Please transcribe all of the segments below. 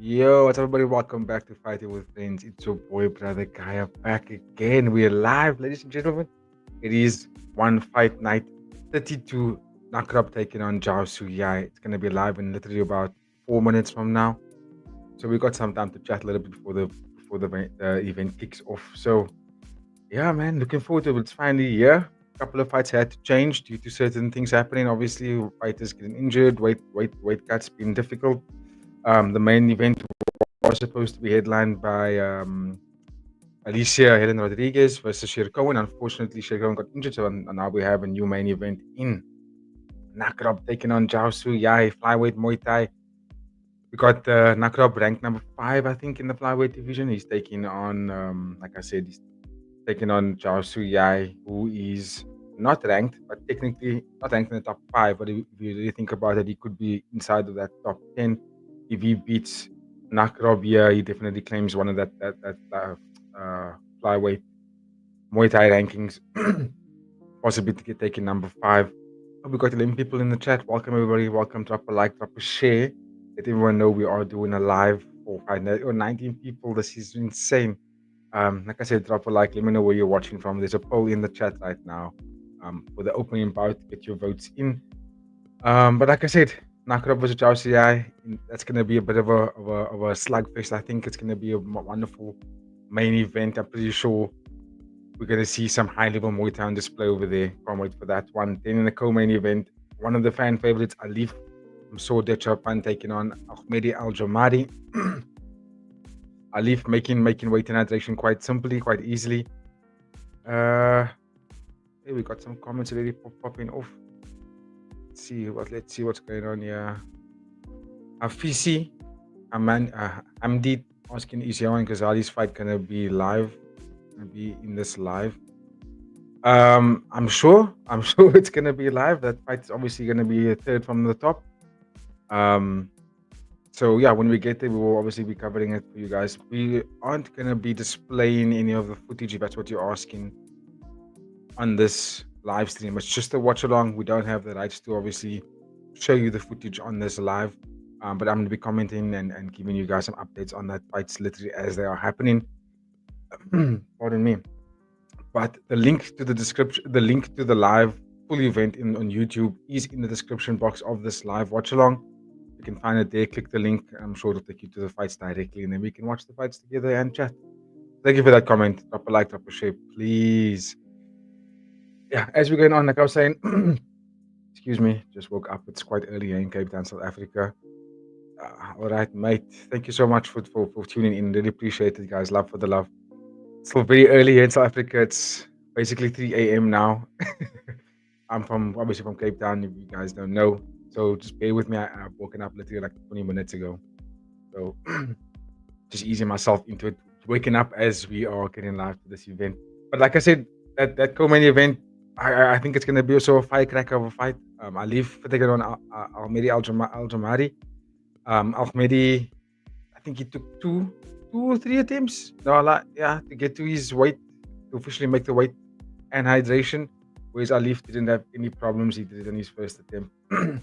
Yo, what's up, everybody? Welcome back to Fighting with Friends. It's your boy, brother Kaya, back again. We're live, ladies and gentlemen. It is one fight night 32. Nakrob taking on Jaosuayai. It's going to be live in literally about 4 minutes from now. So we got some time to chat a little bit before the event kicks off. So yeah, man, looking forward to it. It's finally here. A couple of fights had to change due to certain things happening. Obviously, fighters getting injured, weight cuts been difficult. The main event was supposed to be headlined by Alicia Helen Rodriguez versus Sher Cohen. Unfortunately, Sher Cohen got injured, so now we have a new main event in Nakrob taking on Jaosuayai, flyweight Muay Thai. We got Nakrob ranked number 5, I think, in the flyweight division. He's taking on, like I said, he's taking on Jaosuayai, who is not ranked, but technically not ranked in the top 5. But if you really think about it, he could be inside of that top 10 if he beats Nakrob. Yeah, he definitely claims one of that flyweight Muay Thai rankings, possibly to get taken number 5. We got 11 people in the chat. Welcome everybody. Welcome. Drop a like, drop a share. Let everyone know we are doing a live for 19 people. This is insane. Like I said, drop a like. Let me know where you're watching from. There's a poll in the chat right now for the opening bout. Get your votes in. But like I said, Nakrob versus Jaosuayai, that's going to be a bit of a slugfest. I think it's going to be a wonderful main event. I'm pretty sure we're going to see some high-level Muay Thai on display over there. Can't wait for that one. Then in the co-main event, one of the fan favorites, Alif from Sword Japan, taking on Ahmedi Al-Jamari. Alif making weight in that direction quite simply, quite easily. Hey, we got some comments already popping off. Let's see what's going on here. Afisi Amdi asking, is Johan Ghazali's fight gonna be live? Gonna be in this live? I'm sure it's gonna be live. That fight is obviously gonna be a third from the top. So yeah, when we get there, we will obviously be covering it for you guys. We aren't gonna be displaying any of the footage if that's what you're asking on this live stream. It's just a watch along. We don't have the rights to obviously show you the footage on this live. But I'm going to be commenting and giving you guys some updates on that fights literally as they are happening. Pardon me. But the link to the description, the link to the live full event on YouTube is in the description box of this live watch along. You can find it there. Click the link. I'm sure it'll take you to the fights directly, and then we can watch the fights together and chat. Thank you for that comment. Drop a like, drop a share, please. Yeah, as we're going on, like I was saying, excuse me, just woke up. It's quite early here in Cape Town, South Africa. All right, mate. Thank you so much for tuning in. Really appreciate it, guys. Love for the love. It's still very early here in South Africa. It's basically 3 a.m. now. I'm obviously from Cape Town, if you guys don't know. So just bear with me. I've woken up literally like 20 minutes ago. So just easing myself into it. Waking up as we are getting live to this event. But like I said, that co-main event, I think it's going to be also a firecracker of a fight. Alif taking on Ahmedi Al-Jamari. Ahmedi, I think he took two or three attempts. To get to his weight, to officially make the weight and hydration. Whereas Alif didn't have any problems. He did it on his first attempt. And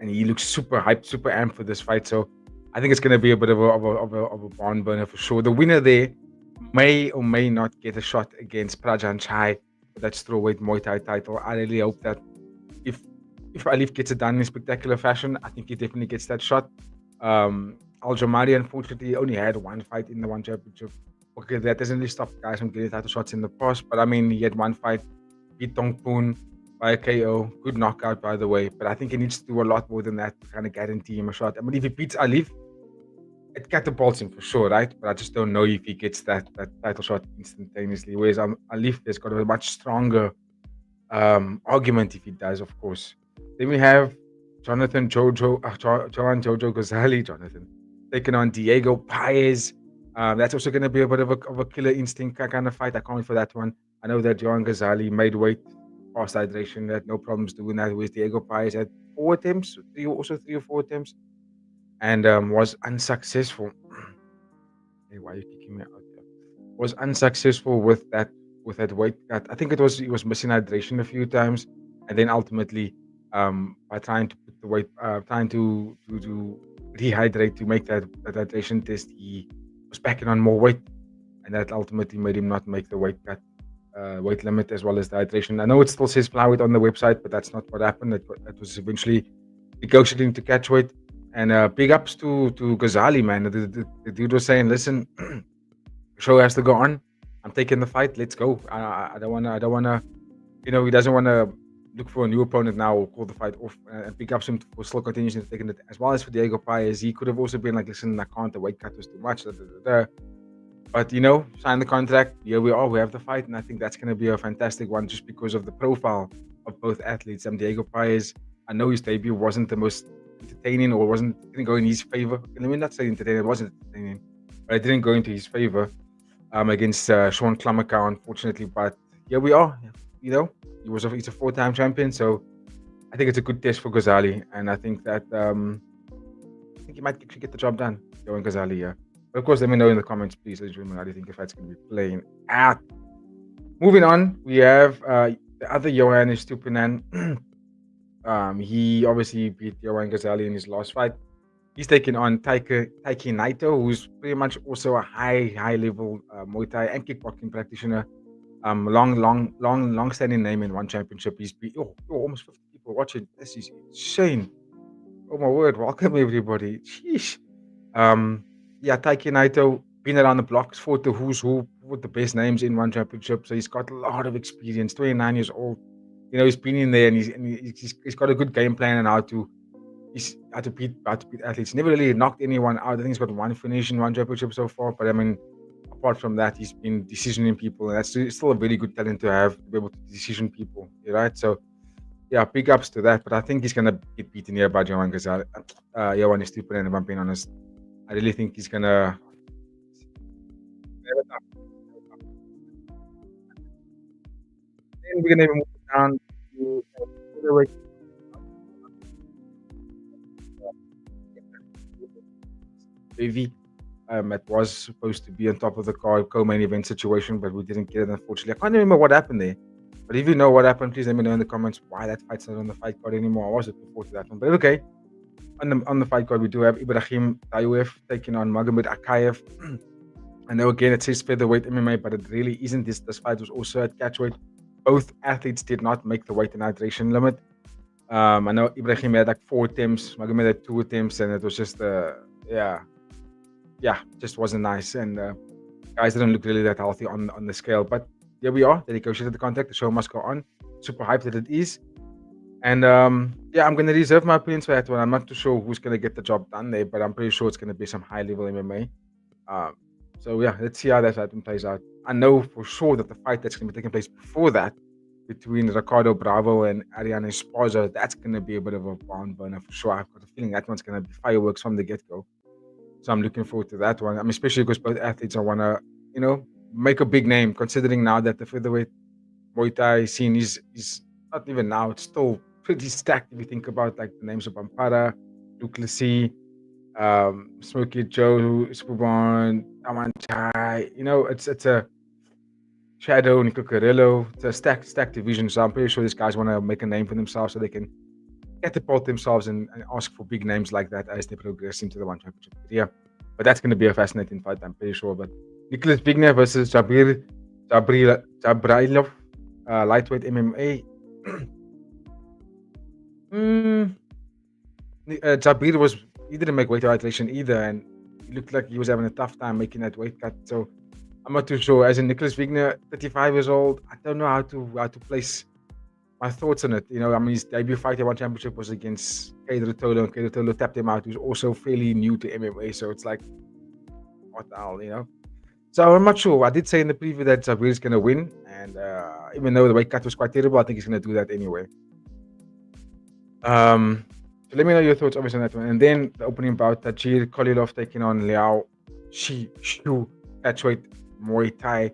he looks super hyped, super amped for this fight. So I think it's going to be a bit of a barn burner for sure. The winner there may or may not get a shot against Prajan Chai for that strawweight Muay Thai title. I really hope that if Alif gets it done in spectacular fashion, I think he definitely gets that shot. Al-Jamari, unfortunately, only had one fight in the one championship. Okay, that doesn't really stop guys from getting title shots in the past, but I mean, he had one fight, beat Tongpoon by a KO. Good knockout, by the way, but I think he needs to do a lot more than that to kind of guarantee him a shot. I mean, if he beats Alif, it catapults him for sure, right? But I just don't know if he gets that title shot instantaneously. Whereas Alif has got a much stronger argument if he does, of course. Then we have Johan Ghazali, taking on Diego Paez. That's also going to be a bit of a killer instinct kind of fight. I can't wait for that one. I know that Johan Ghazali made weight, past hydration, had no problems doing that. With Diego Paez had 4 attempts, 3 or 4 attempts, and was unsuccessful. Hey, why are you kicking me out there? Was unsuccessful with that weight cut. I think he was missing hydration a few times, and then ultimately by trying to put the weight, trying to rehydrate to make that hydration test. He was packing on more weight, and that ultimately made him not make the weight cut, weight limit, as well as the hydration. I know it still says flyweight on the website, but that's not what happened. It was eventually negotiating to catch weight. And big ups to Ghazali, man. The dude was saying, "Listen, show has to go on. I'm taking the fight. Let's go. I don't wanna. I don't wanna. He doesn't wanna look for a new opponent now or call the fight off." And big ups him for still continuing to taking it. As well as for Diego Paez, he could have also been like, "Listen, I can't. The weight cut was too much." But sign the contract. Here we are. We have the fight, and I think that's going to be a fantastic one, just because of the profile of both athletes. Diego Paez, I know his debut wasn't the most entertaining, or didn't go in his favor. Let me not say entertaining. It wasn't entertaining, but it didn't go into his favor against Sean Klamaker, unfortunately. But here we are. He's a 4-time champion, so I think it's a good test for Ghazali, and I think that I think he might actually get the job done, Johan Ghazali. Yeah. But of course, let me know in the comments, please, ladies and gentlemen, how do you think the fight's going to be playing out? Moving on, we have the other Johan Estupinan. He obviously beat Johan Ghazali in his last fight. He's taking on Taiki Naito, who's pretty much also a high level Muay Thai and kickboxing practitioner. Long standing name in one championship. He's beat almost 50 people watching. This is insane. Oh my word! Welcome everybody. Sheesh. Taiki Naito, been around the blocks, fought the who's who, with the best names in one championship. So he's got a lot of experience. 29 years old. He's been in there, and he's got a good game plan and how to beat athletes. Never really knocked anyone out. I think he's got one finish in one championship so far. But I mean, apart from that, he's been decisioning people, and that's still a very good talent to have, to be able to decision people, right? So yeah, big ups to that. But I think he's gonna get beaten here by Johan Ghazali. Johan is stupid, and if I'm being honest, I really think he's gonna. Then we're gonna move down to featherweight. Baby. It was supposed to be on top of the card, co-main event situation, but we didn't get it, unfortunately. I can't remember what happened there. But if you know what happened, please let me know in the comments why that fight's not on the fight card anymore. I was looking forward to that one. But okay. On the fight card, we do have Ibrahim Tayouf taking on Magomed Akayev. I know, again, it says featherweight MMA, but it really isn't. This fight was also at catchweight. Both athletes did not make the weight and hydration limit. I know Ibrahim had like 4 attempts, Magomed had 2 attempts, and it was just just wasn't nice. And guys didn't look really that healthy on the scale. But here we are. They negotiated the contract. The show must go on. Super hyped that it is. And I'm going to reserve my opinions for that one. I'm not too sure who's going to get the job done there, but I'm pretty sure it's going to be some high-level MMA. Let's see how that fight plays out. I know for sure that the fight that's going to be taking place before that, between Ricardo Bravo and Ariane Esparza, that's going to be a bit of a barn burner for sure. I've got a feeling that one's going to be fireworks from the get-go. So I'm looking forward to that one. I mean, especially because both athletes want to, make a big name, considering now that the featherweight Muay Thai scene is not even now, it's still pretty stacked if you think about like the names of Bampara, Duplessis, Smokey Joe, Superborn, Amanchai. It's a Shadow, Nico Carrillo. It's a stacked division. So I'm pretty sure these guys want to make a name for themselves so they can catapult themselves and ask for big names like that as they progress into the one championship. But that's going to be a fascinating fight, I'm pretty sure. But Nicholas Bigner versus Jabrailov, lightweight MMA. Jabir he didn't make weight hydration either, and he looked like he was having a tough time making that weight cut. So I'm not too sure. As in Nicholas Wigner, 35 years old, I don't know how to place my thoughts on it. His debut fight at one championship was against Pedro Tolo, and Pedro Tolo tapped him out. He was also fairly new to MMA, so it's like, what the hell, So I'm not sure. I did say in the preview that Jabir is going to win, and even though the weight cut was quite terrible, I think he's going to do that anyway. So let me know your thoughts, obviously, on that one. And then the opening bout, Tajir Kolilov taking on Liao Shu, catchweight Muay Thai.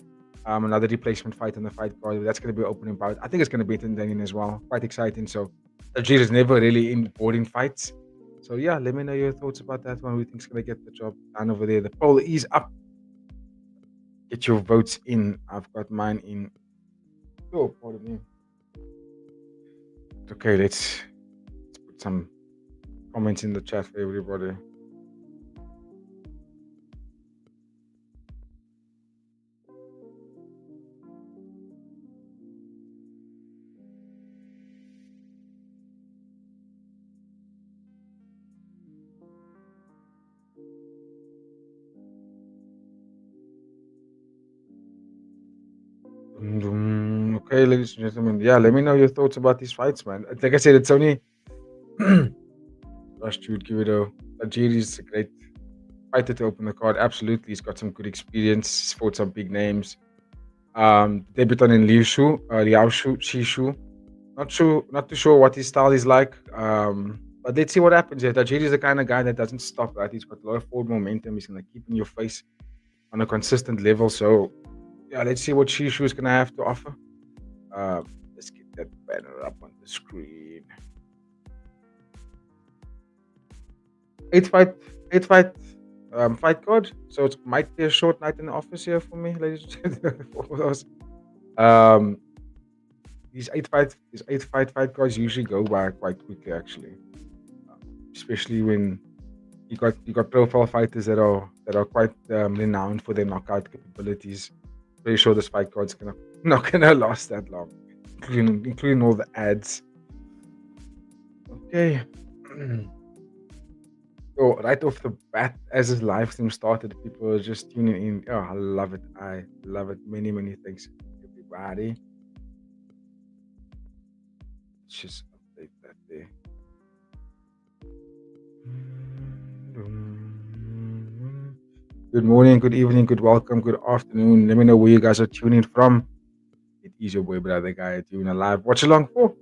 Another replacement fight on the fight card. That's going to be an opening bout. I think it's going to be entertaining as well. Quite exciting. So Tajir is never really in boring fights. So let me know your thoughts about that one. Who think's going to get the job done over there? The poll is up. Get your votes in. I've got mine in. Oh, pardon me. Okay, let's put some comments in the chat for everybody. Okay, ladies and gentlemen. Yeah, let me know your thoughts about these fights, man. Like I said, it's only Rush to give it a Algeri's a great fighter to open the card. Absolutely, he's got some good experience. He's fought some big names. Debutant in Liaoshu, Shishu. Not too sure what his style is like. But let's see what happens here. Tajiri is the kind of guy that doesn't stop, right? He's got a lot of forward momentum. He's gonna keep in your face on a consistent level. So yeah, let's see what Shishu is gonna have to offer. Let's get that banner up on the screen. Eight fight, fight card. So it might be a short night in the office here for me, ladies and gentlemen. For those. Um, these eight fight cards usually go by quite quickly, actually. Especially when you got profile fighters that are quite renowned for their knockout capabilities. Pretty sure this fight card's not gonna last that long, including all the ads. Okay. So right off the bat, as this live stream started, people were just tuning in. Oh, I love it. I love it. Many thanks, everybody. Let's just update that there. Good morning, good evening, good welcome, good afternoon. Let me know where you guys are tuning from. It is your boy brother guy doing a live watch along for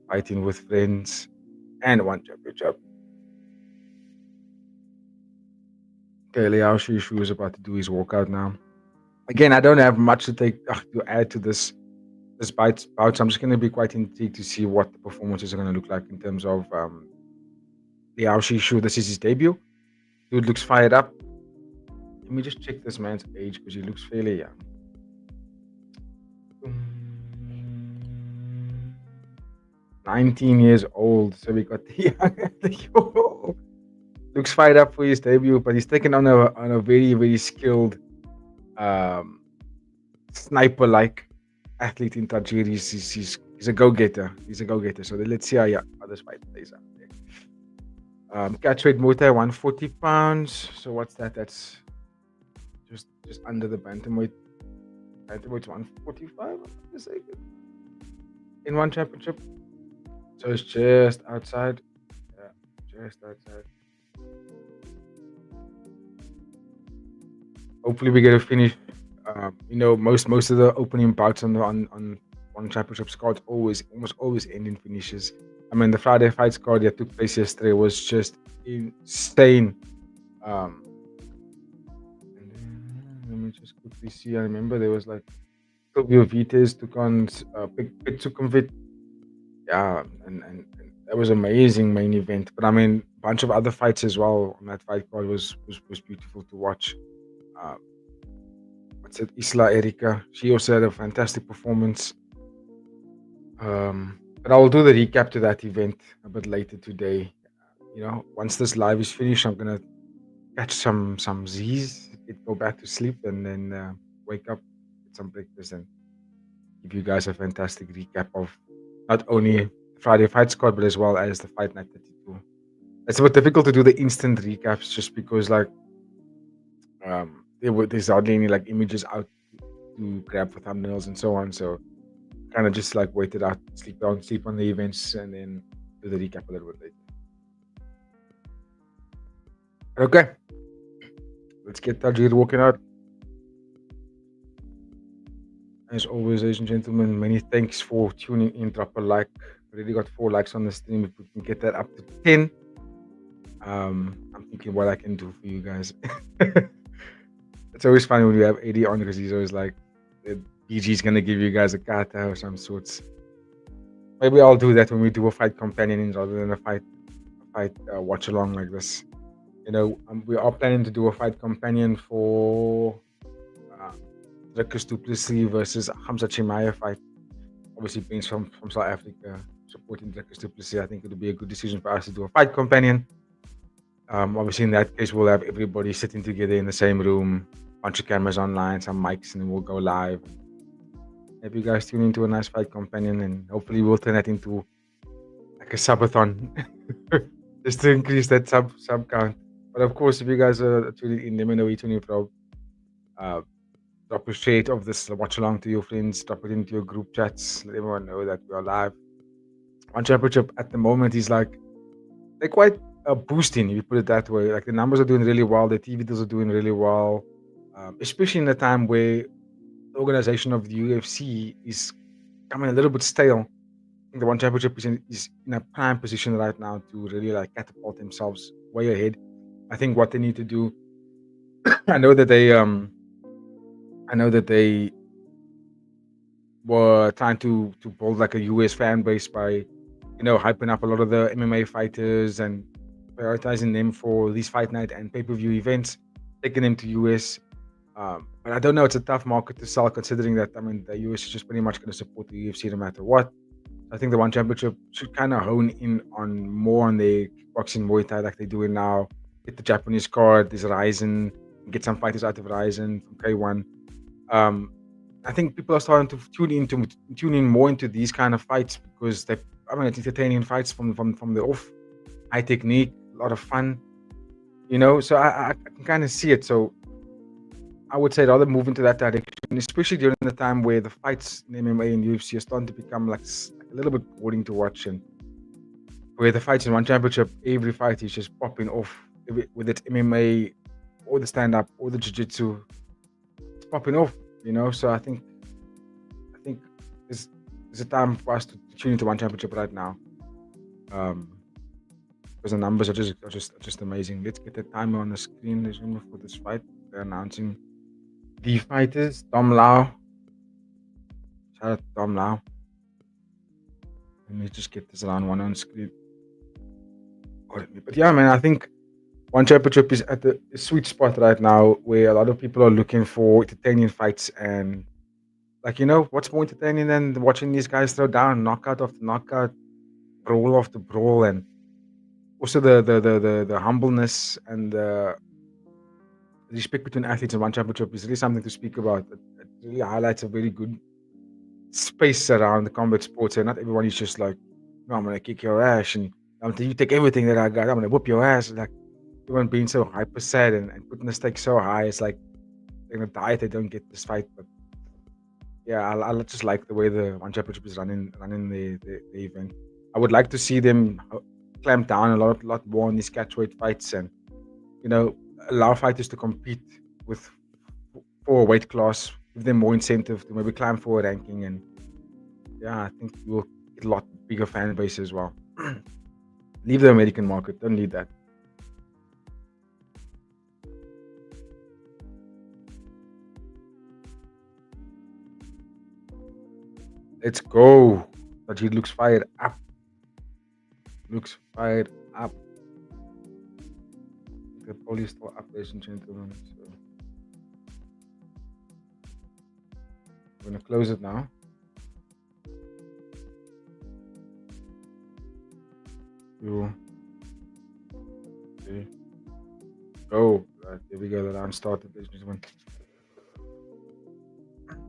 fighting with friends and one championship. Okay, Liao Shishu is about to do his walkout now. Again, I don't have much to add to this bout. So I'm just going to be quite intrigued to see what the performances are going to look like in terms of Liao Shishu. This is his debut. Dude looks fired up. Let me just check this man's age because he looks fairly young. 19 years old. So we got the young. Looks fired up for his debut, but he's taken on a very skilled sniper-like athlete in Tajiri. He's a go-getter. So let's see how this fight plays out there. Catchweight Muay Thai, 140 pounds. So what's that? That's just under the bantamweight. Bantamweight's 145, in one championship. So it's just outside. Yeah, just outside. Hopefully we get a finish. Most of the opening bouts on one championship cards almost always end in finishes. I mean, the Friday fights card that took place yesterday was just insane. Let me just quickly see. I remember there was like Silvio Vites took on Big Sukhumvit. Yeah, and that was amazing main event. But I mean, a bunch of other fights as well on that fight card was beautiful to watch. What's it? Isla Erika. She also had a fantastic performance. But I will do the recap to that event a bit later today. Once this live is finished, I'm gonna catch some Z's, go back to sleep, and then wake up, get some breakfast, and give you guys a fantastic recap of not only Friday fight squad, but as well as the fight night 32. It's a bit difficult to do the instant recaps just because there's hardly any images out to grab for thumbnails and so on. So kind of just wait it out, sleep on the events, and then do the recap a little bit later. Okay, let's get Tajir walking out. As always, ladies and gentlemen, many thanks for tuning in. Drop a like. Already got 4 likes on the stream. If we can get that up to 10, I'm thinking what I can do for you guys. It's always funny when you have 80 on because he's always like, BG's gonna give you guys a kata or some sorts. Maybe I'll do that when we do a fight companion rather than a fight watch along like this. We are planning to do a fight companion for Dricus du Plessis versus Hamza Chimaev fight. Obviously, being from South Africa, supporting Dricus du Plessis, I think it would be a good decision for us to do a fight companion. Obviously, in that case, we'll have everybody sitting together in the same room, bunch of cameras online, some mics, and then we'll go live. Have you guys tune into a nice fight companion, and hopefully we'll turn that into a subathon, just to increase that sub count. But of course, if you guys are tuning in, let me know where you're tuning from. Drop a shade of this watch along to your friends, drop it into your group chats, let everyone know that we are live. One Championship at the moment is like they're quite boosting, if you put it that way. Like the numbers are doing really well, the TV deals are doing really well, especially in a time where the organization of the UFC is becoming a little bit stale. I think the One Championship is in a prime position right now to really like catapult themselves way ahead. I think what they need to do, I know that they were trying to build like a US fan base by hyping up a lot of the MMA fighters and prioritizing them for these fight night and pay-per-view events, taking them to US. But I don't know, it's a tough market to sell considering that the US is just pretty much going to support the UFC no matter what. I think the One Championship should kind of hone in on more on the kickboxing Muay Thai like they're doing now. Get the Japanese card, there's Ryzen, get some fighters out of Ryzen from K1. I think people are starting to tune in more into these kind of fights because it's entertaining fights from the off, high technique, a lot of fun, So I can kind of see it. So I would say rather move into that direction, especially during the time where the fights in MMA and UFC are starting to become like a little bit boring to watch, and where the fights in One Championship, every fight is just popping off with its MMA or the stand up or the jiu-jitsu. It's popping off, So I think it's a time for us to tune into One Championship right now, because the numbers are just amazing. Let's get the timer on the screen for this fight. They're announcing the fighters. Dom Lau. Shout out to Dom Lau. Let me just get this round one on screen. But yeah, man, I think One Championship is at the sweet spot right now where a lot of people are looking for entertaining fights, and what's more entertaining than watching these guys throw down knockout after knockout, brawl after brawl, and also the humbleness and the respect between athletes in One Championship is really something to speak about. It really highlights a very good space around the combat sports, and not everyone is just like, no, I'm gonna kick your ass and you take everything that I got, I'm gonna whoop your ass. Like everyone being so hyper sad and putting the stakes so high, it's like they're gonna die if they don't get this fight. But yeah, I just like the way the One Championship is running the event. I would like to see them clamp down a lot more on these catchweight fights, and allow fighters to compete for a weight class, give them more incentive to maybe climb for a ranking, and yeah, I think we'll get a lot bigger fan base as well. Leave the American market, don't need that. Let's go. But he looks fired up. Looks fired up. The police still up, ladies and gentlemen. So I'm gonna close it now. Okay. Go. Right, there we go. The round started, ladies and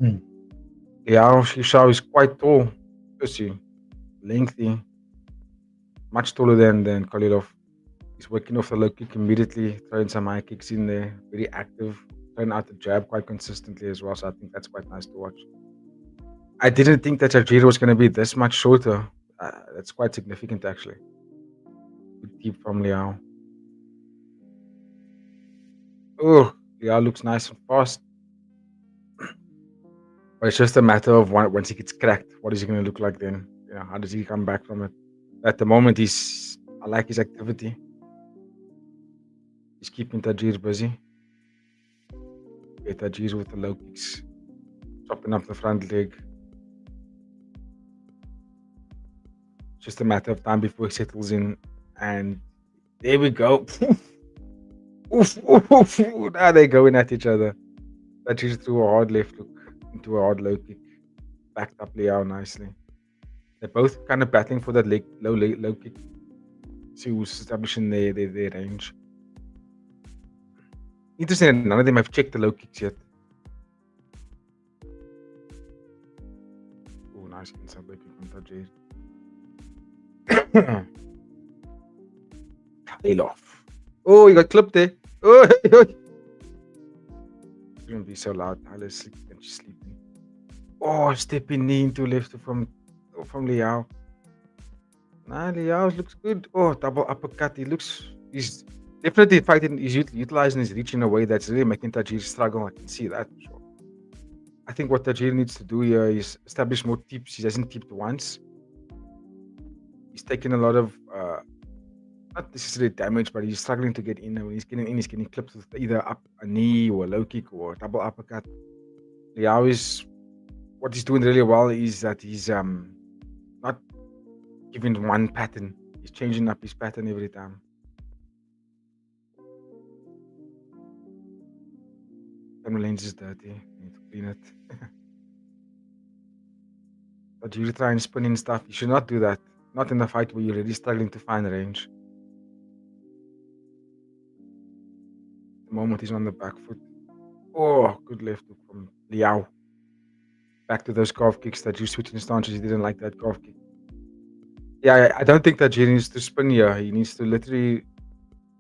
gentlemen. Yeah, Shishao is quite tall. You see, lengthy, much taller than Khalilov. He's working off the low kick immediately, throwing some high kicks in there. Very active, throwing out the jab quite consistently as well. So I think that's quite nice to watch. I didn't think that Jajiro was going to be this much shorter. That's quite significant, actually. Good deep from Liao. Oh, Liao looks nice and fast. But it's just a matter of once he gets cracked, what is he going to look like then? How does he come back from it? At the moment, I like his activity. He's keeping Tajir busy. Okay, Tajir with the low kicks, chopping up the front leg. Just a matter of time before he settles in, and there we go. Oof, oof, oof. Now they're going at each other. Tajir threw a hard left hook into a hard low kick, backed up Liao nicely. They're both kind of battling for that low kick. See who's establishing their range. Interesting, none of them have checked the low kicks yet. Oh, nice inside low kick from Tajir. Tail off. Oh, he got clipped there. Oh, Shouldn't be so loud. Tyler's sleeping and she's sleeping. Oh, stepping knee into left from Liao. Nah, Liao looks good. Oh, double uppercut. He's definitely fighting. He's utilizing his reach in a way that's really making Tajiri struggle. I can see that for sure. I think what Tajiri needs to do here is establish more tips. He hasn't tipped once. He's taken a lot of not necessarily damage, but he's struggling to get in. And when he's getting in, he's getting clipped with either up a knee or a low kick or a double uppercut. Liao is what he's doing really well is that he's not giving one pattern. He's changing up his pattern every time. Camera lens is dirty. I need to clean it. But you try and spin in stuff. You should not do that. Not in a fight where you're really struggling to find range. The moment he's on the back foot. Oh, good left hook from Liao. Back to those calf kicks that you switching stances. He didn't like that calf kick. Yeah, I don't think that Jerry needs to spin here. He needs to literally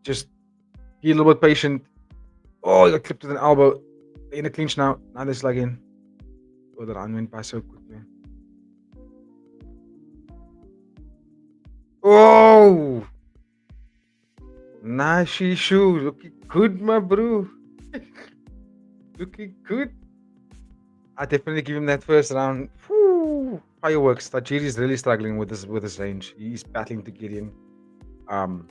just be a little bit patient. Oh, he got clipped with an elbow. They're in a clinch now. Now they're slugging. Oh, the run went by so quickly. Oh! Nice Shishu. Looking good, my bro. Looking good. I definitely give him that first round. Whew, fireworks. Tajiri is really struggling with his range. He's battling to get in. And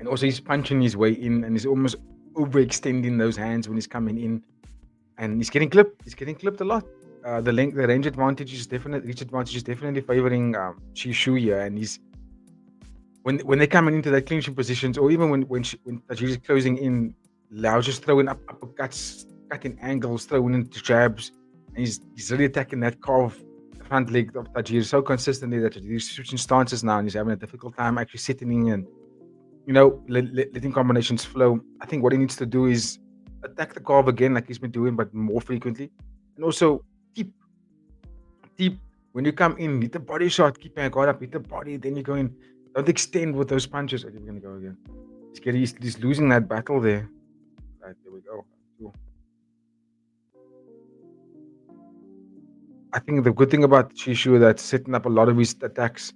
also he's punching his way in and he's almost overextending those hands when he's coming in. And he's getting clipped. He's getting clipped a lot. The range advantage is definitely reach advantage is definitely favoring Shishu here. And he's when they're coming into that clinching positions, or even when Tajiri's closing in, Lao just throwing up uppercuts, cutting angles, throwing into jabs. And he's really attacking that calf front leg of Tajiri so consistently that he's switching stances now and he's having a difficult time actually sitting in and letting combinations flow. I think what he needs to do is attack the calf again like he's been doing, but more frequently. And also deep when you come in, hit the body shot, keep your guard up, hit the body, then you go in. Don't extend with those punches. Okay, we're gonna go again. He's losing that battle there. Right, there we go. Cool. I think the good thing about Shishu that's setting up a lot of his attacks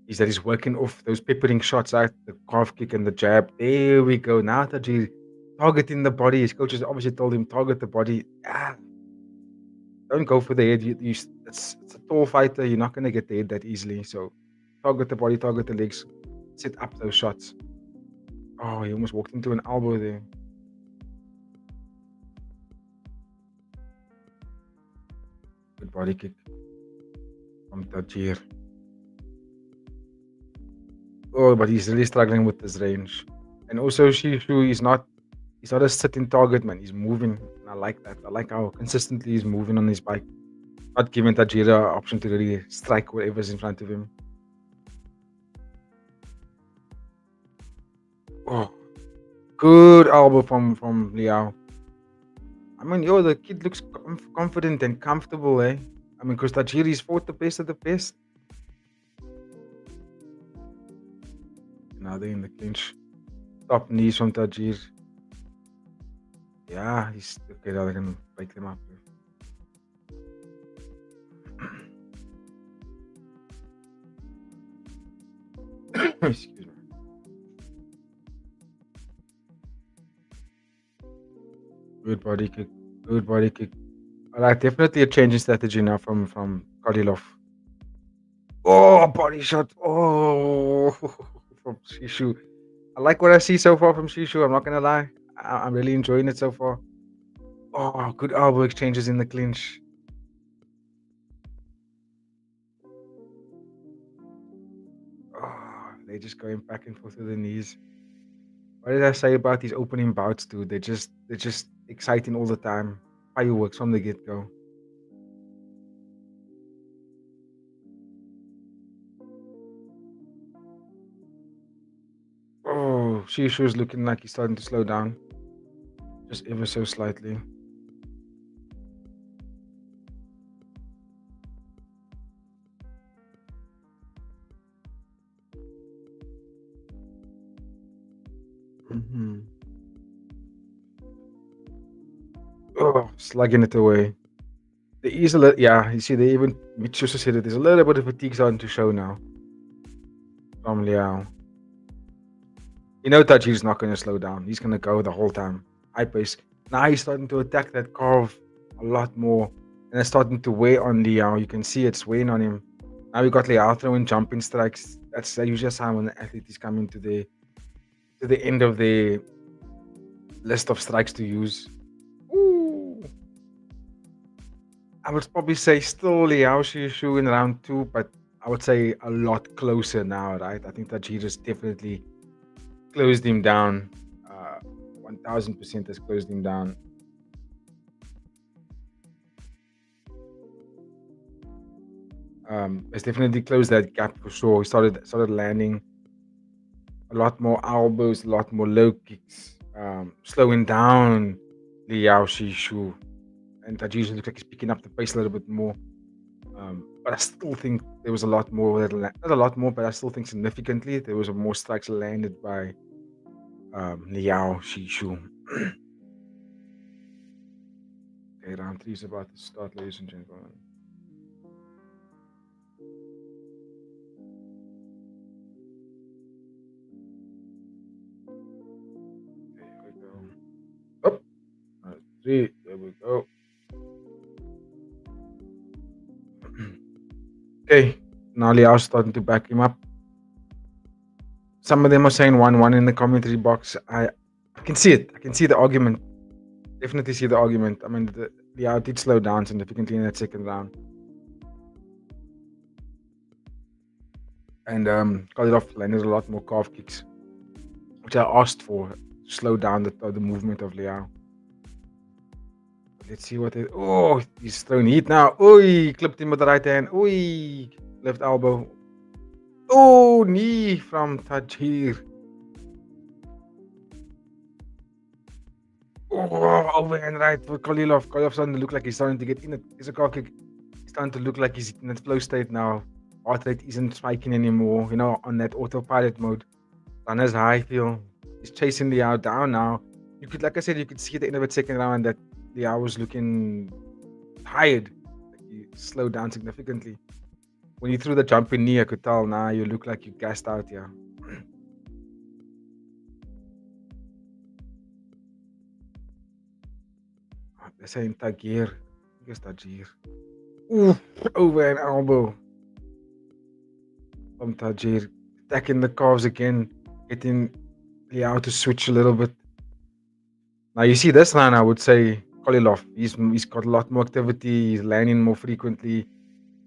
is that he's working off those peppering shots out, the calf kick and the jab. There we go. Now Tajiri targeting the body. His coaches obviously told him target the body. Don't go for the head. It's a tall fighter. You're not gonna get the head that easily. So target the body, target the legs, set up those shots. Oh, he almost walked into an elbow there. Good body kick from Tajir. Oh, but he's really struggling with this range. And also Shishu is not he's not a sitting target, man. He's moving. And I like that. I like how consistently he's moving on his bike. Not giving Tajira an option to really strike whatever's in front of him. Oh, good elbow from Liao. I mean, the kid looks confident and comfortable, eh? I mean, because Tajiri's fought the best of the best. Now they're in the clinch. Top knees from Tajir. Yeah, he's okay. Now they can break them up. Excuse me. Good body kick. Good body kick. All right, definitely a change in strategy now from Kadilov. Oh, body shot. Oh, from Shishu. I like what I see so far from Shishu. I'm not gonna lie. I'm really enjoying it so far. Oh, good elbow exchanges in the clinch. Oh, they're just going back and forth with the knees. What did I say about these opening bouts, dude? They're just exciting all the time. Fireworks from the get go. Oh, Shishu's looking like he's starting to slow down. Just ever so slightly. Oh, slugging it away. There is a little, yeah, you see, they even, Mitch also said that there's a little bit of fatigue starting to show now from Liao. You know, Taji's not going to slow down. He's going to go the whole time. High pace. Now he's starting to attack that carve a lot more. And it's starting to weigh on Liao. You can see it's weighing on him. Now we got Liao throwing jumping strikes. That's usually a sign when the athlete is coming to the end of the list of strikes to use. Ooh. I would probably say still Liao Shu in round 2, but I would say a lot closer now, right? I think Tajir has definitely closed him down. 1000% has closed him down. Has definitely closed that gap for sure. He started landing a lot more elbows, a lot more low kicks, slowing down Liao Shu. And Tajir looks like he's picking up the pace a little bit more. But I still think there was a lot more. Not a lot more, but I still think significantly there was more strikes landed by Liao Shu. Okay, round 3 is about to start, ladies and gentlemen. Okay, here we go. Up. Round 3. There we go. Okay, now Liao's starting to back him up. Some of them are saying 1-1 in the commentary box. I can see it. I can see the argument. Definitely see the argument. I mean, Liao did slow down significantly in that second round. And Kalilov landed a lot more calf kicks, which I asked for to slow down the movement of Liao. Let's see what it. Oh, he's throwing heat now. Oi, clipped him with the right hand. Oi, left elbow. Oh, knee from Tajir. Oh, overhand right for Kalilov. Kalilov's starting to look like he's starting to get in it. It's a car kick. He's starting to look like he's in that flow state now. Heart rate isn't spiking anymore, you know, on that autopilot mode. Runners high feel. He's chasing Liao down now. You could, like I said, you could see at the end of the second round that Liao was looking tired. Like he slowed down significantly. When you threw the jumping knee, I could tell now you look like you gassed out here. They're saying Tagir. I guess Tagir. Ooh, over an elbow from Tajir. Attacking the calves again. Getting Liao to switch a little bit. Now you see this line, I would say Kalilov. He's got a lot more activity. He's landing more frequently.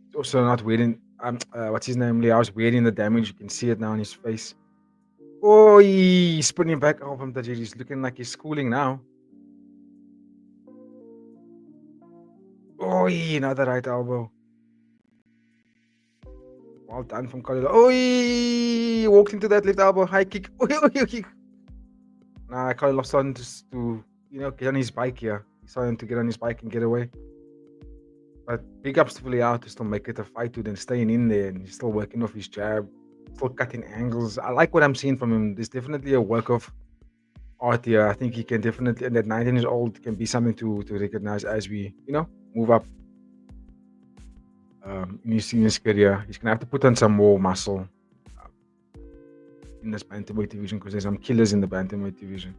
He's also not wearing. What's his name? Liao's wearing the damage. You can see it now on his face. Oh, he's spinning back off from Tajir. He's looking like he's schooling now. Oh, another right elbow. Well done from Kalilov. Oh, walked into that left elbow. High kick. Oh, Nah, Kalilov starting to get on his bike here. He's starting to get on his bike and get away. But big ups to Liao to still make it a fight to then staying in there and he's still working off his jab, still cutting angles. I like what I'm seeing from him. There's definitely a work of art here. I think he can definitely, and at 19 years old, can be something to recognize as we, move up in his career. He's gonna have to put on some more muscle in this bantamweight division because there's some killers in the bantamweight division.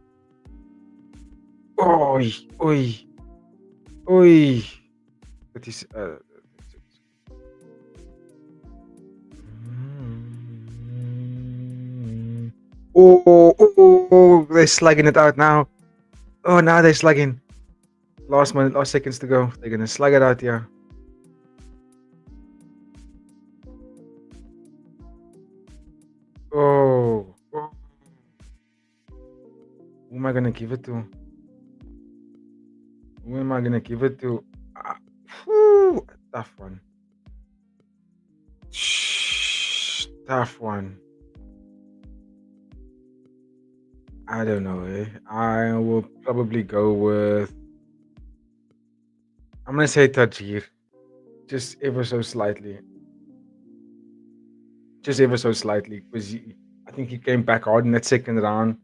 Oi, oi, oi. That is. Oh, they're slugging it out now. Oh, now they're slugging. Last seconds to go. They're gonna slug it out here. Oh. Who am I gonna give it to? Who am I gonna give it to? Tough one. Tough one. I don't know. I will probably go with. I'm gonna say Tajir, just ever so slightly. Just ever so slightly, because I think he came back hard in that second round.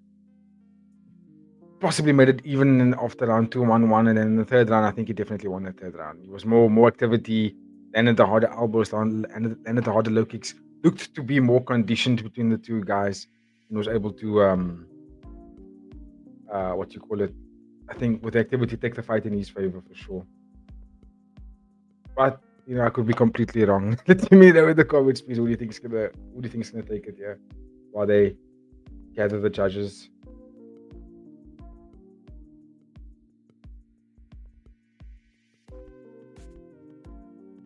possibly made it even after round 2, 1-1, and then in the third round, I think he definitely won the third round. He was more activity, landed the harder elbows, landed the harder low kicks. Looked to be more conditioned between the two guys, and was able to what you call it? I think with the activity, take the fight in his favor for sure. But I could be completely wrong. Let me know in the comments, please. Who do you think's gonna take it here while they gather the judges?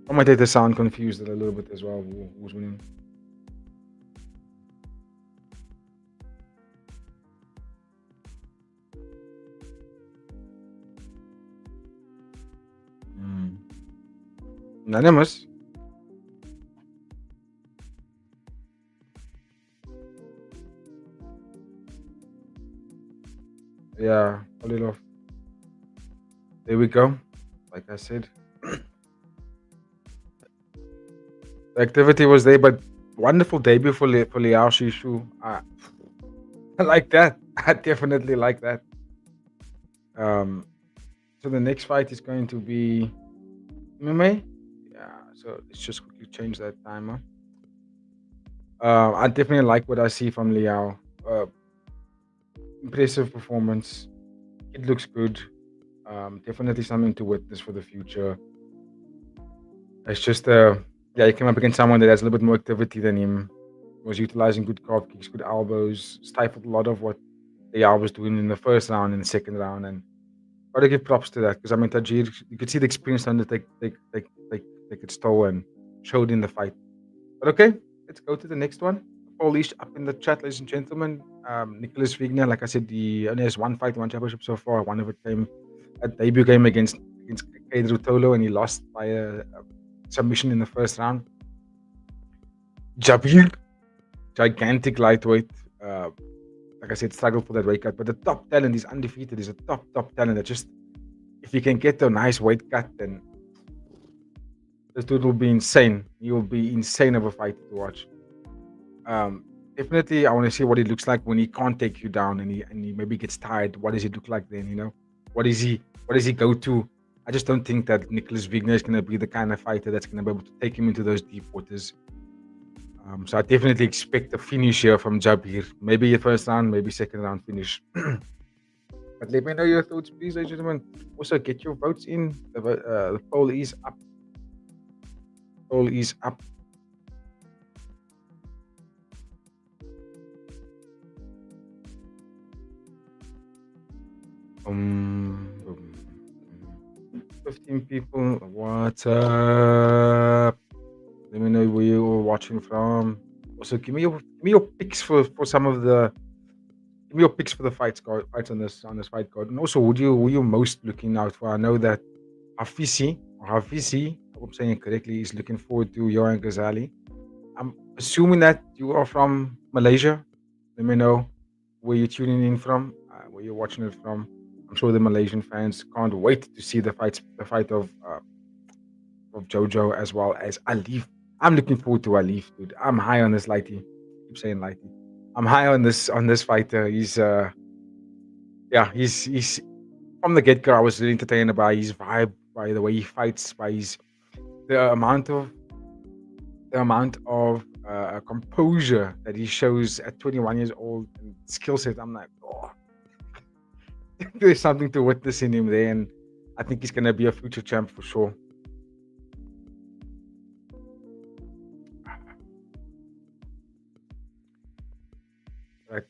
Commentators sound confused a little bit as well. Who's winning? Unanimous. Yeah, pull it off. There we go. Like I said, the activity was there, but wonderful debut for Liao Shishu. I like that. I definitely like that. So the next fight is going to be MMA. Yeah. So let's just quickly change that timer. I definitely like what I see from Liao. Impressive performance. It looks good. Definitely something to witness for the future. It's just he came up against someone that has a little bit more activity than him. Was utilizing good calf kicks, good elbows, stifled a lot of what Liao was doing in the first round and the second round, and gotta give props to that because I mean Tajir, you could see the experience on the take its toll and showed in the fight. But okay, let's go to the next one. Polish up in the chat, ladies and gentlemen. Nicholas Wigner, like I said, he only has one fight, one championship so far. One of it came a debut game against Pedro Tolo, and he lost by a submission in the first round. Jabir, gigantic lightweight. Like I said, struggled for that weight cut, but the top talent is undefeated. He's a top talent that just, if he can get a nice weight cut, then this dude will be insane. He will be insane of a fight to watch. Definitely, I want to see what he looks like when he can't take you down and he maybe gets tired. What does he look like then? What does he go to? I just don't think that Nicholas Wigner is going to be the kind of fighter that's going to be able to take him into those deep waters. So I definitely expect a finish here from Jabir. Maybe a first round, maybe second round finish. But let me know your thoughts, please, ladies and gentlemen. Also, get your votes in. The poll is up. Poll is up. Boom. 15 people. What's up? Let me know where you're watching from. Also, give me your picks for some of the. Give me your picks for the fights on this fight card. And also, who you most looking out for? I know that Hafisi, I hope I'm saying it correctly, is looking forward to Johan Ghazali. I'm assuming that you are from Malaysia. Let me know where you're tuning in from, where you're watching it from. I'm sure the Malaysian fans can't wait to see the fight of Jojo as well as Alif. I'm looking forward to Alif, dude. I'm high on this Lighty. Keep saying Lighty. I'm high on this fighter. He's from the get-go. I was really entertained by his vibe, by the way he fights, by the amount of composure that he shows at 21 years old and skill set. I'm like, oh, there's something to witness in him there, and I think he's gonna be a future champ for sure. Right,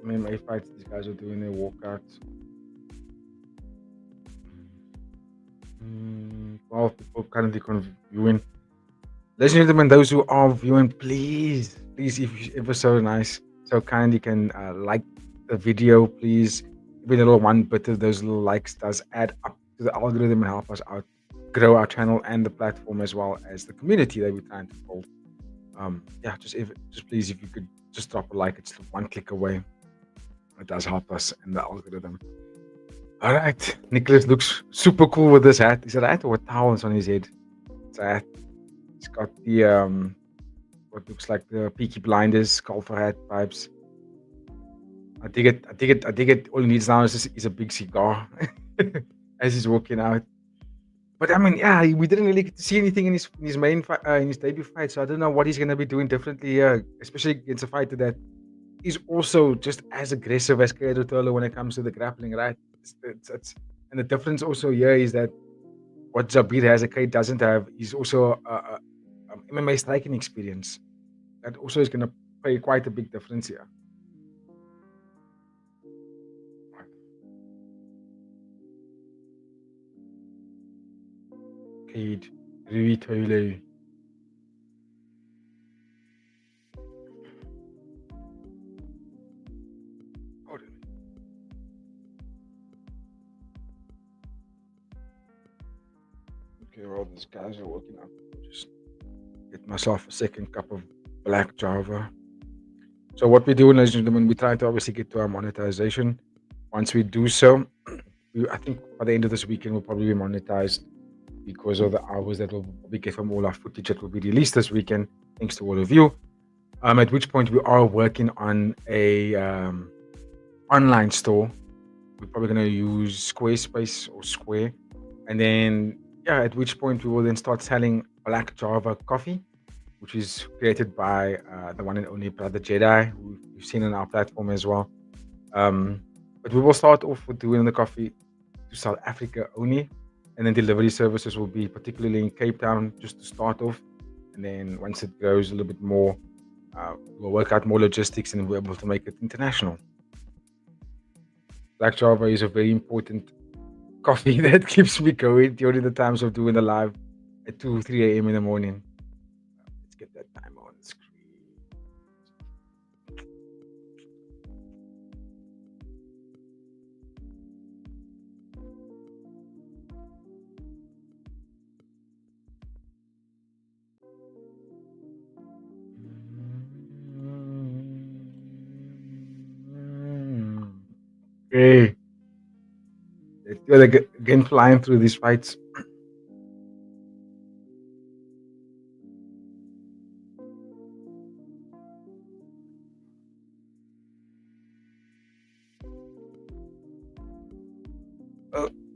MMA fights. These guys are doing their walkouts. 12 people currently viewing. Ladies and gentlemen, those who are viewing, please, if you're ever so nice, so kind, you can like the video, please. Even a little one bit of those little likes does add up to the algorithm and help us out grow our channel and the platform as well as the community that we're trying to build. Just please, if you could just drop a like, it's one click away. It does help us in the algorithm. All right, Nicholas looks super cool with this hat. Is it a hat or a towel on his head? It's a hat. He's got the what looks like the Peaky Blinders golfer hat vibes. I think it. All he needs now is a big cigar as he's walking out. But I mean, yeah, we didn't really get to see anything in his main fight, in his debut fight. So I don't know what he's gonna be doing differently here, especially against a fighter that is also just as aggressive as Kato Tolo when it comes to the grappling, right? And the difference also here is that what Zabir has, a Kate doesn't have, is also MMA striking experience. That also is gonna play quite a big difference here. Kate, Rui Tolo. Okay, well, these guys are working out. Just get myself a second cup of black Java. So what we do, ladies and gentlemen, we try to obviously get to our monetization. Once we do so, I think by the end of this weekend we'll probably be monetized because of the hours that we get from all our footage that will be released this weekend. Thanks to all of you. At which point we are working on a online store. We're probably going to use Squarespace or Square, and then at which point we will then start selling Black Java coffee, which is created by the one and only Brother Jedi, who you've seen on our platform as well. But we will start off with doing the coffee to South Africa only, and then delivery services will be particularly in Cape Town just to start off, and then once it grows a little bit more, we'll work out more logistics and we're able to make it international. Black Java is a very important coffee that keeps me going during the times of doing the live at 2, 3 a.m. in the morning. Let's get that time on the screen. Okay. You're again flying through these fights.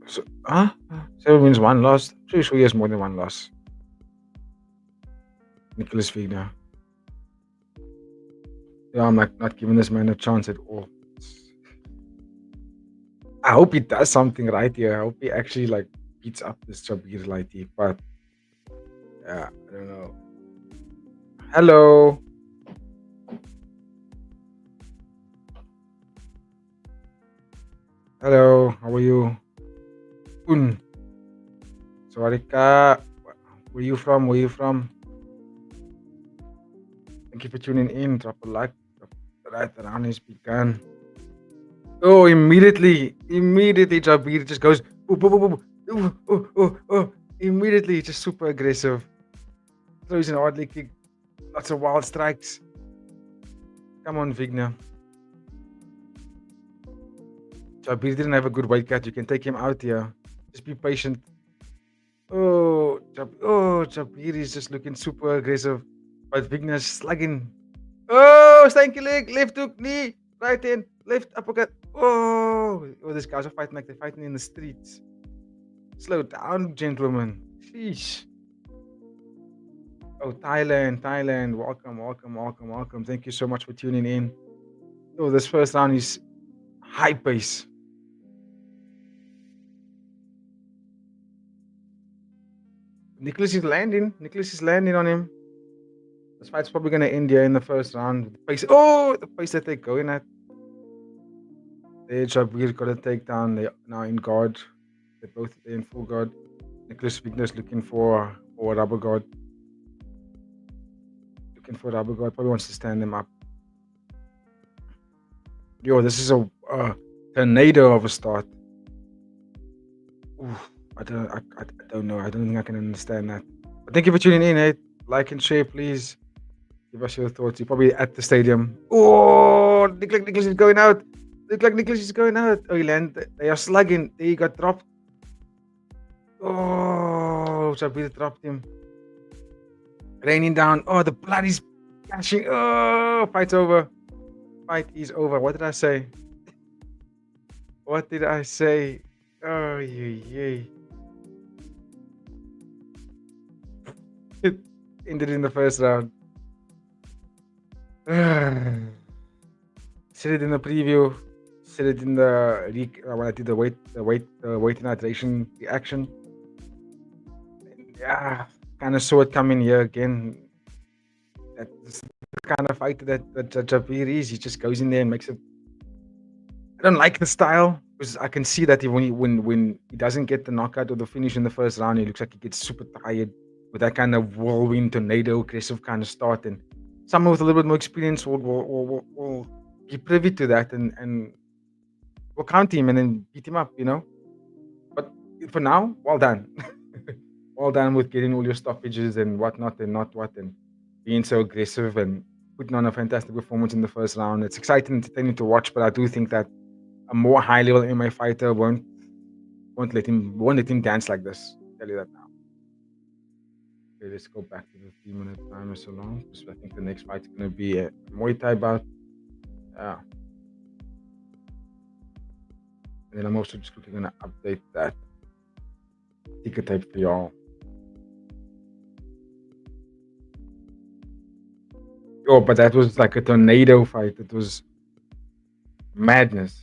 So, 7 wins, 1 loss. Pretty sure he has more than 1 loss. Nicholas Vigna. Yeah, I'm not giving this man a chance at all. I hope he does something right here. I hope he actually beats up this Jabir Lighty, but yeah, I don't know. Hello. Hello, how are you? Sawadika. Where you from? Where you from? Thank you for tuning in. Drop a like. Right around his began. Oh, immediately Jabir just goes immediately, just super aggressive. Throws an oddly kick. Lots of wild strikes. Come on, Vigna. Jabir didn't have a good weight cut. You can take him out here. Just be patient. Jabir is just looking super aggressive. But Vigna's slugging. Oh, stanky leg. Left hook, knee. Right hand. Left uppercut. Oh, these guys are fighting like they're fighting in the streets. Slow down, gentlemen. Sheesh. Oh, Thailand. Welcome. Thank you so much for tuning in. Oh, this first round is high pace. Nicholas is landing on him. This fight's probably going to end here in the first round. The pace that they're going at. There, Jabir got a takedown. They're now in guard. They're both in full guard. Nicholas Vigner's looking for a rubber guard. Probably wants to stand them up. Yo, this is a tornado of a start. Oof, I don't know. I don't think I can understand that. But thank you for tuning in, eh? Like and share, please. Give us your thoughts. You're probably at the stadium. Oh, Nicholas is going out. Oh, he landed. They are slugging. He got dropped. Oh, Jabir dropped him. Raining down. Oh, the blood is gushing. Oh, fight's over. fight is over. What did I say? What did I say? Oh, yay. It ended in the first round. Said it in the preview. Said it in the when I did the weight and hydration reaction. Yeah, kind of saw it coming here again. That's the kind of fighter that Jabir is. He just goes in there and makes it. I don't like the style because I can see that when he doesn't get the knockout or the finish in the first round, he looks like he gets super tired with that kind of whirlwind tornado aggressive kind of start. And someone with a little bit more experience will be privy to that and will count him and then beat him up, But for now, well done. Well done with getting all your stoppages and whatnot and not what and being so aggressive and putting on a fantastic performance in the first round. It's exciting and entertaining to watch, but I do think that a more high level MMA fighter won't let him dance like this. I'll tell you that now. Okay, let's go back to the 3-minute timer so long because I think the next fight's gonna be a Muay Thai bout. Yeah. And then I'm also just quickly gonna update that ticker tape for y'all. Oh, but that was like a tornado fight. It was madness.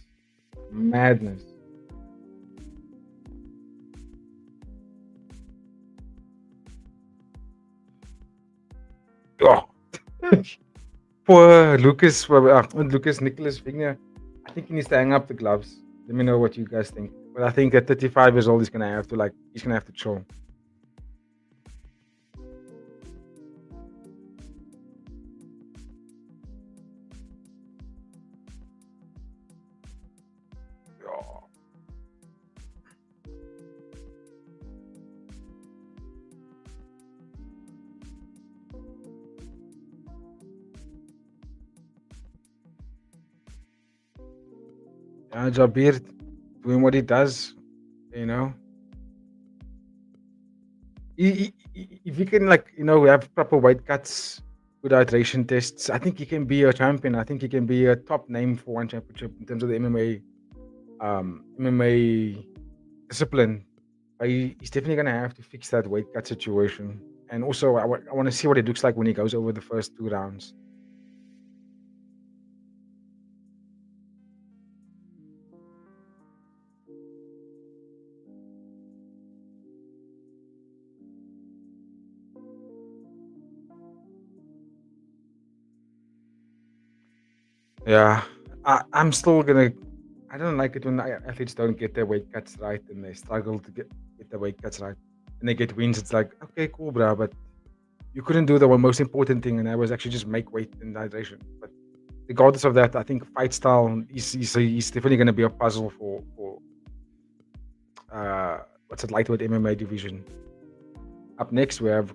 Oh. Poor Lucas Nicholas Vigna. I think he needs to hang up the gloves. Let me know what you guys think. But I think at 35 years old, he's gonna have to chill. Oh. Jabir doing what he does, If you can, have proper weight cuts, good hydration tests, I think he can be a champion. I think he can be a top name for one championship in terms of the MMA discipline. But he's definitely going to have to fix that weight cut situation. And also, I want to see what it looks like when he goes over the first 2 rounds. Yeah, I'm still gonna. I don't like it when athletes don't get their weight cuts right and they struggle to get their weight cuts right and they get wins. It's like, okay, cool, bro, but you couldn't do the most important thing, and that was actually just make weight and hydration. But regardless of that, I think fight style he's definitely going to be a puzzle for lightweight MMA division. Up next, we have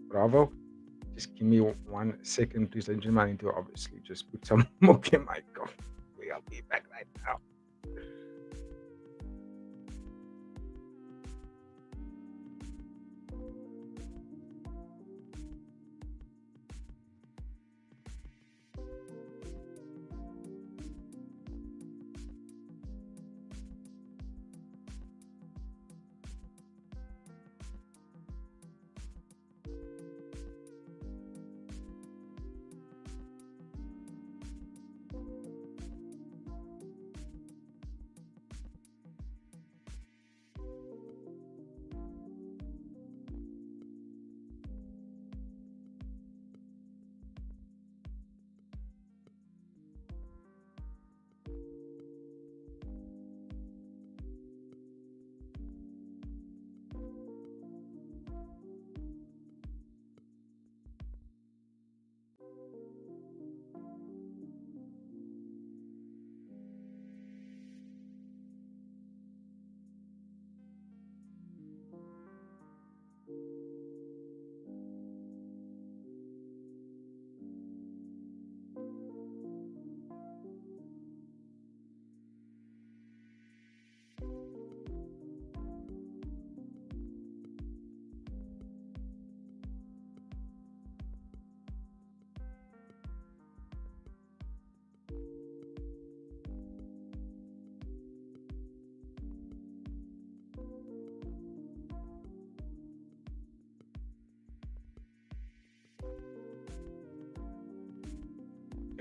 Bravo. Just give me 1 second, please, ladies and gentlemen. I need to obviously just put some milk in my coffee. I'll be back right now.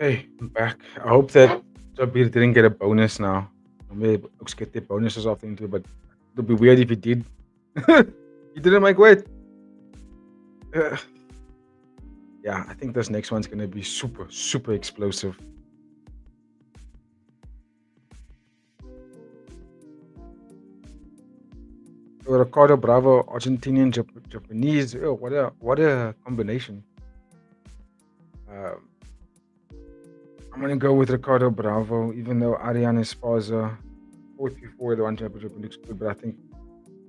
Okay, I'm back. I hope that Jabir didn't get a bonus now. Maybe looks get the bonuses off into, but it'd be weird if he did. He didn't make weight. Uh, yeah, I think this next one's gonna be super, super explosive. Ricardo Bravo, Argentinian, Japanese. Oh, what a combination. Um, I'm gonna go with Ricardo Bravo, even though Ariane Esparza fought before the one championship looks good, but I think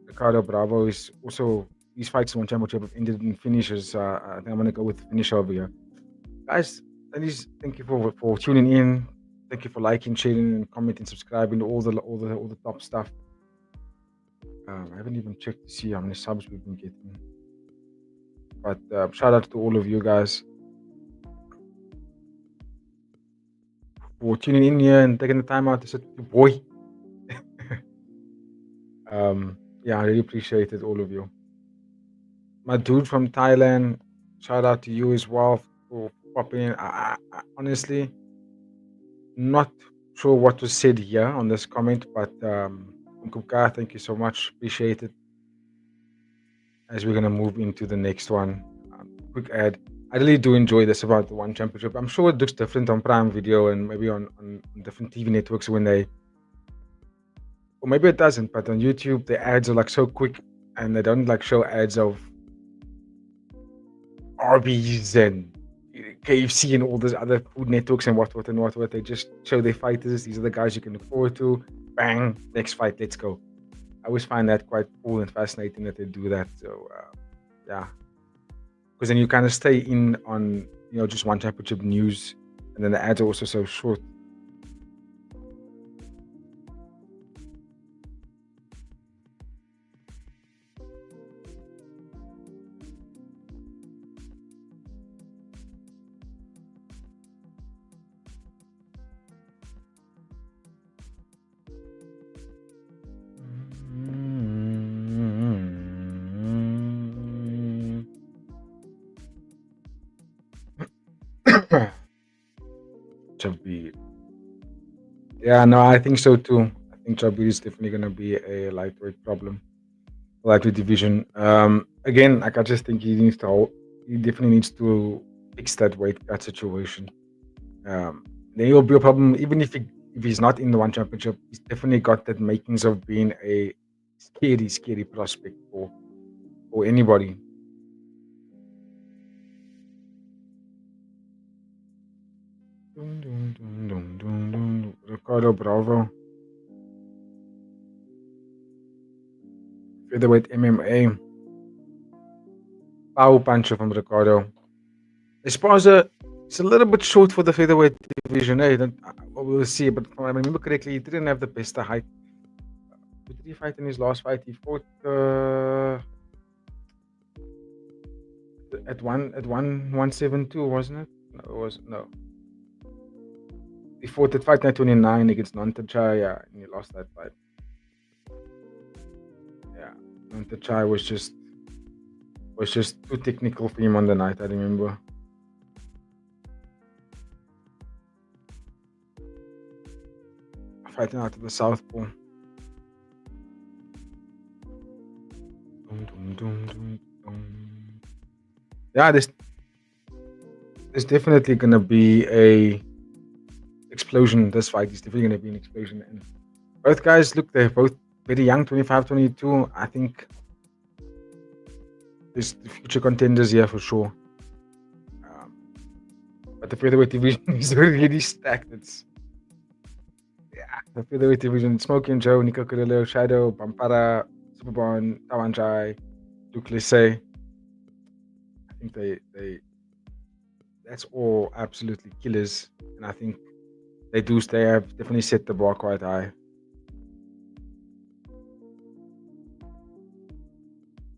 Ricardo Bravo is also these fights in one championship have ended in finishes. I think I'm gonna go with the finish over here, guys. Please, thank you for tuning in. Thank you for liking, sharing, and commenting, subscribing, all the top stuff. I haven't even checked to see how many subs we've been getting, but shout out to all of you guys for tuning in here and taking the time out to sit with your boy. Yeah, I really appreciate it, all of you. My dude from Thailand, shout out to you as well for popping in. I honestly not sure what was said here on this comment, but Kumka, thank you so much. Appreciate it. As we're gonna move into the next one, quick ad. I really do enjoy this about the one championship. I'm sure it looks different on Prime Video and maybe on different TV networks when they, or maybe it doesn't. But on YouTube, the ads are like so quick, and they don't like show ads of Arby's and KFC and all those other food networks and what. They just show their fighters. These are the guys you can look forward to. Bang, next fight, let's go. I always find that quite cool and fascinating that they do that. So yeah, because then you kind of stay in on just one championship news, and then the ads are also so short. Chubby. Yeah, no, I think so too. I think Chubby is definitely going to be a lightweight problem, lightweight division. Again, like I just think he definitely needs to fix that weight cut situation. Then he'll be a problem, even if he's not in the one championship. He's definitely got that makings of being a scary, scary prospect for anybody. Ricardo Bravo, featherweight MMA. Power puncher from Ricardo. Esparza is a little bit short for the featherweight division. We'll see, but if I remember correctly, he didn't have the best height. Who did he fight in his last fight? He fought at 172, wasn't it? No, it was no. He fought at fight night 29 against Nontachai, yeah, and he lost that fight. Yeah, Nontachai was just too technical for him on the night, I remember. Fighting out of the southpaw. Yeah, there's definitely gonna be a explosion. This fight is definitely gonna be an explosion. And both guys, look, they're both very young, 25, 22. I think there's future contenders here for sure. But the featherweight division is really stacked. The featherweight division: Smoking Joe, Nico Carrillo, Shadow, Pampara, Superbon, Tawanjai, Luke Lissay. I think they that's all absolutely killers, and I think they have definitely set the bar quite high.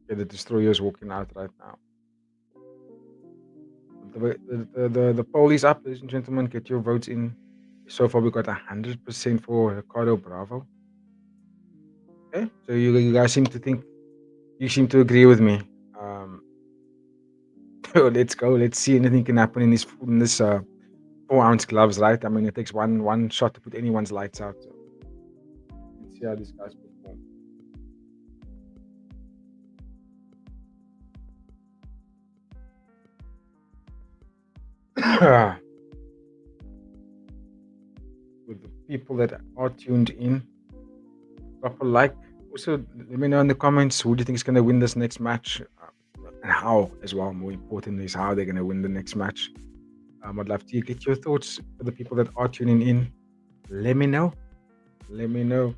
Yeah, the Destroyer's walking out right now. The poll is up, ladies and gentlemen. Get your votes in. So far, we got 100% for Ricardo Bravo. Okay, so you guys seem to agree with me. Let's go. Let's see anything can happen in this 4-ounce gloves, right? I mean, it takes one shot to put anyone's lights out. So let's see how these guys perform. With the people that are tuned in, drop a like. Also, let me know in the comments who do you think is going to win this next match, and how as well. More important is how they're going to win the next match. I'd love to get your thoughts for the people that are tuning in. Let me know. Let me know.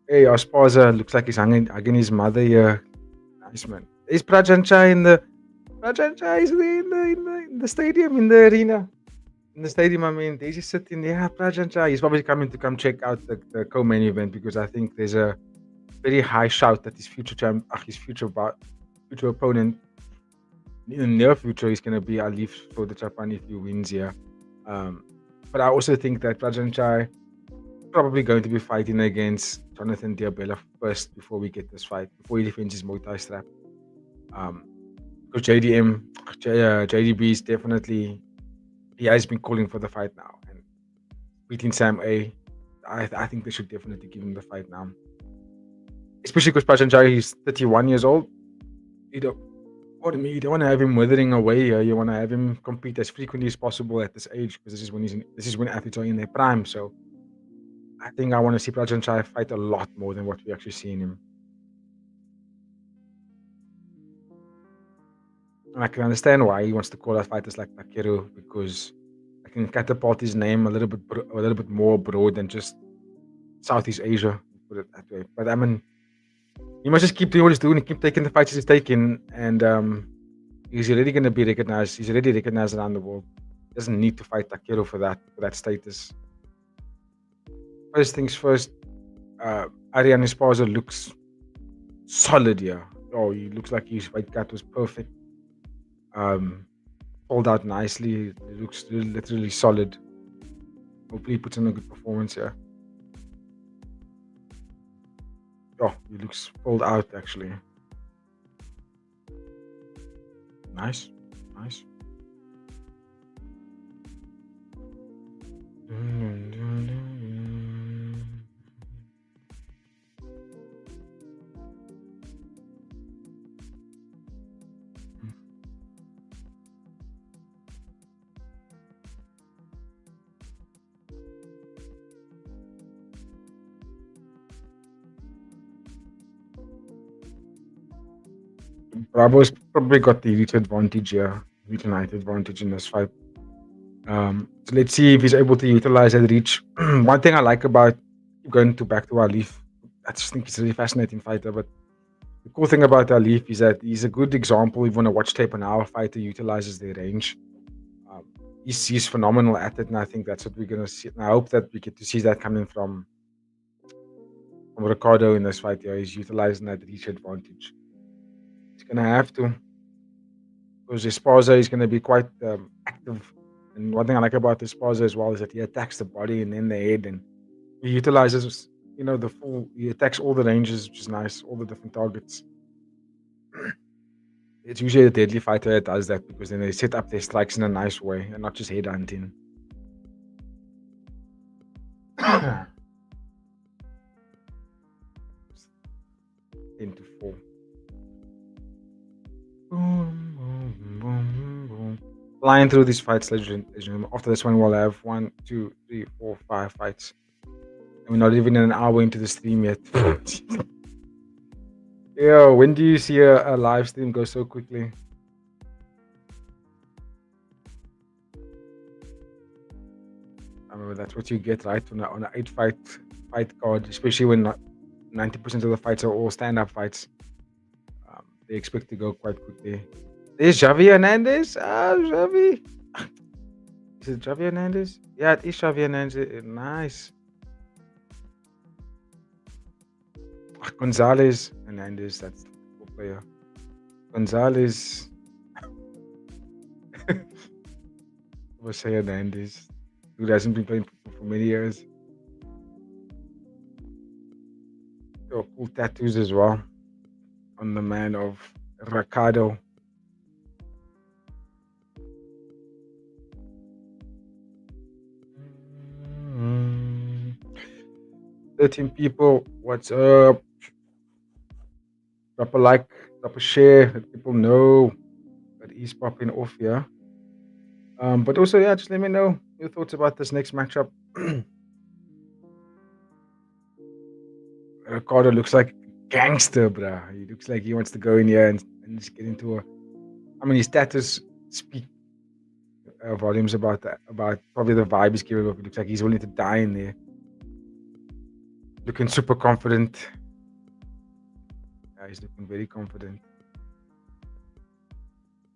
Hey, Esparza looks like he's hugging his mother here. Nice, man. Is Prajancha in the Prajancha is in the stadium, in the arena, in the stadium? I mean, they just sitting there. Prajancha. He's probably coming to come check out the co-main event because I think there's a very high shout that his future opponent in the near future is going to be Alif for the Japan if he wins here. But I also think that Prajanchai probably going to be fighting against Jonathan Diabella first before we get this fight, before he defends his Muay Thai strap. Because JDB is definitely, he has been calling for the fight now. And beating Sam A, I think they should definitely give him the fight now. Especially because Prajanchai is 31 years old. You don't want to have him withering away here. You want to have him compete as frequently as possible at this age because this is when athletes are in their prime. So I think I want to see Prajanchai fight a lot more than what we actually see in him. And I can understand why he wants to call out fighters like Takeru because I can catapult his name a little bit more broad than just Southeast Asia, put it that way. But I mean, he must just keep doing what he's doing and keep taking the fights he's taking, and he's already going to be recognized. He's already recognized around the world. He doesn't need to fight Takeru for that status. First things first, Ariane Esparza looks solid here. Oh, he looks like his weight cut was perfect. Pulled out nicely. He looks literally solid. Hopefully he puts in a good performance here. Oh, he looks pulled out actually. Nice. Bravo's probably got the elite advantage here, elite advantage in this fight. So let's see if he's able to utilize that reach. One thing I like about going back to Alif, I just think he's a really fascinating fighter. But the cool thing about Alif is that he's a good example. If you want to watch tape on how a fighter utilizes their range, he's phenomenal at it, and I think that's what we're gonna see. And I hope that we get to see that coming from Ricardo in this fight. Yeah, he's utilizing that reach advantage. He's gonna have to, because Esparza is gonna be quite active. And one thing I like about Esparza as well is that he attacks the body and then the head, and he utilizes, he attacks all the ranges, which is nice, all the different targets. It's usually the deadly fighter that does that because then they set up their strikes in a nice way and not just head hunting. 10-4. Boom, boom, boom, boom. Flying through these fights, legend. After this one, we'll have 1, 2, 3, 4, 5 fights. And we're not even an hour into the stream yet. Yo, when do you see a live stream go so quickly? I remember that's what you get, right? On an 8-fight card, especially when 90% of the fights are all stand-up fights. They expect to go quite quickly. There's Javi Hernandez. Javi. Is it Javi Hernandez? Yeah, it is Javi Hernandez. Nice. Gonzalez Hernandez. That's the football player. Gonzalez. We'll say Hernandez. Dude hasn't been playing football for many years. Oh, cool tattoos as well on the man of Ricardo. 13 people. What's up? Drop a like, drop a share, let people know that he's popping off here. But also, yeah, just let me know your thoughts about this next matchup. Ricardo looks like gangster, bruh. He looks like he wants to go in here and just get into a. I mean, his tattoos speak volumes about that, about probably the vibe he's giving off. It looks like he's willing to die in there. Looking super confident. Yeah, he's looking very confident.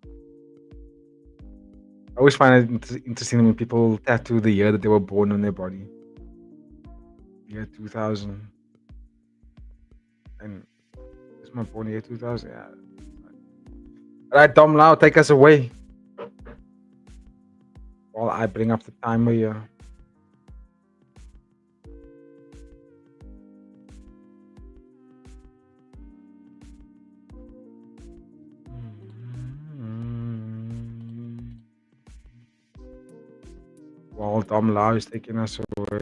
I always find it interesting when people tattoo the year that they were born on their body. Year 2000. And is my born year 2000? Yeah. All right, Dom Lau, take us away. While I bring up the timer here. While Dom Lau is taking us away.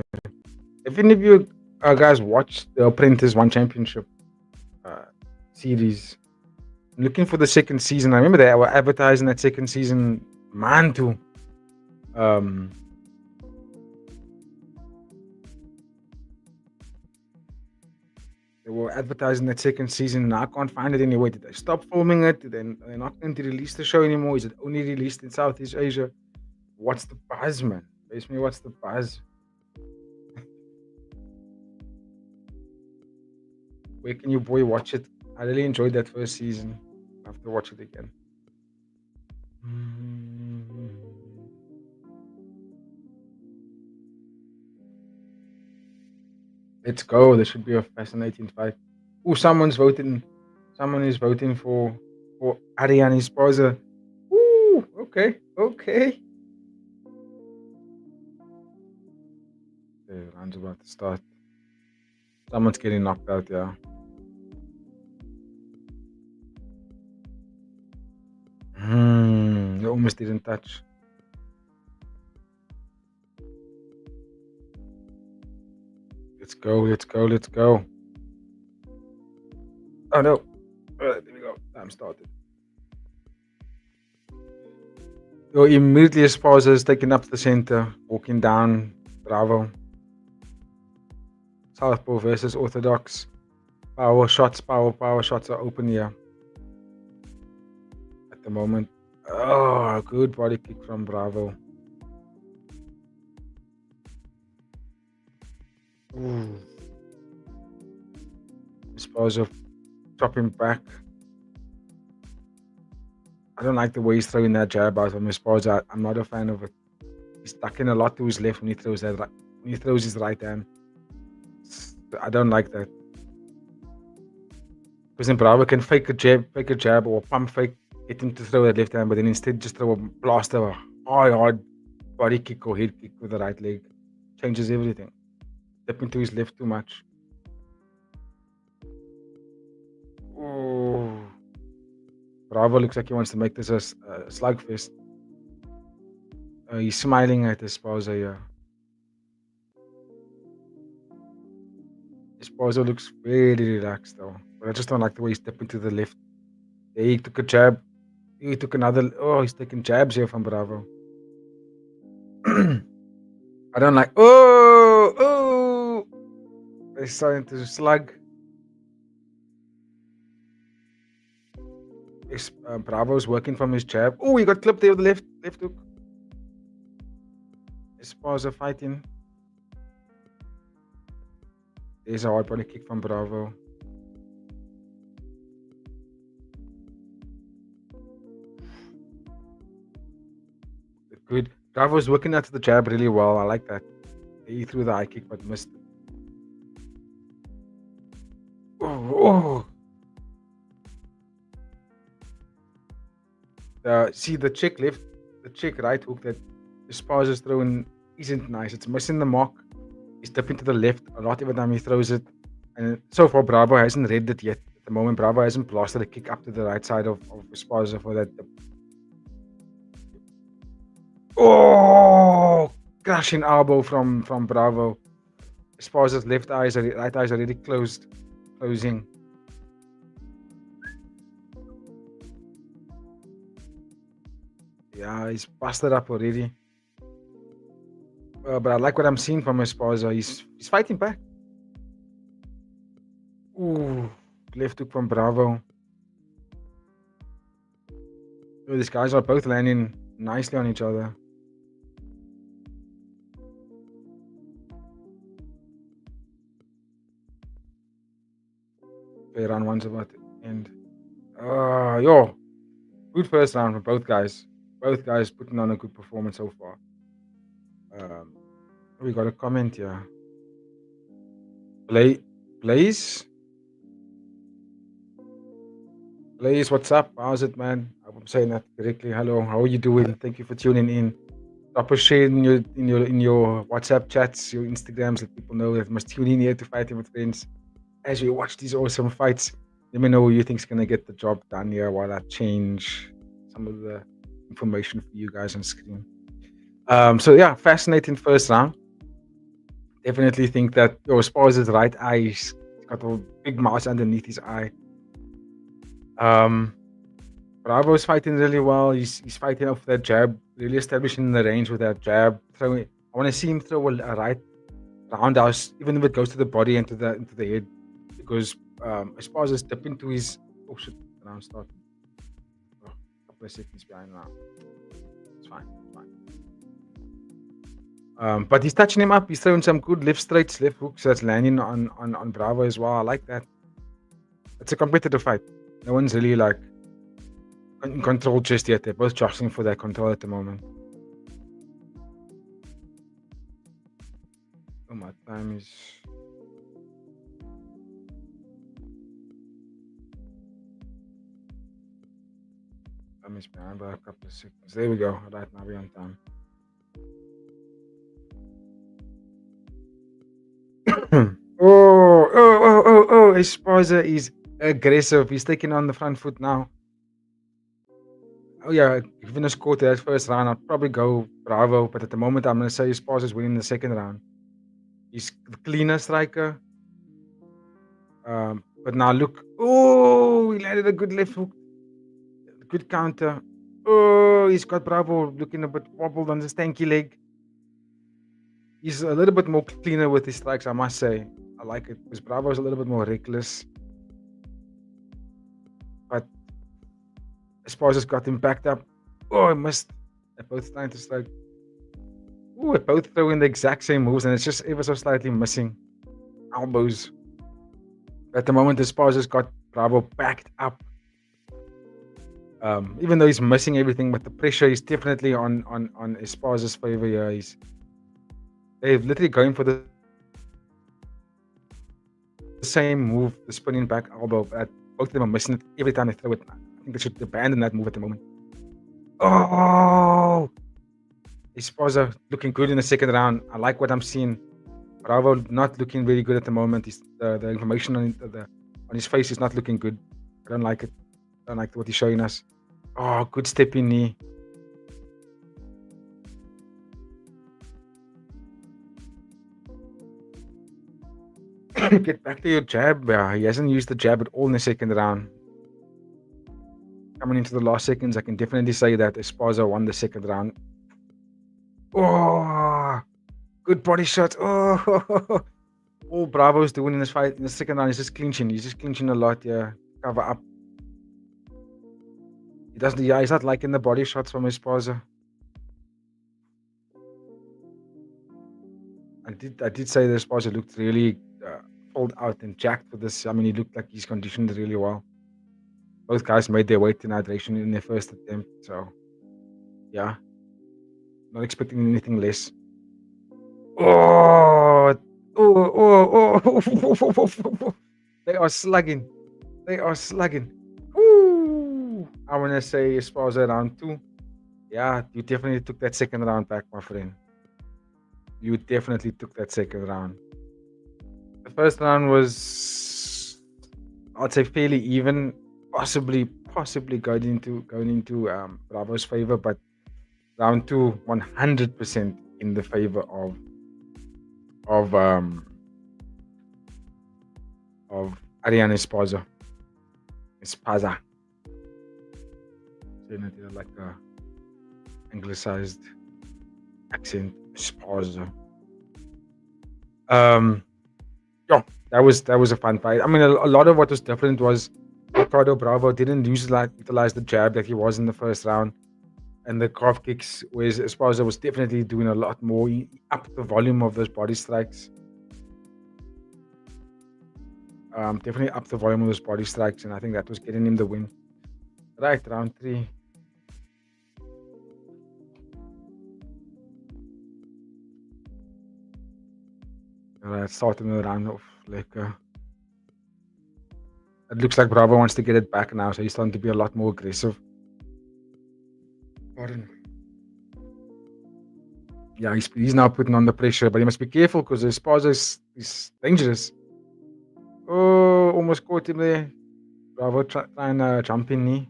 If any of you guys watched the Apprentice One Championship series, I'm looking for the second season. I remember they were advertising that second season, man, too. They were advertising that second season, and I can't find it anywhere. Did they stop filming it? They're not going to release the show anymore? Is it only released in Southeast Asia? What's the buzz, man? Basically, what's the buzz? Where can you boy watch it? I really enjoyed that first season. I have to watch it again. Let's go. This should be a fascinating fight. Oh, someone's voting. Someone is voting for Ariane Esparza. Ooh, okay. Okay, round's about to start. Someone's getting knocked out, yeah. They almost didn't touch. Let's go, let's go, let's go. Oh no. There we go. Time started. So immediately Esparza is taking up the center, walking down. Bravo. Southpaw versus Orthodox. Power shots are open here. At the moment. Oh, good body kick from Bravo. Ooh. Esparza dropping back. I don't like the way he's throwing that jab out from Esparza. I'm not a fan of it. He's ducking a lot to his left when he throws that. When he throws his right hand. I don't like that. Because then Bravo can fake a jab, or pump fake, get him to throw that left hand, but then instead just throw a blast of a hard body kick or head kick with the right leg. Changes everything. Step into his left too much. Oh. Bravo looks like he wants to make this a slugfest. He's smiling at Esparza here. Esparza looks very relaxed though. But I just don't like the way he's stepping to the left. There he took a jab. He took another. Oh, he's taking jabs here from Bravo. I don't like. Oh! They're starting to slug. Bravo's working from his jab. Oh, he got clipped there with the left hook. Esparza fighting. There's a hard body kick from Bravo. Good. Bravo's working out to the jab really well. I like that. He threw the high kick but missed it. Oh. See the check left, the check right hook that Esparza's throwing isn't nice. It's missing the mark. He's dipping to the left a lot every time he throws it. And so far, Bravo hasn't read it yet. At the moment, Bravo hasn't blasted a kick up to the right side of Esparza for that dip. Oh! Crashing elbow from Bravo. Esparza's left eyes, right eyes already closing. Yeah, he's busted up already. But I like what I'm seeing from Esparza. He's fighting back. Ooh, left hook from Bravo. Oh, these guys are both landing nicely on each other. Okay, round one's about to end. Yo, good first round for both guys. Both guys putting on a good performance so far. We got a comment here. Blaze, what's up? How's it, man? I'm saying that correctly. Hello, how are you doing? Thank you for tuning in. Stop sharing in your WhatsApp chats, your Instagrams, let people know that must tune in here to Fighting with Friends. As we watch these awesome fights, let me know who you think's gonna get the job done here while I change some of the information for you guys on screen. So yeah, fascinating first round. Definitely think that Esparza's right eye, he's got a big mass underneath his eye. Bravo's fighting really well. He's fighting off that jab, really establishing the range with that jab. Throwing, I want to see him throw a right roundhouse, even if it goes to the body and to the head, because Esparza's dip into his. Oh shit! The round started. Oh, a couple of seconds behind now. It's fine. But he's touching him up. He's throwing some good left straights, left hooks that's landing on Bravo as well. I like that. It's a competitive fight. No one's really like in control just yet. They're both jostling for that control at the moment. Oh, my time is. Time is behind by a couple of seconds. There we go. All right, now we're on time. Oh! Esparza is aggressive. He's taking on the front foot now. Oh yeah, given a score to that first round, I'd probably go Bravo. But at the moment, I'm going to say Esparza's winning the second round. He's the cleaner striker. But now look. Oh, he landed a good left hook. Good counter. Oh, he's got Bravo looking a bit wobbled on the stanky leg. He's a little bit more cleaner with his strikes, I must say. I like it because Bravo's a little bit more reckless. But Esparza's got him backed up. Oh, I missed. They're both trying to strike. Oh, they're both throwing the exact same moves, and it's just ever so slightly missing elbows. At the moment, Esparza's got Bravo backed up. Even though he's missing everything, but the pressure is definitely on Esparza's favor here. They're literally going for the same move, the spinning back elbow. But both of them are missing it every time they throw it. I think they should abandon that move at the moment. Oh! Esparza looking good in the second round. I like what I'm seeing. Bravo not looking very good at the moment. The information on his face is not looking good. I don't like it. I don't like what he's showing us. Oh, good stepping knee. Get back to your jab. He hasn't used the jab at all in the second round. Coming into the last seconds, I can definitely say that Esparza won the second round. Oh, good body shot. Oh, all Bravo's doing in this fight in the second round is just clinching. He's just clinching a lot. Yeah, cover up. He doesn't. Yeah, he's not liking the body shots from Esparza. I did say that Esparza looked really pulled out and jacked for this. I mean, he looked like he's conditioned really well. Both guys made their weight in hydration in their first attempt, so yeah, not expecting anything less. Oh, they are slugging. Ooh. I want to say Esparza round 2. Yeah, you definitely took that second round back, my friend. You definitely took that second round. The first round was, I'd say, fairly even, possibly going into Bravo's favor, but round 2, 100% in the favor of of Arian Esparza. Esparza. Saying it like a anglicized accent. Esparza. Yeah, that was a fun fight. I mean, a lot of what was different was Ricardo Bravo didn't utilize the jab that he was in the first round, and the calf kicks. Whereas Esparza was definitely doing a lot more. He upped the volume of those body strikes. Definitely upped the volume of those body strikes, and I think that was getting him the win. Right, round 3. Alright, starting the round off like. It looks like Bravo wants to get it back now, so he's starting to be a lot more aggressive. Pardon. Yeah, he's now putting on the pressure, but he must be careful because Esparza is dangerous. Oh, almost caught him there. Bravo trying to jump in knee.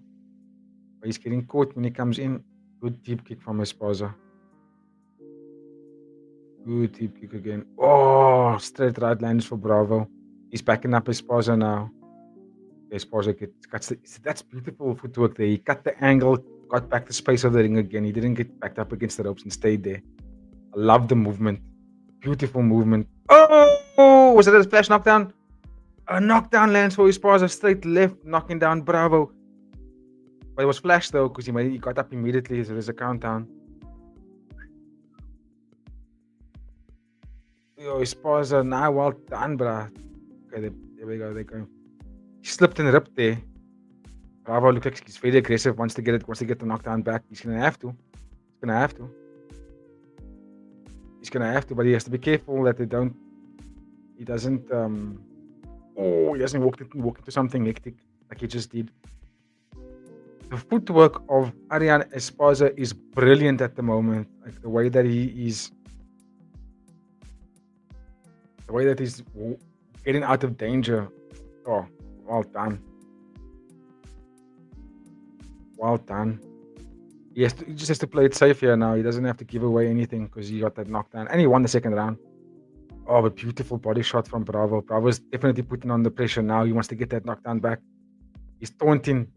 But he's getting caught when he comes in. Good deep kick from Esparza. Good deep kick again. Oh, straight right lands for Bravo. He's backing up Esparza now. Esparza cuts that's beautiful footwork there. He cut the angle, got back the space of the ring again. He didn't get backed up against the ropes and stayed there. I love the movement. Beautiful movement. Oh, was it a splash knockdown? A knockdown lands for Esparza, straight left, knocking down Bravo. But it was flash though, because he got up immediately, so there's a countdown. Yo, Esparza, now well done, bruh. Okay, there we go, they're going. He slipped and ripped there. Bravo looks like he's very aggressive, wants to get the knockdown back. He's gonna have to. He's gonna have to, but he has to be careful that he doesn't walk into something hectic like he just did. The footwork of Arian Esparza is brilliant at the moment. Like the way that he's getting out of danger. Oh, well done. Well done. He just has to play it safe here now. He doesn't have to give away anything because he got that knockdown. And he won the second round. Oh, but beautiful body shot from Bravo. Bravo's definitely putting on the pressure now. He wants to get that knockdown back. He's taunting.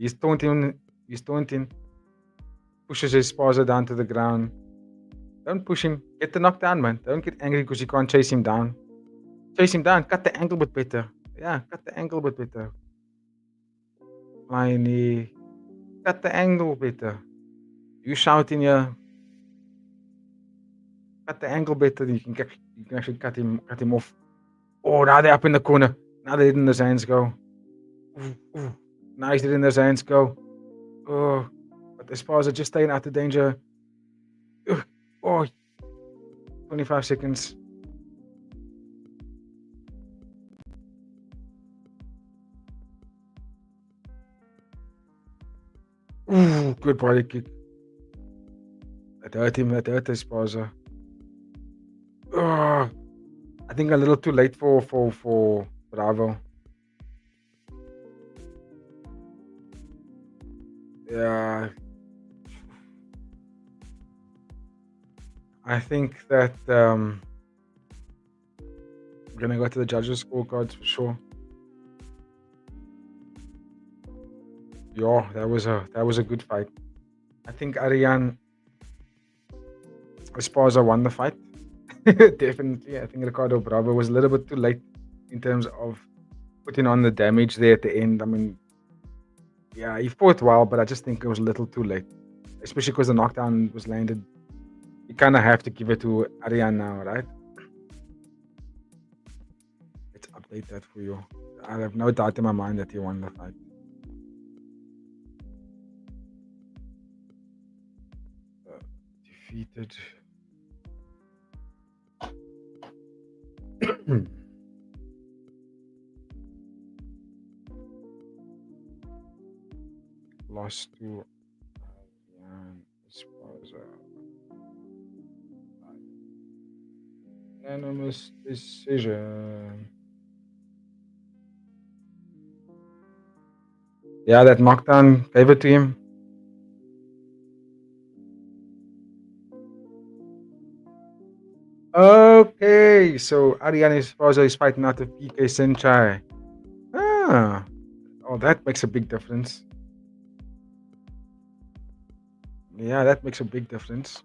Pushes his Esparza down to the ground. Don't push him. Get the knockdown, man. Don't get angry because you can't chase him down. Chase him down. Cut the angle a bit better. Yeah, cut the angle a bit better. Flying knee. Cut the angle better. You shouting here. Cut the angle better. You can actually cut him off. Oh, now they're up in the corner. Now they're letting his hands go. Ooh. Now he's letting his hands go. Oh, but Esparza just staying out of danger. Oh, 25 seconds. Ooh, good body kick. That hurt him. That hurt Esparza. Oh, I think a little too late for Bravo. Yeah. I think that we're gonna go to the judges' scorecards for sure. Yeah, that was a good fight. I think Arian Esparza won the fight. Definitely. I think Ricardo Bravo was a little bit too late in terms of putting on the damage there at the end. I mean, yeah, he fought well, but I just think it was a little too late, especially because the knockdown was landed. You kind of have to give it to Arian now, right? Let's update that for you. I have no doubt in my mind that he won the fight. Defeated. Lost to Johan Esparza. Unanimous decision. Yeah, that knockdown gave it to him. Okay, so Arian Esparza is fighting out of PK Senchai. Ah, oh, that makes a big difference. Yeah, that makes a big difference.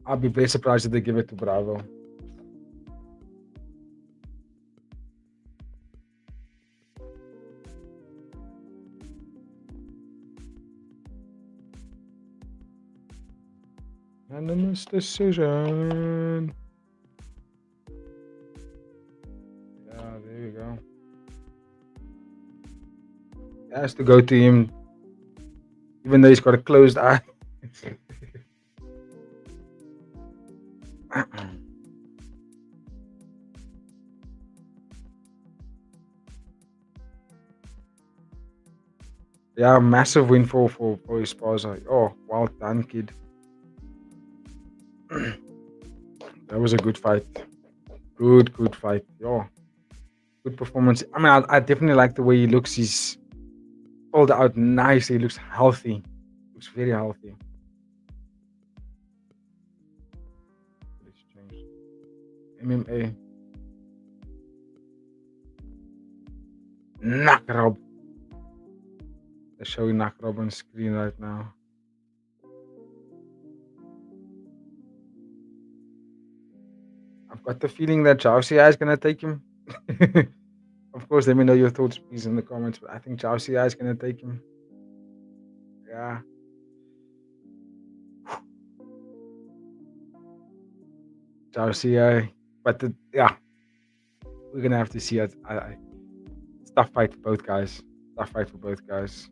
I'll be very surprised if they give it to Bravo. Unanimous decision. Yeah, there you go. It has to go to him, even though he's got a closed eye. Yeah, massive win for Esparza. Oh, well done, kid. That was a good fight. Good fight. Oh, good performance. I mean, I definitely like the way he looks. He's pulled out nicely. He looks healthy. Looks very healthy. Let's change. MMA. Nakrob. They're showing Nakrob on screen right now. I've got the feeling that Jaosuayai is going to take him. Of course, let me know your thoughts, please, in the comments. But I think Jaosuayai is going to take him. Yeah. Jaosuayai. But yeah, we're going to have to see it. It's a tough fight for both guys. Tough fight for both guys.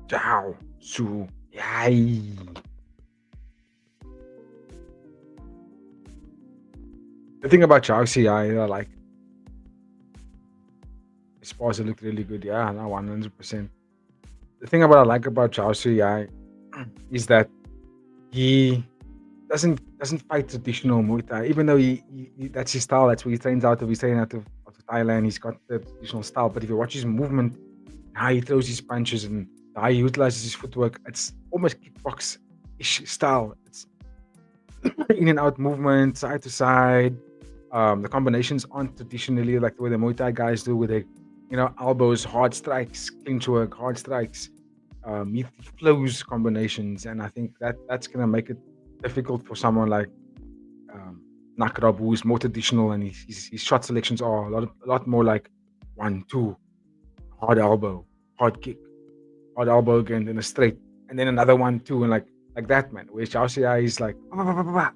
Jaosuayai. The thing about Jaosuayai, like, Esparza looked really good. Yeah, no, 100%. The thing I like about Jaosuayai is that he doesn't fight traditional Muay Thai, even though he that's his style. That's where he trains out of. He's training out of Thailand. He's got the traditional style. But if you watch his movement, how he throws his punches and how he utilizes his footwork, it's almost kickbox-ish style. It's in and out movement, side to side. The combinations aren't traditionally like the way the Muay Thai guys do, with their elbows, hard strikes, clinch work, hard strikes. He flows combinations, and I think that's gonna make it difficult for someone like Nakrob, who is more traditional, and his shot selections are a lot more like 1-2, hard elbow, hard kick, hard elbow again, then a straight, and then another 1-2, and like that, man. Where Jaosuayai is like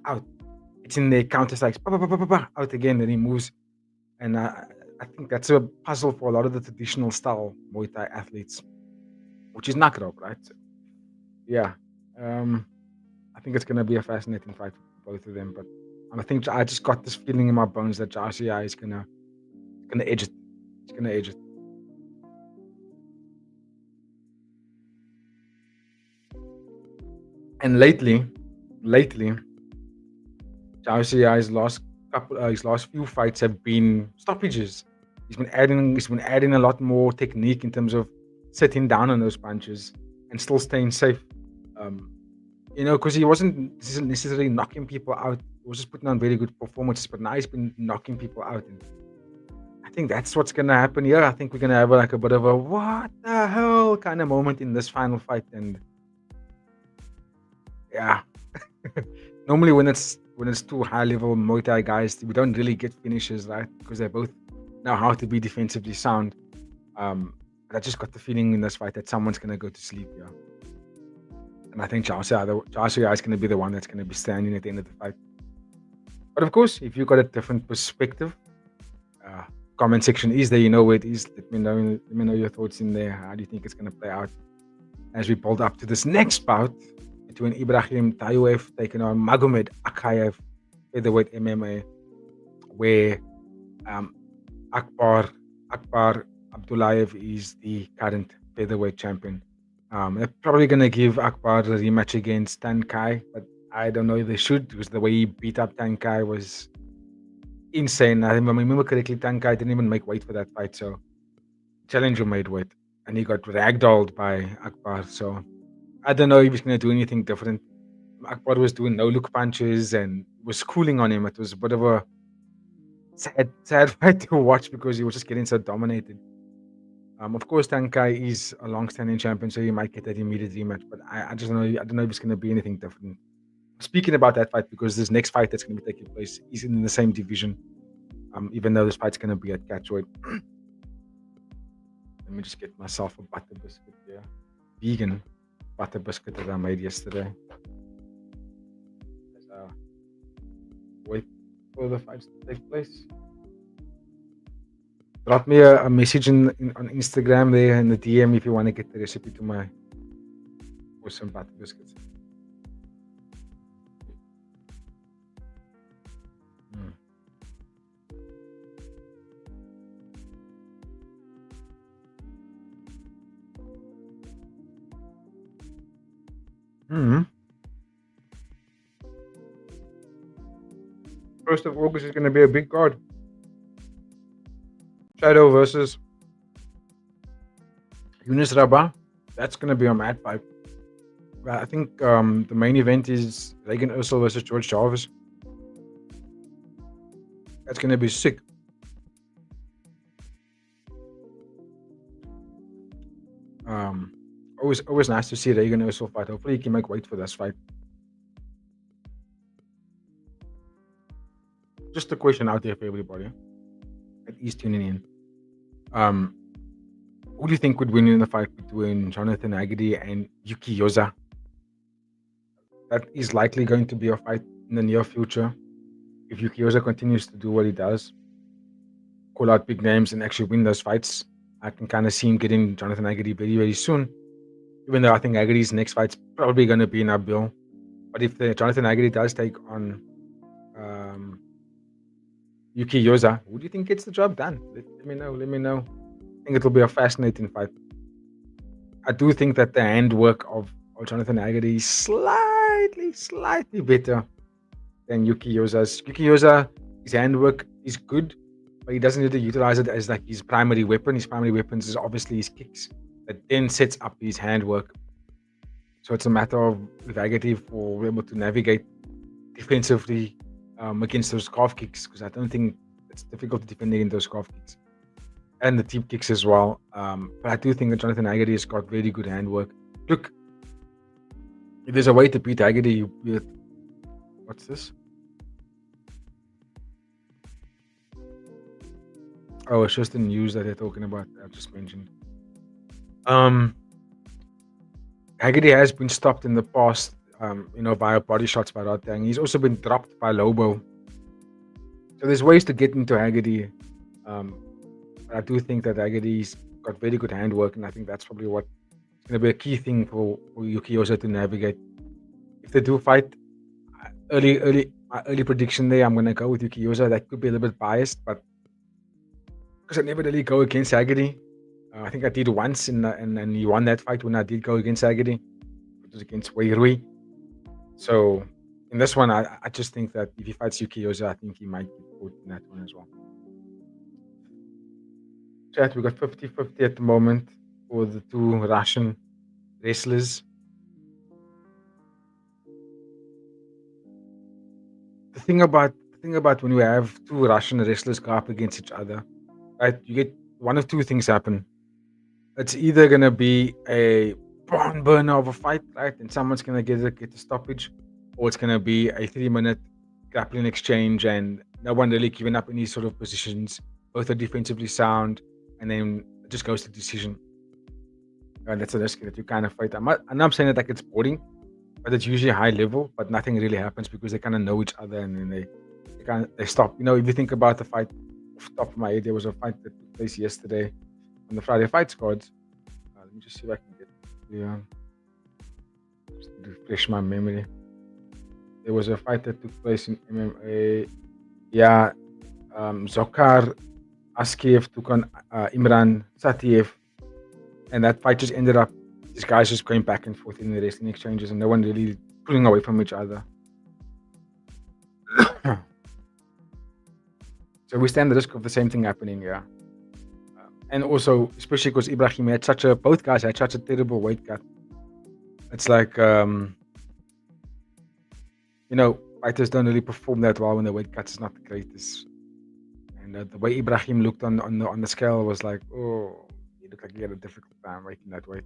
out, it's in the counter strikes, out again, then he moves, and I think that's a puzzle for a lot of the traditional style Muay Thai athletes, which is Nakrob, right? So, yeah. I think it's going to be a fascinating fight for both of them. But I think I just got this feeling in my bones that Jaosuayai is gonna edge it. He's gonna edge it. And lately, Jaosuayai's his last few fights have been stoppages. He's been adding a lot more technique in terms of sitting down on those punches and still staying safe. Because he wasn't necessarily knocking people out. He was just putting on very good performances, but now he's been knocking people out. And I think that's what's going to happen here. I think we're going to have like a bit of a what the hell kind of moment in this final fight. And yeah, normally when it's two high-level Muay Thai guys, we don't really get finishes, right? Because they both know how to be defensively sound. But I just got the feeling in this fight that someone's going to go to sleep, yeah. And I think Jaosuayai is going to be the one that's going to be standing at the end of the fight. But of course, if you've got a different perspective, comment section is there. You know where it is. Let me know your thoughts in there. How do you think it's going to play out as we build up to this next bout between Ibrahim Tayoev taking on Magomed Akayev, featherweight MMA, where Akbar Abdullayev is the current featherweight champion. They're probably going to give Akbar a rematch against Tan Kai, but I don't know if they should, because the way he beat up Tan Kai was insane. I remember correctly, Tankai didn't even make weight for that fight, so challenger made weight, and he got ragdolled by Akbar. So I don't know if he's going to do anything different. Akbar was doing no look punches and was cooling on him. It was a bit of a sad fight to watch because he was just getting so dominated. Of course, Tankai is a long-standing champion, so he might get that immediate rematch. But I just don't know. I don't know if it's going to be anything different. Speaking about that fight, because this next fight that's going to be taking place is in the same division. Even though this fight's going to be at catchweight. Let me just get myself a butter biscuit here. Vegan butter biscuit that I made yesterday. Wait for the fights to take place. Drop me a message on Instagram there in the DM if you want to get the recipe to my awesome butter biscuits. Mm-hmm. 1st of August is going to be a big card. Shadow versus Yunus Rabah. That's going to be a mad fight. I think the main event is Regan Ursel versus George Jarvis. That's going to be sick. Always nice to see Regan Ursel fight. Hopefully he can make weight for this fight. Just a question out there for everybody that is tuning in. Who do you think would win in the fight between Jonathan Agadi and Yuki Yoza? That is likely going to be a fight in the near future. If Yuki Yoza continues to do what he does, call out big names and actually win those fights, I can kind of see him getting Jonathan Agadi very, very soon. Even though I think Agadi's next fight's probably going to be in Abil. But if Jonathan Agadi does take on Yuki Yoza, who do you think gets the job done? Let me know. I think it'll be a fascinating fight. I do think that the handwork of Jonathan Agadi is slightly better than Yuki Yoza's. Yuki Yoza, his handwork is good, but he doesn't need to utilize it as like his primary weapon. His primary weapons is obviously his kicks that then sets up his handwork. So it's a matter of with Agadi for able to navigate defensively against those calf kicks, because I don't think it's difficult to defend against those calf kicks and the deep kicks as well. But I do think that Jonathan Agadi has got very good handwork. Look, if there's a way to beat Agadi with what's this? Oh, it's just the news that they're talking about. I just mentioned. Agadi has been stopped in the past, via body shots by Rotang. He's also been dropped by Lobo. So there's ways to get into Agadi. I do think that Agadi's got very good handwork, and I think that's probably what's going to be a key thing for Yuki Yoza to navigate. If they do fight, early prediction there, I'm going to go with Yuki Yoza. That could be a little bit biased, but because I never really go against Agadi. I think I did once, and he won that fight when I did go against Agadi. It was against Wei Rui. So in this one, I just think that if he fights Yuki Yoza, I think he might get put in that one as well. Chat, we got 50-50 at the moment for the two Russian wrestlers. The thing about when we have two Russian wrestlers go up against each other, right? You get one of two things happen. It's either gonna be a barn burner of a fight, right? And someone's gonna get a stoppage, or it's gonna be a 3-minute grappling exchange and no one really giving up any sort of positions. Both are defensively sound, and then it just goes to decision. And that's a risk that you kind of fight. I'm not saying that like it's boring, but it's usually high level, but nothing really happens because they kind of know each other, and then they stop. If you think about the fight, off the top of my head, there was a fight that took place yesterday on the Friday Fights cards. Let me just see if I can get just to refresh my memory. There was a fight that took place in MMA. Yeah, Zokar Askiev took on Imran Satiev, and that fight just ended up these guys just going back and forth in the wrestling exchanges, and no one really pulling away from each other. So we stand the risk of the same thing happening, yeah. And also, especially because Ibrahim had both guys had such a terrible weight cut. It's like, fighters don't really perform that well when the weight cut is not the greatest. And the way Ibrahim looked on the scale was like, oh, he looked like he had a difficult time making that weight.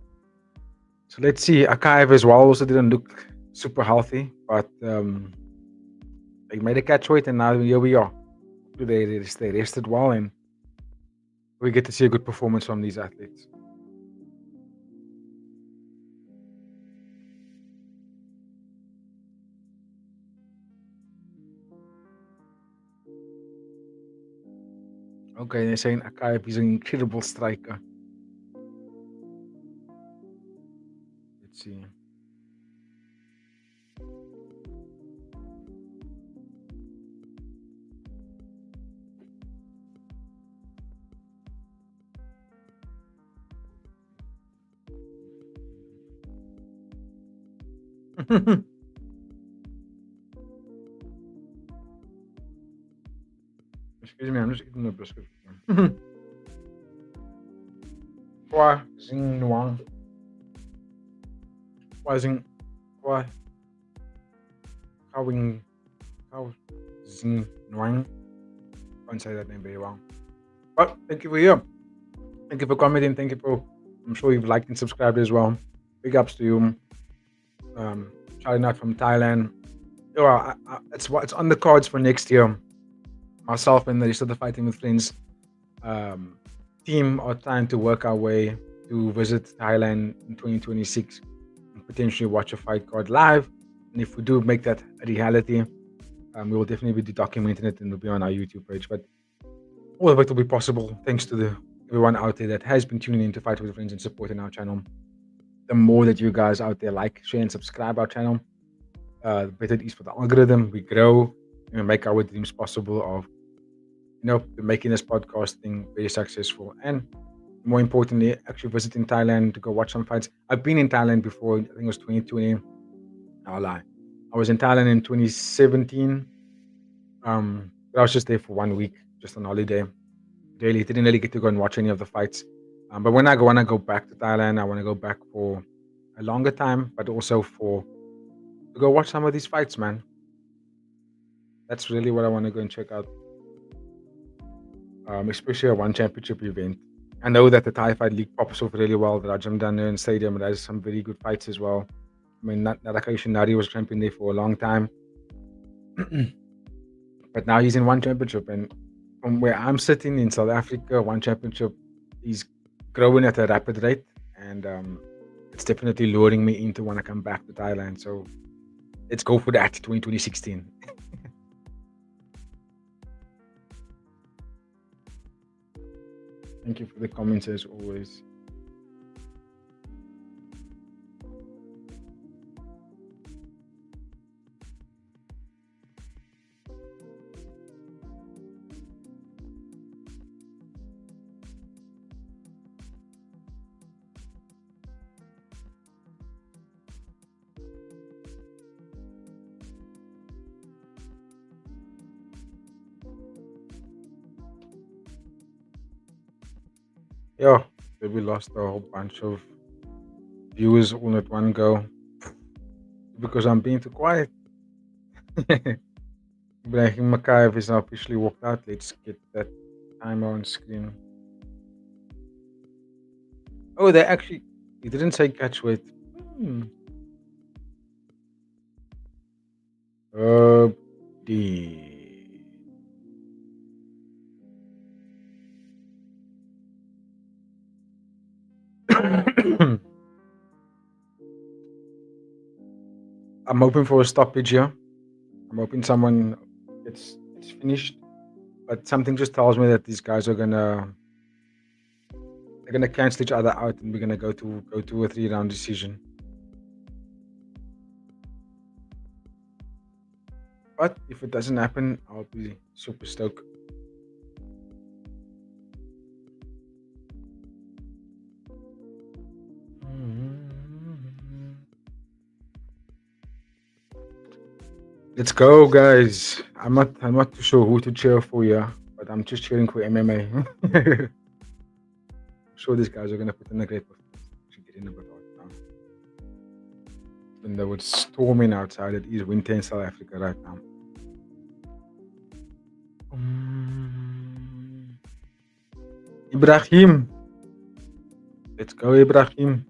So let's see. Akayev as well also didn't look super healthy, but they made a catch weight, and now here we are. They rested well, and we get to see a good performance from these athletes. Okay, they're saying Akayev is an incredible striker. Let's see. Excuse me, I'm just eating a biscuit. Hua Xing Nuang. Hua Xing. Hua. How Xing Nuang. Can't say that name very well. But thank you for here. Thank you for commenting. Thank you for. I'm sure you've liked and subscribed as well. Big ups to you. Shouting out from Thailand. Well, it's on the cards for next year. Myself and the rest of the Fighting with Friends team are trying to work our way to visit Thailand in 2026 and potentially watch a fight card live. And if we do make that a reality, we will definitely be documenting it and it'll be on our YouTube page. But all of it will be possible thanks to everyone out there that has been tuning in to Fight with Friends and supporting our channel. The more that you guys out there like, share, and subscribe our channel, the better it is for the algorithm. We grow and we make our dreams possible of making this podcast thing very successful, and more importantly, actually visiting Thailand to go watch some fights. I've been in Thailand before. I think it was 2020. I'll lie. I was in Thailand in 2017. But I was just there for 1 week, just on holiday. Really didn't really get to go and watch any of the fights. But when I go back to Thailand, I want to go back for a longer time, but also to go watch some of these fights, man. That's really what I want to go and check out. Especially a one championship event. I know that the Thai Fight League pops off really well. The Rajamdana Stadium, it has some very good fights as well. I mean, Narakashi Nari was champion there for a long time. But now he's in one championship. And from where I'm sitting in South Africa, one championship is growing at a rapid rate. And it's definitely luring me into when I come back to Thailand. So let's go for that 2016. Thank you for the comments as always. Yeah, we lost a whole bunch of viewers all at one go because I'm being too quiet. Ibrahim Makayev is now officially walked out. Let's get that timer on screen. Oh, he didn't say catch weight. I'm hoping for a stoppage here. I'm hoping someone it's finished, but something just tells me that these guys are they're gonna cancel each other out, and we're gonna go to a 3-round decision. But if it doesn't happen, I'll be super stoked. Let's go, guys. I'm not too sure who to cheer for here, but I'm just cheering for MMA. I'm sure these guys are going to put in a great performance. Should get in a bit hard now. When they were storming outside, it is winter in South Africa right now. Ibrahim. Let's go, Ibrahim.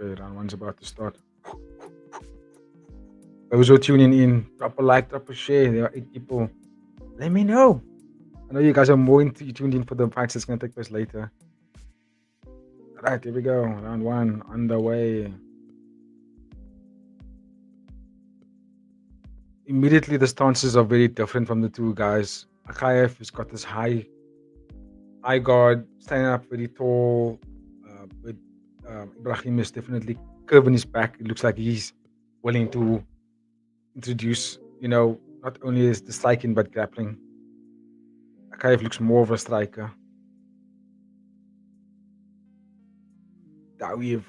Okay, round one's about to start. Those who are tuning in, drop a like, drop a share. There are 8 people. Let me know. I know you guys are more tuned in for the fights that's going to take place later. All right, here we go. Round 1 underway. Immediately, the stances are very different from the two guys. Akayev has got this high guard, standing up very tall. But Ibrahim is definitely curving his back. It looks like he's willing to introduce, not only is the striking but grappling. Akayev looks more of a striker. That we've.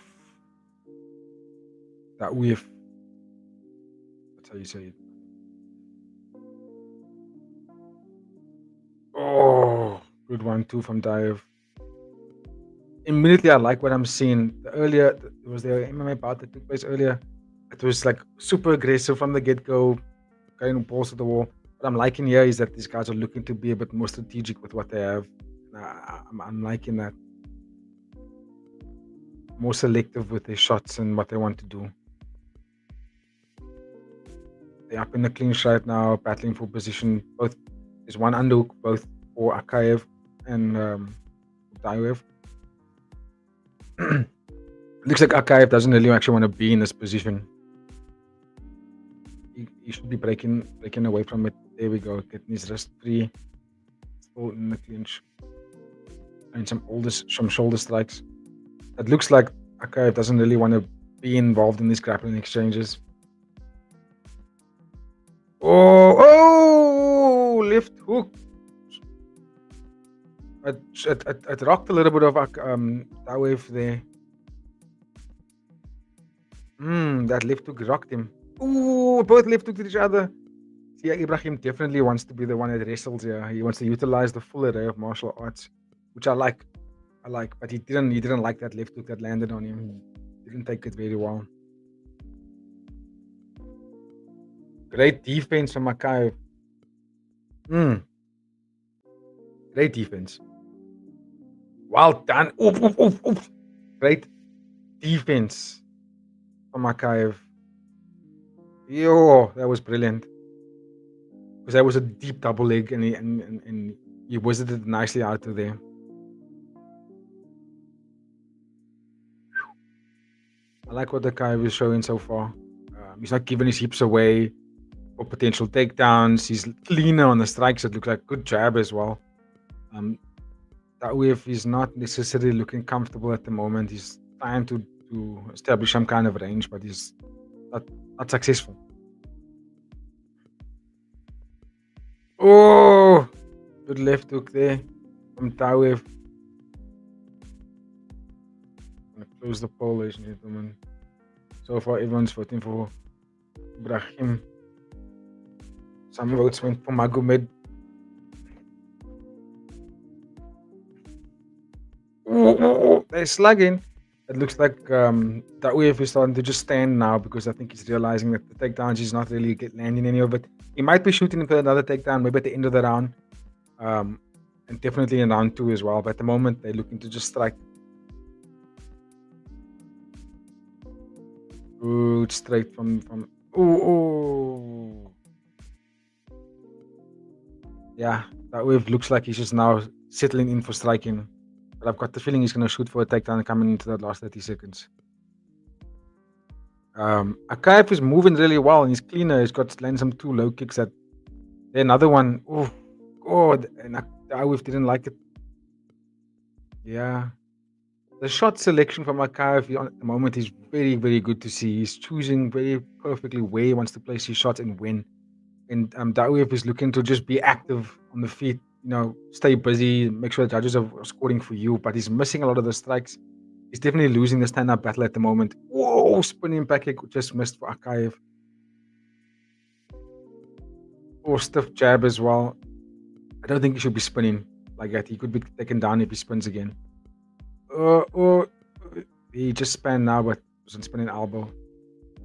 That's how you say it. Oh, good 1-2 from Daev. Immediately, I like what I'm seeing. There was the MMA bout that took place earlier. It was like super aggressive from the get-go, going balls to the wall. What I'm liking here is that these guys are looking to be a bit more strategic with what they have. I'm liking that. More selective with their shots and what they want to do. They're up in the clinch right now, battling for position. Both there's one underhook, both for Akayev and Daev. Looks like Akayev doesn't really actually want to be in this position. He should be breaking away from it. There we go, getting his wrist free. Still in the clinch. And some shoulder strikes. It looks like Akayev doesn't really want to be involved in these grappling exchanges. Oh, left hook. It rocked a little bit of Daev there. That left hook rocked him. Ooh, both left hooked each other. Yeah, Ibrahim definitely wants to be the one that wrestles here. He wants to utilize the full array of martial arts, which I like, but he didn't like that left hook that landed on him. He didn't take it very well. Great defense from Akayev. Great defense. Well done. Oof. Great defense from Akayev. Yo, that was brilliant. Because that was a deep double leg, and he wizarded it nicely out of there. I like what Akayev is showing so far. He's not giving his hips away for potential takedowns. He's cleaner on the strikes. It looks like good jab as well. Daev is not necessarily looking comfortable at the moment. He's trying to establish some kind of range, but he's not successful. Oh, good left hook there from Daev. I'm going to close the poll, ladies and gentlemen. So far, everyone's voting for Ibrahim. Some votes went for Magomed. They're slugging. It looks like Daev is starting to just stand now, because I think he's realizing that the takedowns he's not really landing any of it. He might be shooting for another takedown, maybe at the end of the round, and definitely in round 2 as well. But at the moment, they're looking to just strike. Good straight from. Yeah, Daev looks like he's just now settling in for striking. But I've got the feeling he's going to shoot for a takedown coming into that last 30 seconds. Akayev is moving really well, and he's cleaner. He's got landed some 2 low kicks. Then another one. Oh, God. And Daev didn't like it. Yeah. The shot selection from Akayev at the moment is very, very good to see. He's choosing very perfectly where he wants to place his shots and when. And Daev is looking to just be active on the feet. Stay busy, make sure the judges are scoring for you, but he's missing a lot of the strikes. He's definitely losing the stand-up battle at the moment. Whoa, spinning back kick just missed for Akayev. or stiff jab as well. I don't think he should be spinning like that. He could be taken down if he spins again. Or he just spun now, but wasn't spinning elbow.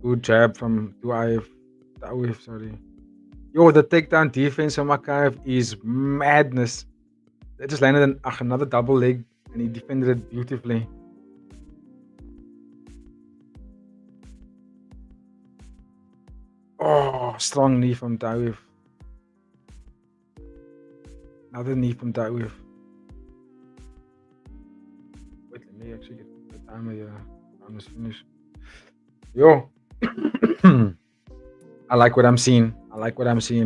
Good jab from Taif, sorry. Yo, the takedown defense from Makaev is madness. They just landed another double leg, and he defended it beautifully. Oh, strong knee from Taif. Another knee from Taif. Wait, let me actually get the timer here. I'm almost finished. Yo. I like what I'm seeing.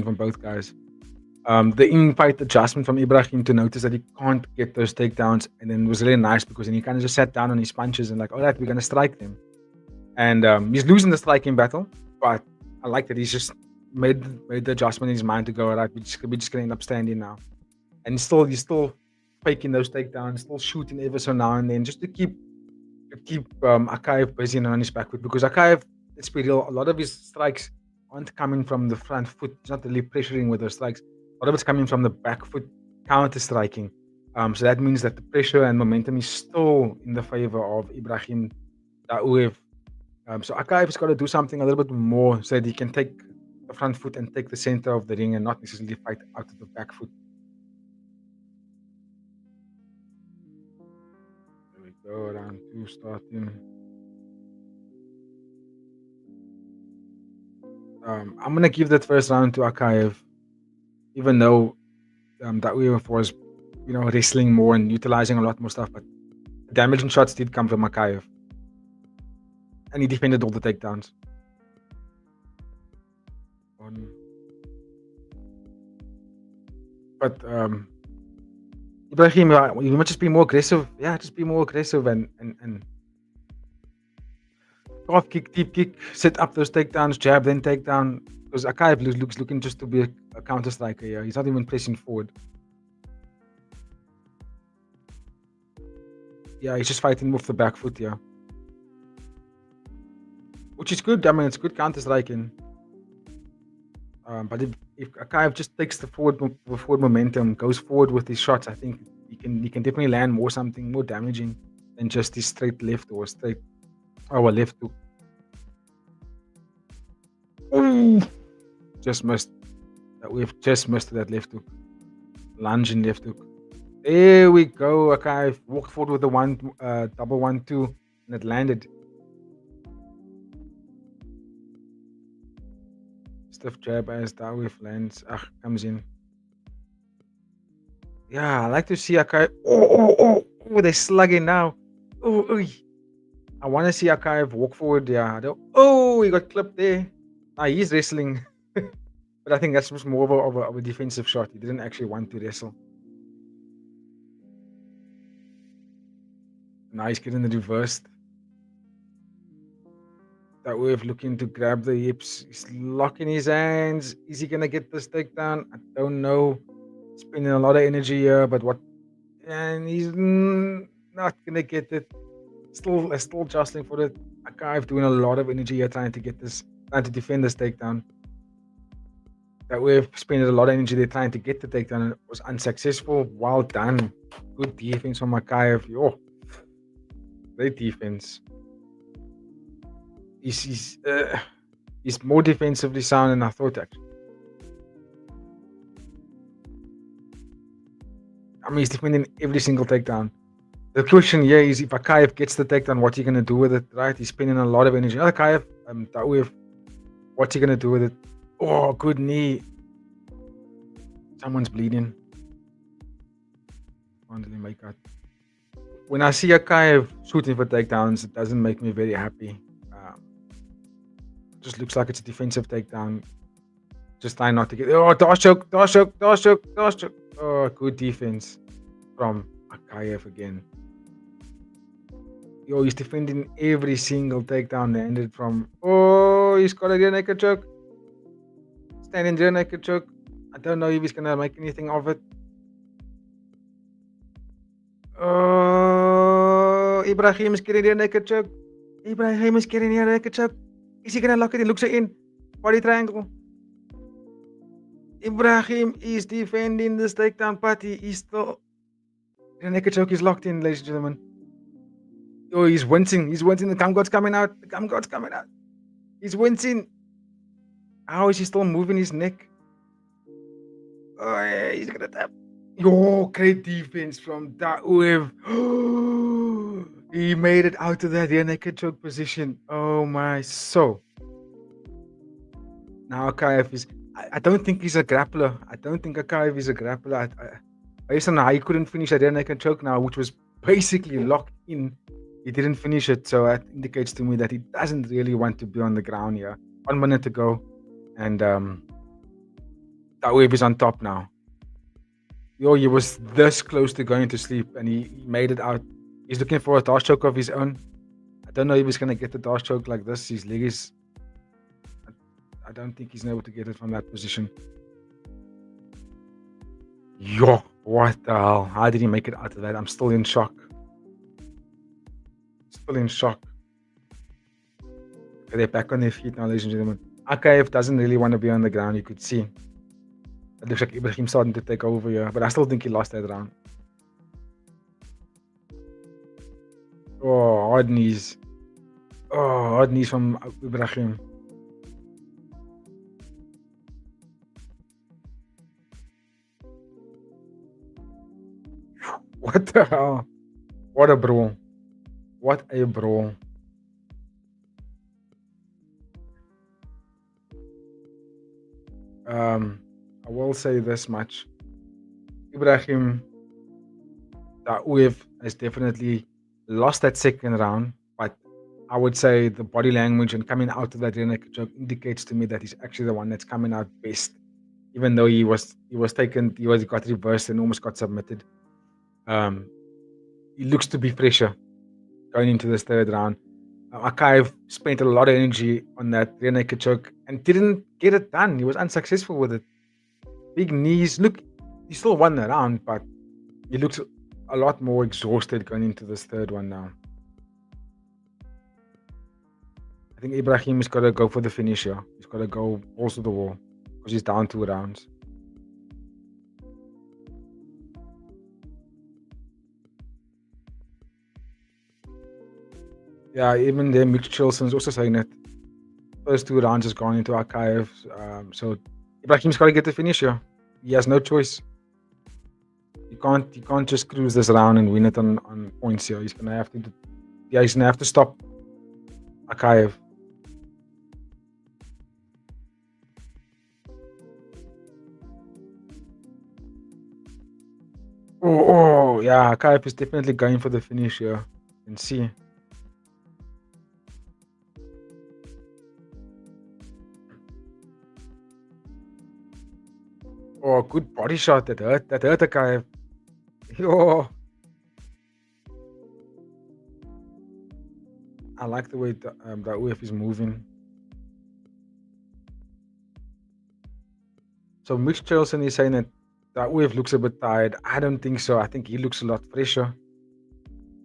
From both guys. The in-fight adjustment from Ibrahim to notice that he can't get those takedowns, and then was really nice because then he kind of just sat down on his punches and like, all right, we're gonna strike them. And he's losing the striking battle, but I like that he's just made the adjustment in his mind to go, all right, we're just gonna end up standing now. And he's still faking those takedowns, still shooting ever so now and then, just to keep Akaev busy and on his back foot, because Akaev, let's be real, a lot of his strikes aren't coming from the front foot. He's not really pressuring with those strikes. A lot of it's coming from the back foot counter striking. So that means that the pressure and momentum is still in the favor of Ibrahim Taouev. So Akaev's got to do something a little bit more so that he can take the front foot and take the center of the ring and not necessarily fight out of the back foot. There we go, round 2 starting. I'm gonna give that first round to Akaev, even though Taouev was, wrestling more and utilizing a lot more stuff, but the damaging shots did come from Akaev. And he defended all the takedowns. But Ibrahim, you must just be more aggressive. Yeah, just be more aggressive and off kick, deep kick, set up those takedowns, jab, then takedown. Because Akaev looks looking just to be a counter striker here. He's not even pressing forward. Yeah, he's just fighting with the back foot here. Which is good. I mean, it's good counter striking. But if Akaev just takes the forward momentum, goes forward with his shots, I think he can definitely land something more damaging than just his straight left or left hook. Ooh, just missed. We've just missed that left hook. Lunging left hook. There we go. Akaev walked forward with the double 1-2, and it landed. Stiff jab as Taouev lands. Comes in. Yeah, I like to see Akaev. Oh, they're slugging now. I want to see Akaev walk forward. Yeah. He got clipped there. He's wrestling. But I think that's just more of a defensive shot. He didn't actually want to wrestle. Now he's getting the reversed. Taouev looking to grab the hips. He's locking his hands. Is he gonna get this takedown? I don't know. Spending a lot of energy here, but and he's not gonna get it. Still jostling for it. Akaev doing a lot of energy here trying to defend this takedown. Taouev spent a lot of energy there trying to get the takedown, and it was unsuccessful. Well done. Good defense from Akaev. Great defense. He's more defensively sound than I thought, actually. I mean, he's defending every single takedown. The question here is, if Akaev gets the takedown, what's he going to do with it, right? He's spending a lot of energy. Akaev, Taouev, what's he going to do with it? Oh, good knee. Someone's bleeding. Finally make that. When I see Akaev shooting for takedowns, it doesn't make me very happy. Just looks like it's a defensive takedown. Just trying not to get... Oh, dash choke. Oh, good defense from Akaev again. He's defending every single takedown landed from... Oh, he's got a rear naked choke. Standing rear naked choke. I don't know if he's going to make anything of it. Oh, Ibrahim is getting rear naked choke. Is he going to lock it in? Looks in. Body triangle. Ibrahim is defending this takedown party. He's still. The naked choke is locked in, ladies and gentlemen. Oh, he's wincing. He's wincing. The gum god's coming out. The gum god's coming out. He's wincing. How is he still moving his neck? Oh, yeah, he's gonna tap. Yo, great defense from Daoev. He made it out of that rear naked choke position. Oh my. So now Akaev is. I don't think he's a grappler. I don't think Akaev is a grappler. Based on how he couldn't finish that rear naked choke now, which was basically locked in, he didn't finish it. So that indicates to me that he doesn't really want to be on the ground here. 1 minute to go. And Daoev is on top now. Yo, he was this close to going to sleep, and he made it out. He's looking for a dash choke of his own. I don't know if he's going to get the dash choke like this. His leg is... I don't think he's able to get it from that position. Yo, what the hell? How did he make it out of that? I'm still in shock. Still in shock. Okay, they're back on their feet now, ladies and gentlemen. Akaev doesn't really want to be on the ground, you could see. It looks like Ibrahim starting to take over here, but I still think he lost that round. Oh, hard knees. Oh, hard knees from Ibrahim. What the hell? What a brawl. What a brawl. I will say this much. Ibrahim Daoev has definitely lost that second round, but I would say the body language and coming out of that rear naked choke indicates to me that he's actually the one that's coming out best. Even though he got reversed and almost got submitted. He looks to be fresher going into this third round. Akaev spent a lot of energy on that rear naked choke and didn't get it done. He was unsuccessful with it. Big knees. Look, he still won the round, but he looks a lot more exhausted going into this third one now. I think Ibrahim has got to go for the finish here. He's got to go balls to the wall because he's down 2 rounds. Yeah, even there, Mitch Chilson's also saying that first 2 rounds has gone into Akaev. So Ibrahim's got to get the finish here. He has no choice. You can't just cruise this round and win it on points here. He's gonna have to stop Akaev. Oh, yeah, Akaev is definitely going for the finish here. You can see. Oh, good body shot. That hurt Akaev. Oh. I like the way that Daoev is moving. So Mitch Charlson is saying that Daoev looks a bit tired. I don't think so. I think he looks a lot fresher.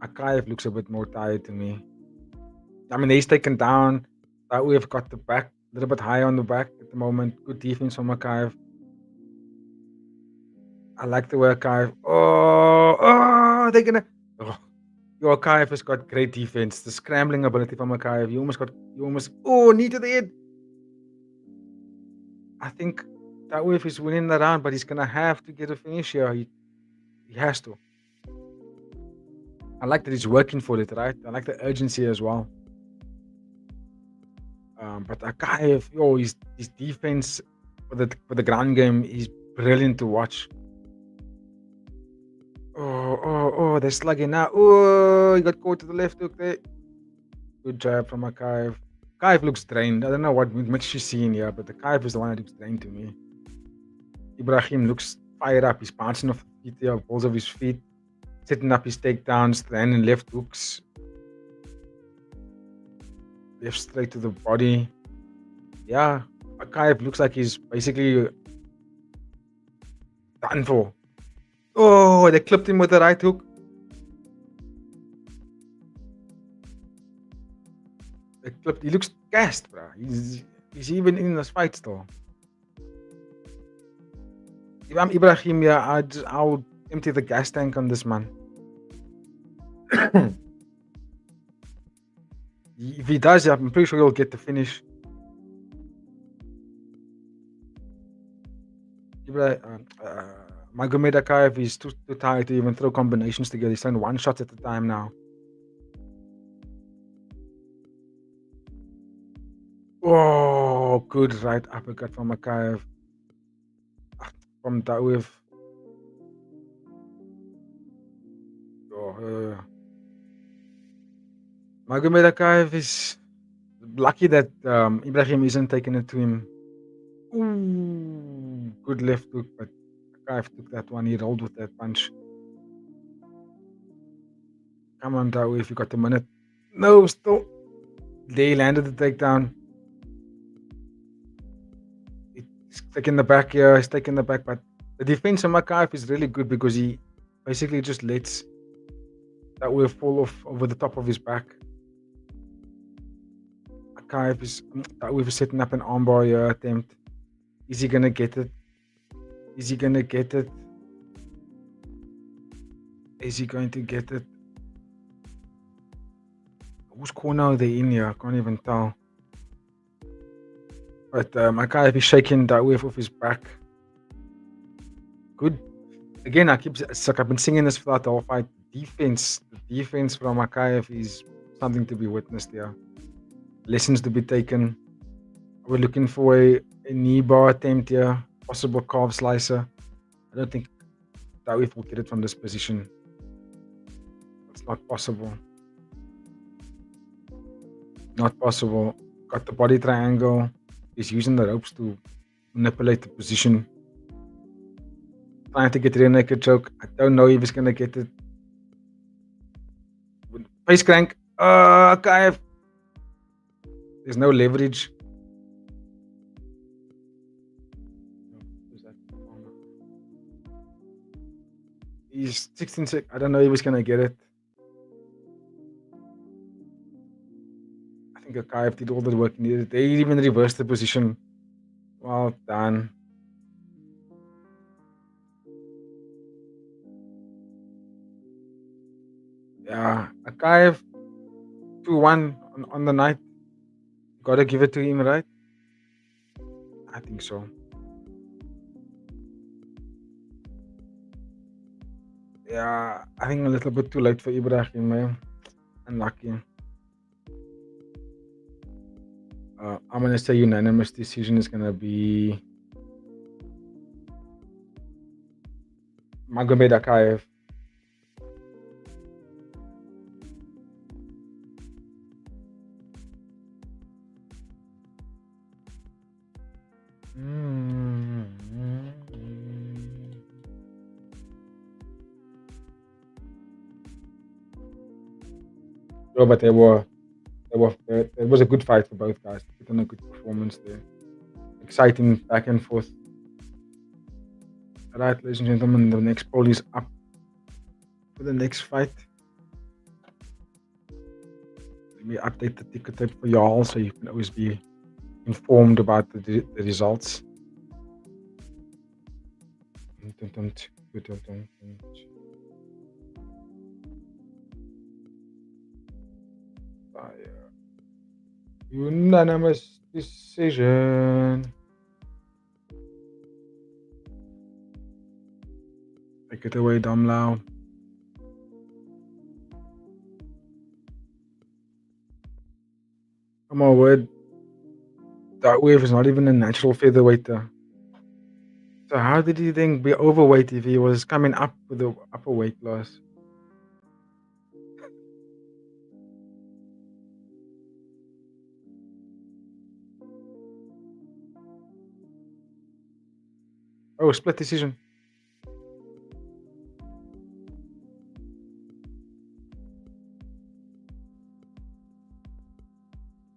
Akaev looks a bit more tired to me. I mean, he's taken down. Daoev got the back, a little bit high on the back at the moment. Good defense from Akaev. I like the way Akaev. They're gonna. Your Akaev has got great defense. The scrambling ability from Akaev. You almost. Oh, knee to the head. I think Daoev is winning the round, but he's gonna have to get a finish here. He has to. I like that he's working for it, right? I like the urgency as well. But Akaev, his defense for the ground game is brilliant to watch. They're slugging now. Oh, he got caught to the left hook there. Good job from Akaev. Akaev looks drained. I don't know what much she's seeing here, but Akaev is the one that looks drained to me. Ibrahim looks fired up. He's bouncing off the feet here, balls of his feet, setting up his takedowns, landing left hooks. Left straight to the body. Yeah, Akaev looks like he's basically done for. Oh, they clipped him with the right hook. He looks gassed, bro. He's even in this fight still. If I'm Ibrahim, yeah, I'll empty the gas tank on this man. If he does, yeah, I'm pretty sure he'll get the finish. Magomed Akayev is too tired to even throw combinations together. He's throwing one shot at a time now. Oh, good right uppercut from Akayev. From Dawiv. Magomed Akayev is lucky that Ibrahim isn't taking it to him. Ooh, good left hook, but Akayev took that one. He rolled with that punch. Come on, Dawiv, you got the minute. No, still. They landed the takedown. He's taking the back here. He's taking the back, but the defense of Akayev is really good because he basically just lets that wave fall off over the top of his back. Akayev is that wave is setting up an armbar here attempt. Is he gonna get it? Is he gonna get it? Is he going to get it? Whose corner are they in here? I can't even tell. But Akayev is shaking that wave off his back. Good. Again, it's like I've been singing this throughout the whole fight. The defense from Akayev is something to be witnessed here. Lessons to be taken. We're looking for a knee bar attempt here. Possible calf slicer. I don't think Dawiv will get it from this position. It's not possible. Not possible. Got the body triangle. He's using the ropes to manipulate the position. Trying to get rear naked choke. I don't know if he's gonna get it. Face crank. Akayev. There's no leverage. He's 16 sec. I don't know if he's gonna get it. I think Akayev did all the work needed. They even reversed the position. Well done. Yeah, Akayev 2-1 on the night. Gotta give it to him, right? I think so. Yeah, I think a little bit too late for Ibrahim, man. Unlucky. I'm gonna say unanimous decision is gonna be Magomed Akayev. No, but it was a good fight for both guys. They put on a good performance there. Exciting back and forth. All right, ladies and gentlemen, the next poll is up for the next fight. Let me update the ticker tape for y'all so you can always be informed about the results. Unanimous decision. Take it away, Damlau. Come on, word. That wave is not even a natural featherweighter. So how did he then be overweight if he was coming up with the upper weight class? Oh, split decision.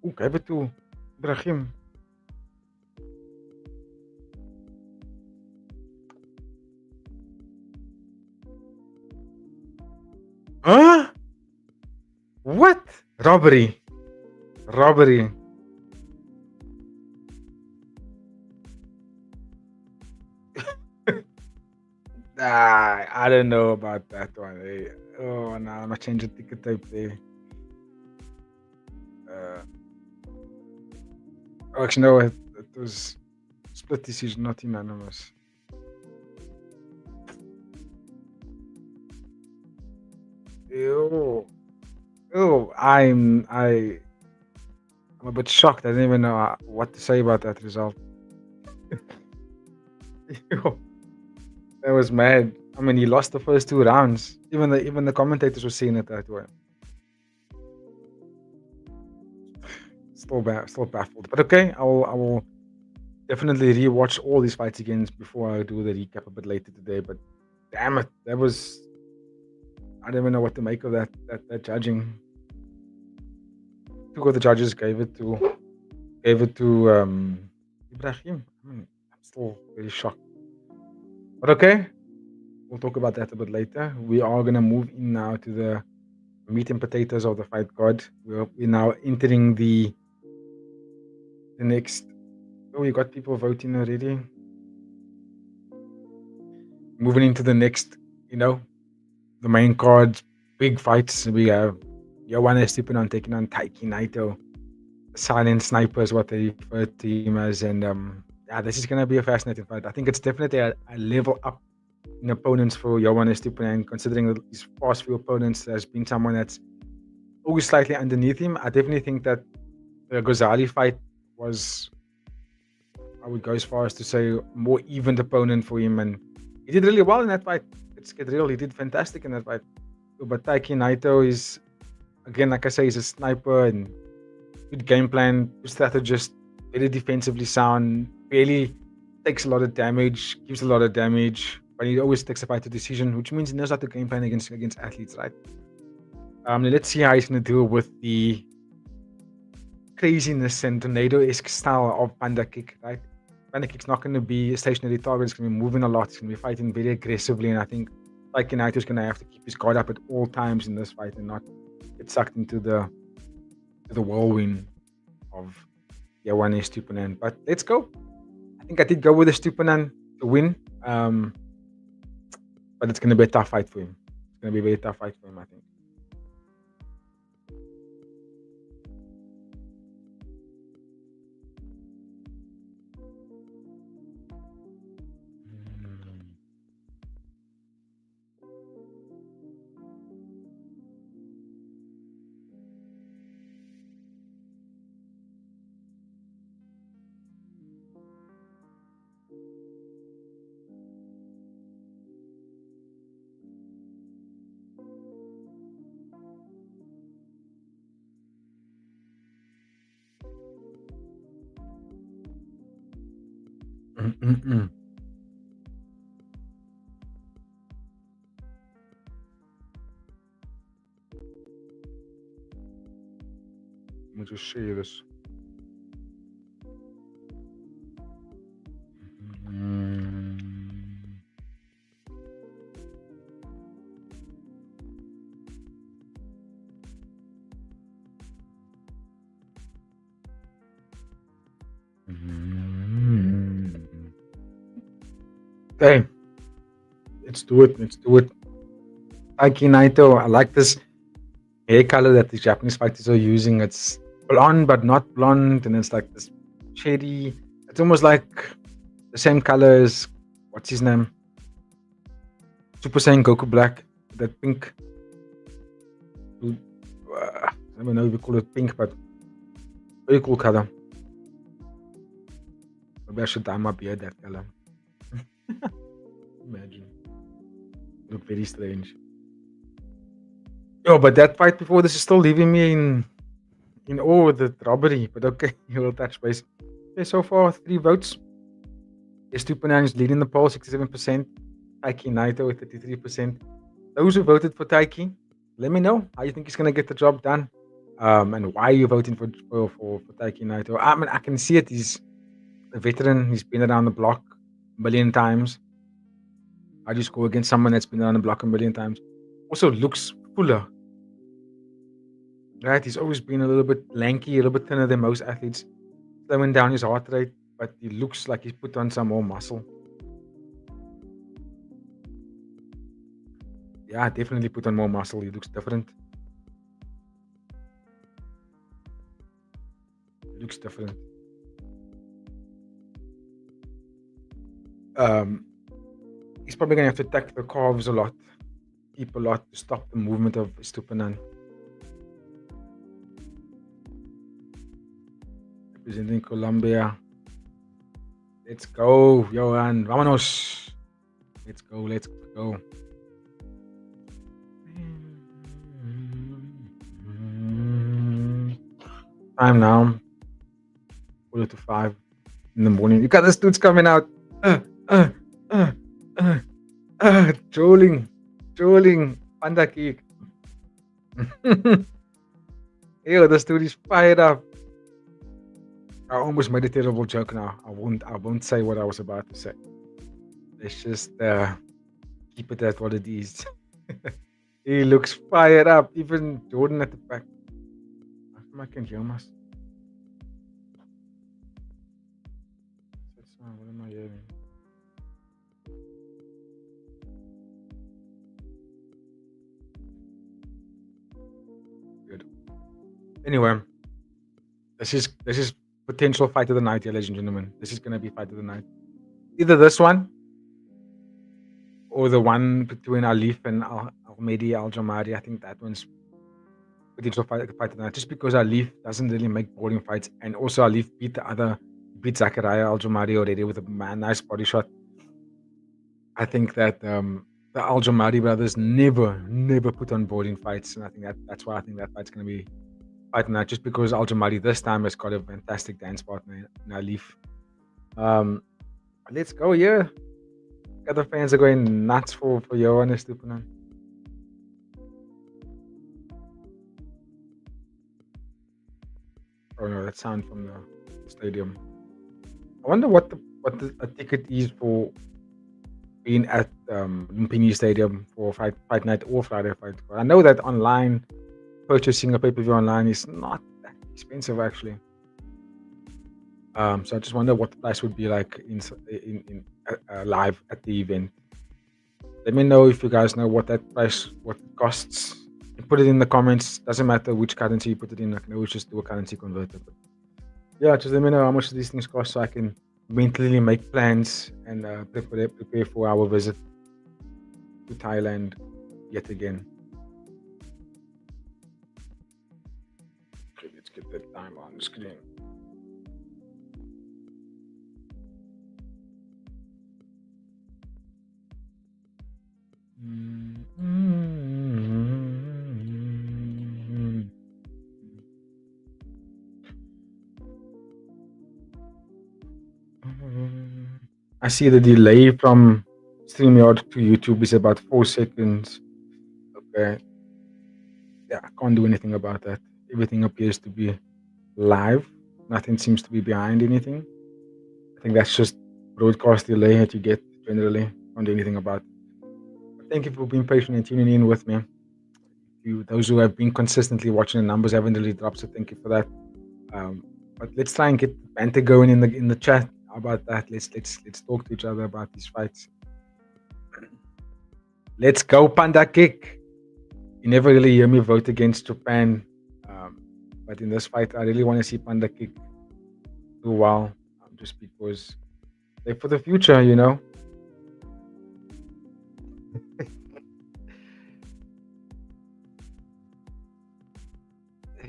Oeh, gave it to Ibrahim. Huh? What? Robbery. I don't know about that one. Oh, no, I'm not changing ticket type there. Uh, actually, no, it was split decision, not unanimous. Ew. I'm a bit shocked. I don't even know what to say about that result. Ew, that was mad. I mean, he lost the first 2 rounds. Even the commentators were seeing it that way. Still baffled. But okay, I will definitely rewatch all these fights again before I do the recap a bit later today. But damn it, that was, I don't even know what to make of that judging. Two of the judges gave it to Ibrahim. I'm still very shocked. But okay, we'll talk about that a bit later. We are gonna move in now to the meat and potatoes of the fight card. We're now entering the next. Oh, we got people voting already. Moving into the next, the main card, big fights. We have Johan Estupinan taking on Taiki Naito. Silent sniper is what they refer to him as, and yeah, this is gonna be a fascinating fight. I think it's definitely a level up in opponents for Johan Estupinan, considering that his past few opponents has been someone that's always slightly underneath him. I definitely think that the Ghazali fight was, I would go as far as to say, more even opponent for him, and he did really well in that fight. Let's get real, he did fantastic in that fight. But Taiki Naito is, again, like I say, he's a sniper and good game plan, good strategist, very defensively sound, really takes a lot of damage, gives a lot of damage, but he always takes a fight to decision, which means he knows how to game plan against athletes, right? Let's see how he's going to deal with the craziness and tornado-esque style of Panda Kick, right? Panda Kick's not going to be a stationary target, it's going to be moving a lot, it's going to be fighting very aggressively, and I think Taiki Naito is going to have to keep his guard up at all times in this fight and not get sucked into the whirlwind of Johan Estupinan. But let's go. I think I did go with Estupinan to win, but it's going to be a tough fight for him. It's going to be a very tough fight for him, I think. Let me just share this. Okay, let's do it. Taiki Naito, I like this hair color that the Japanese fighters are using. It's blonde but not blonde, and it's like this shady. It's almost like the same color as, what's his name? Super Saiyan Goku Black, that pink. I don't know if we call it pink, but very cool color. Maybe I should dye my beard that color. Imagine. Look very strange. Oh, but that fight before this is still leaving me in awe with the robbery. But okay, we'll touch base. Okay, so far 3 votes. Estupinan is leading the poll, 67%. Taiki Naito with 33%. Those who voted for Taiki, let me know how you think he's gonna get the job done. And why you're voting for Taiki Naito. I mean, I can see it. He's a veteran. He's been around the block a million times. How do you score against someone that's been around the block a million times? Also looks fuller. Right? He's always been a little bit lanky, a little bit thinner than most athletes. Slowing down his heart rate, but he looks like he's put on some more muscle. Yeah, definitely put on more muscle. He looks different. Looks different. He's probably gonna have to attack the calves a lot, keep a lot to stop the movement of Estupinan. Representing Colombia. Let's go, Johan. Vámonos. Let's go. Let's go. Time now. 4:05 in the morning. You got the dudes coming out. Trolling. Panda kick. Ew, this dude is fired up. I almost made a terrible joke now. I won't say what I was about to say. Let's just keep it at what it is. He looks fired up. Even Jordan at the back. How come I can hear myself? What am I hearing? Good. Anyway, this is potential fight of the night, ladies and gentlemen. This is gonna be fight of the night. Either this one or the one between Alif and Almedi Al Jamari. I think that one's potential fight of the night. Just because Alif doesn't really make boring fights, and also Alif beat Zakaria Al Jamari already with a nice body shot. I think that the Al Jamari brothers never put on boring fights, and I think that's why I think that fight's gonna be fight night. Just because Al Jamari this time has got a fantastic dance partner in Alif. Let's go, yeah. Other fans are going nuts for Johan Estupinan. Oh no, that sound from the stadium. I wonder what a ticket is for being at Lumpini Stadium for fight night or Friday fight. I know that online purchasing a pay-per-view online is not that expensive actually. So I just wonder what the price would be like in live at the event. Let me know if you guys know what it costs. You put it in the comments. Doesn't matter which currency you put it in. I can always just do a currency converter. But yeah, just let me know how much these things cost so I can mentally make plans and prepare for our visit to Thailand yet again. Okay, let's get that time on the screen. I see the delay from StreamYard to YouTube is about 4 seconds. Okay. Yeah, I can't do anything about that. Everything appears to be live. Nothing seems to be behind anything. I think that's just broadcast delay that you get generally. Can't do anything about it. But thank you for being patient and tuning in with me. Those who have been consistently watching, the numbers haven't really dropped, so thank you for that. But let's try and get banter going in the chat. How about that? Let's talk to each other about these fights. Let's go, Panda Kick. You never really hear me vote against Japan, but in this fight, I really want to see Panda Kick do well, just because they're for the future, you know.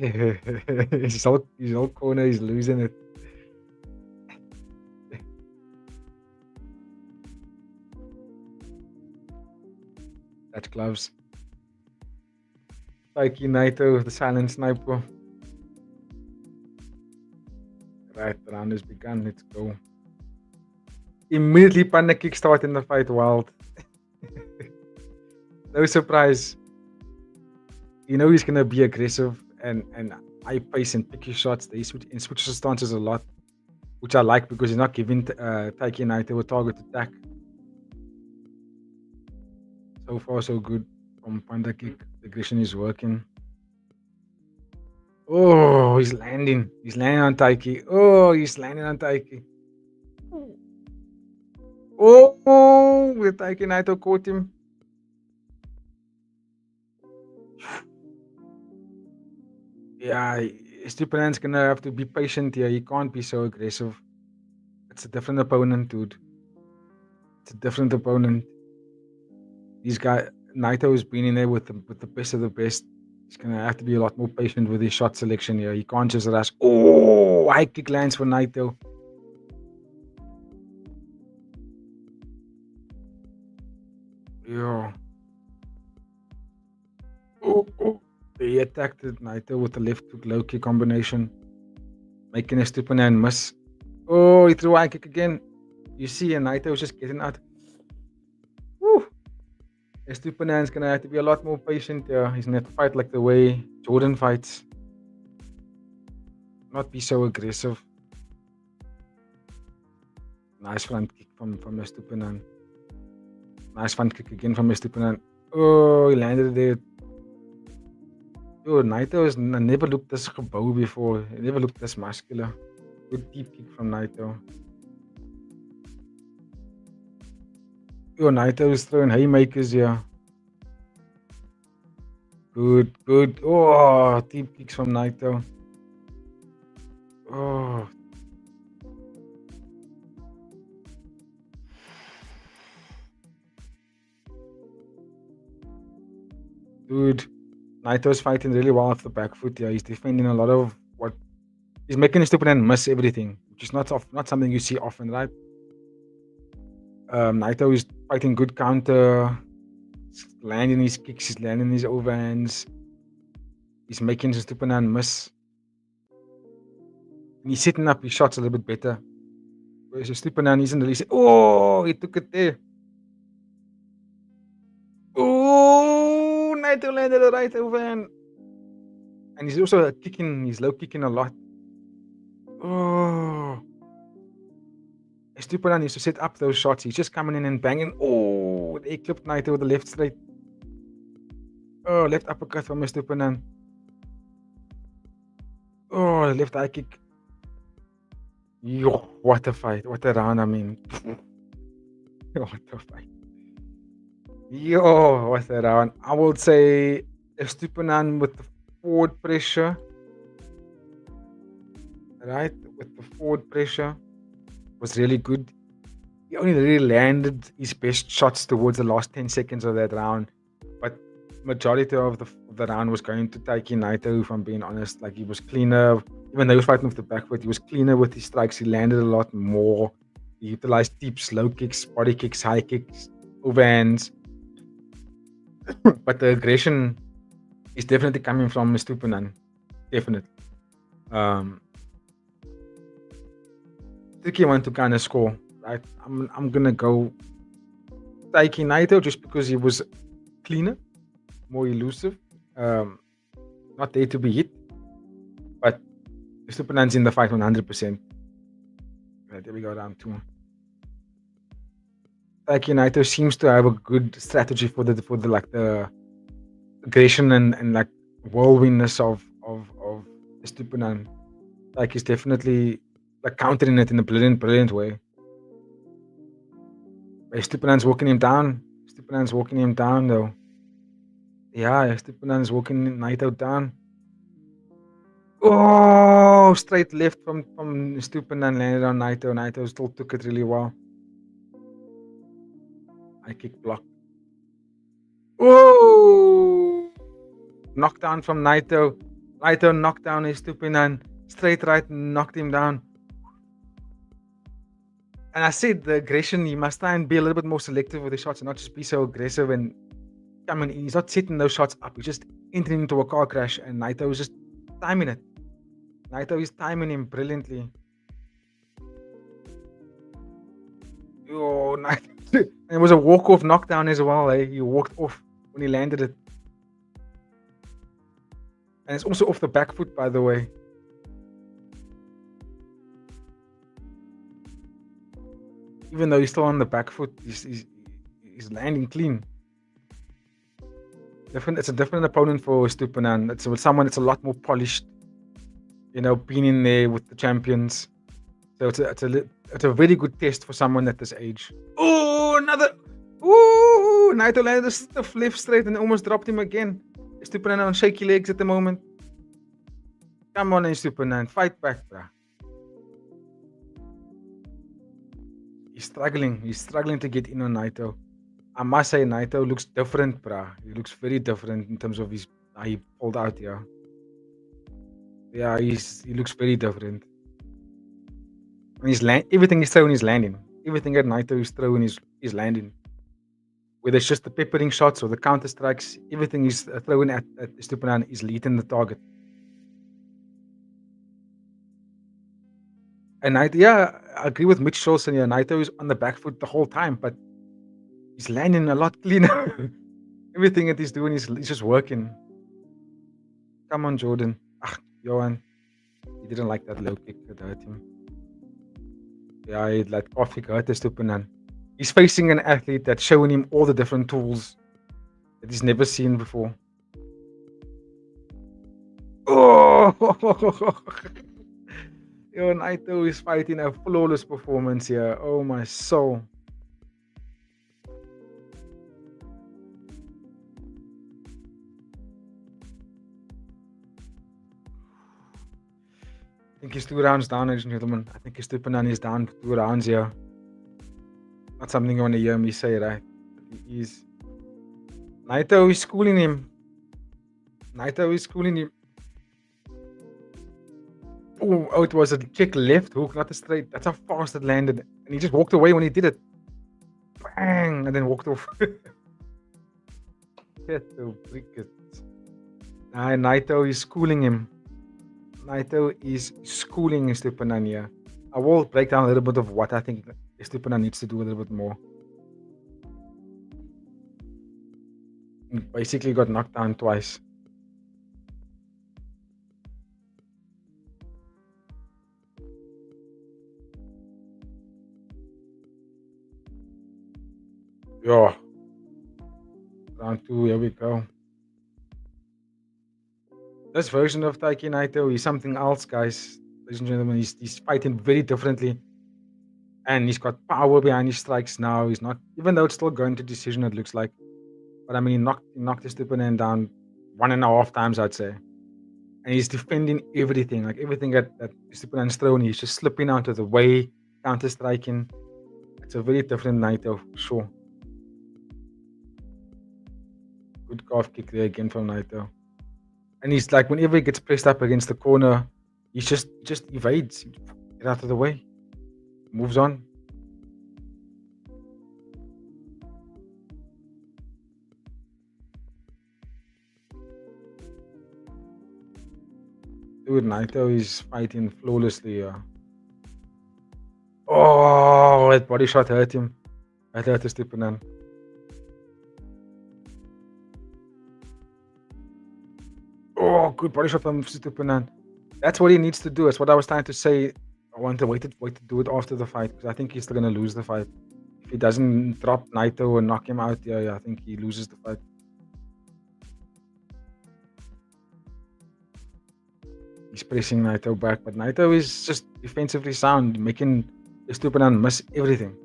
his whole corner is losing it. Touch gloves. Taiki Naito, the silent sniper. Right, the round has begun. Let's go. Immediately, Panda Kick starting the fight wild. No surprise. You know he's gonna be aggressive and high pace and pick his shots. He switches his stances a lot, which I like because he's not giving Taiki Naito a target attack. So far, so good from Panda Kick. The aggression is working. Oh, he's landing. He's landing on Taiki. Oh, he's landing on Taiki. Oh, the Taiki Naito caught him. Yeah, Estupiñan's gonna have to be patient here. He can't be so aggressive. It's a different opponent, dude. It's a different opponent. These guy Naito has been in there with the best of the best. He's gonna have to be a lot more patient with his shot selection here. He can't just rush. Oh, high kick lands for Naito. Yeah. Oh. He attacked Naito with the left hook low kick combination, making Estupiñan miss. Oh, he threw a high kick again. You see, Naito was just getting out. Woo. Estupiñan's gonna have to be a lot more patient. He's gonna have to fight like the way Jordan fights. Not be so aggressive. Nice front kick from Estupiñan. Nice front kick again from Estupiñan. Oh, he landed there. Yo, Naito has never looked this gebouw before. He never looked this muscular. Good deep kick from Naito. Yo, Naito is throwing haymakers here. Good. Oh, deep kicks from Naito. Oh. Dude, Naito's fighting really well off the back foot here. He's defending a lot of what he's making Estupiñan miss everything, which is not something you see often, right? Naito is fighting good counter, he's landing his kicks, he's landing his overhands. He's making Estupiñan miss. And he's setting up his shots a little bit better. Whereas Estupiñan isn't releasing. Oh, he took it there. Oh, Naito landed a right overhand. And he's also kicking, he's low kicking a lot. Oh. Estupiñan needs to set up those shots. He's just coming in and banging. Oh, they clipped Naito with the left straight. Oh, left uppercut from Estupiñan. Oh, left high kick. Yo, what a fight. What a round, I mean. What a fight. Yo, what a round. I would say Estupiñan with the forward pressure. Right? With the forward pressure was really good. He only really landed his best shots towards the last 10 seconds of that round. But majority of the round was going to Taiki Naito, if I'm being honest. Like, he was cleaner. Even though he was fighting with the back foot, he was cleaner with his strikes. He landed a lot more. He utilized deep, slow kicks, body kicks, high kicks, overhands. But the aggression is definitely coming from Estupiñan. Definitely. Tricky one to kind of score. Right? I'm gonna go Taiki Naito just because he was cleaner, more elusive, not there to be hit. But Estupiñan's in the fight 100%. Right, there we go, round 2. Taiki Naito seems to have a good strategy for the aggression and like whirlwindness of Estupiñan. Like, he's definitely like countering it in a brilliant way. Estupiñan's walking him down. Estupiñan's walking him down though. Yeah, Estupiñan's walking Naito down. Oh, straight left from Estupiñan landed on Naito. Naito still took it really well. High kick block. Oh, knockdown from Naito. Naito knocked down Estupiñan. Straight right, knocked him down. And I said the aggression, he must try and be a little bit more selective with the shots and not just be so aggressive. And I mean, he's not setting those shots up. He's just entering into a car crash, and Naito is just timing it. Naito is timing him brilliantly. Oh, Naito. And it was a walk-off knockdown as well. He walked off when he landed it. And it's also off the back foot, by the way. Even though he's still on the back foot, he's landing clean. It's a different opponent for Estupiñan. It's with someone that's a lot more polished, being in there with the champions. So it's a very good test for someone at this age. Oh, another! Ooh, Naito landed a stiff left straight and almost dropped him again. Estupiñan on shaky legs at the moment. Come on, Estupinan. Fight back, bruh. He's struggling. He's struggling to get in on Naito. I must say, Naito looks different, bruh. He looks very different in terms of his how he pulled out here. Yeah, he looks very different. And everything he's throwing is landing. Everything that Naito is throwing is landing. Whether it's just the peppering shots or the counter strikes, everything he's throwing at Estupinan is leading the target. And Naito, yeah, I agree with Mitch Olsen here. Naito is on the back foot the whole time, but he's landing a lot cleaner. Everything that he's doing is just working. Come on, Jordan. Johan. He didn't like that low kick that hurt him. Yeah, that off kick hurt Estupinan. He's facing an athlete that's showing him all the different tools that he's never seen before. Oh! Yo, Naito is fighting a flawless performance here. Oh, my soul. I think he's 2 rounds down, ladies and gentlemen. I think Estupinan is down 2 rounds here. Not something you want to hear me say, right? He is. Naito is schooling him. Oh, it was a kick left hook, not a straight. That's how fast it landed. And he just walked away when he did it. Bang! And then walked off. Get the wicked. Naito is schooling him. Naito is schooling Estupinan here. I will break down a little bit of what I think Estupinan needs to do a little bit more. He basically got knocked down twice. Yeah. Round 2, here we go. This version of Taiki Naito is something else, guys. Ladies and gentlemen, he's fighting very differently. And he's got power behind his strikes now. He's not, even though it's still going to decision, it looks like. But I mean, he knocked Estupinan down 1.5 times, I'd say. And he's defending everything. Like everything that Estupinan's throwing, he's just slipping out of the way, counter striking. It's a very different Naito, for sure. Good calf kick there again from Naito. And he's like, whenever he gets pressed up against the corner, he just evades. Get out of the way. Moves on. Dude, Naito is fighting flawlessly. Oh, that body shot hurt him. That hurt Estupinan. Oh, good body shot from Estupinan. That's what he needs to do. That's what I was trying to say. I want to wait to do it after the fight because I think he's still going to lose the fight. If he doesn't drop Naito or knock him out, yeah, I think he loses the fight. He's pressing Naito back, but Naito is just defensively sound, making Estupinan miss everything.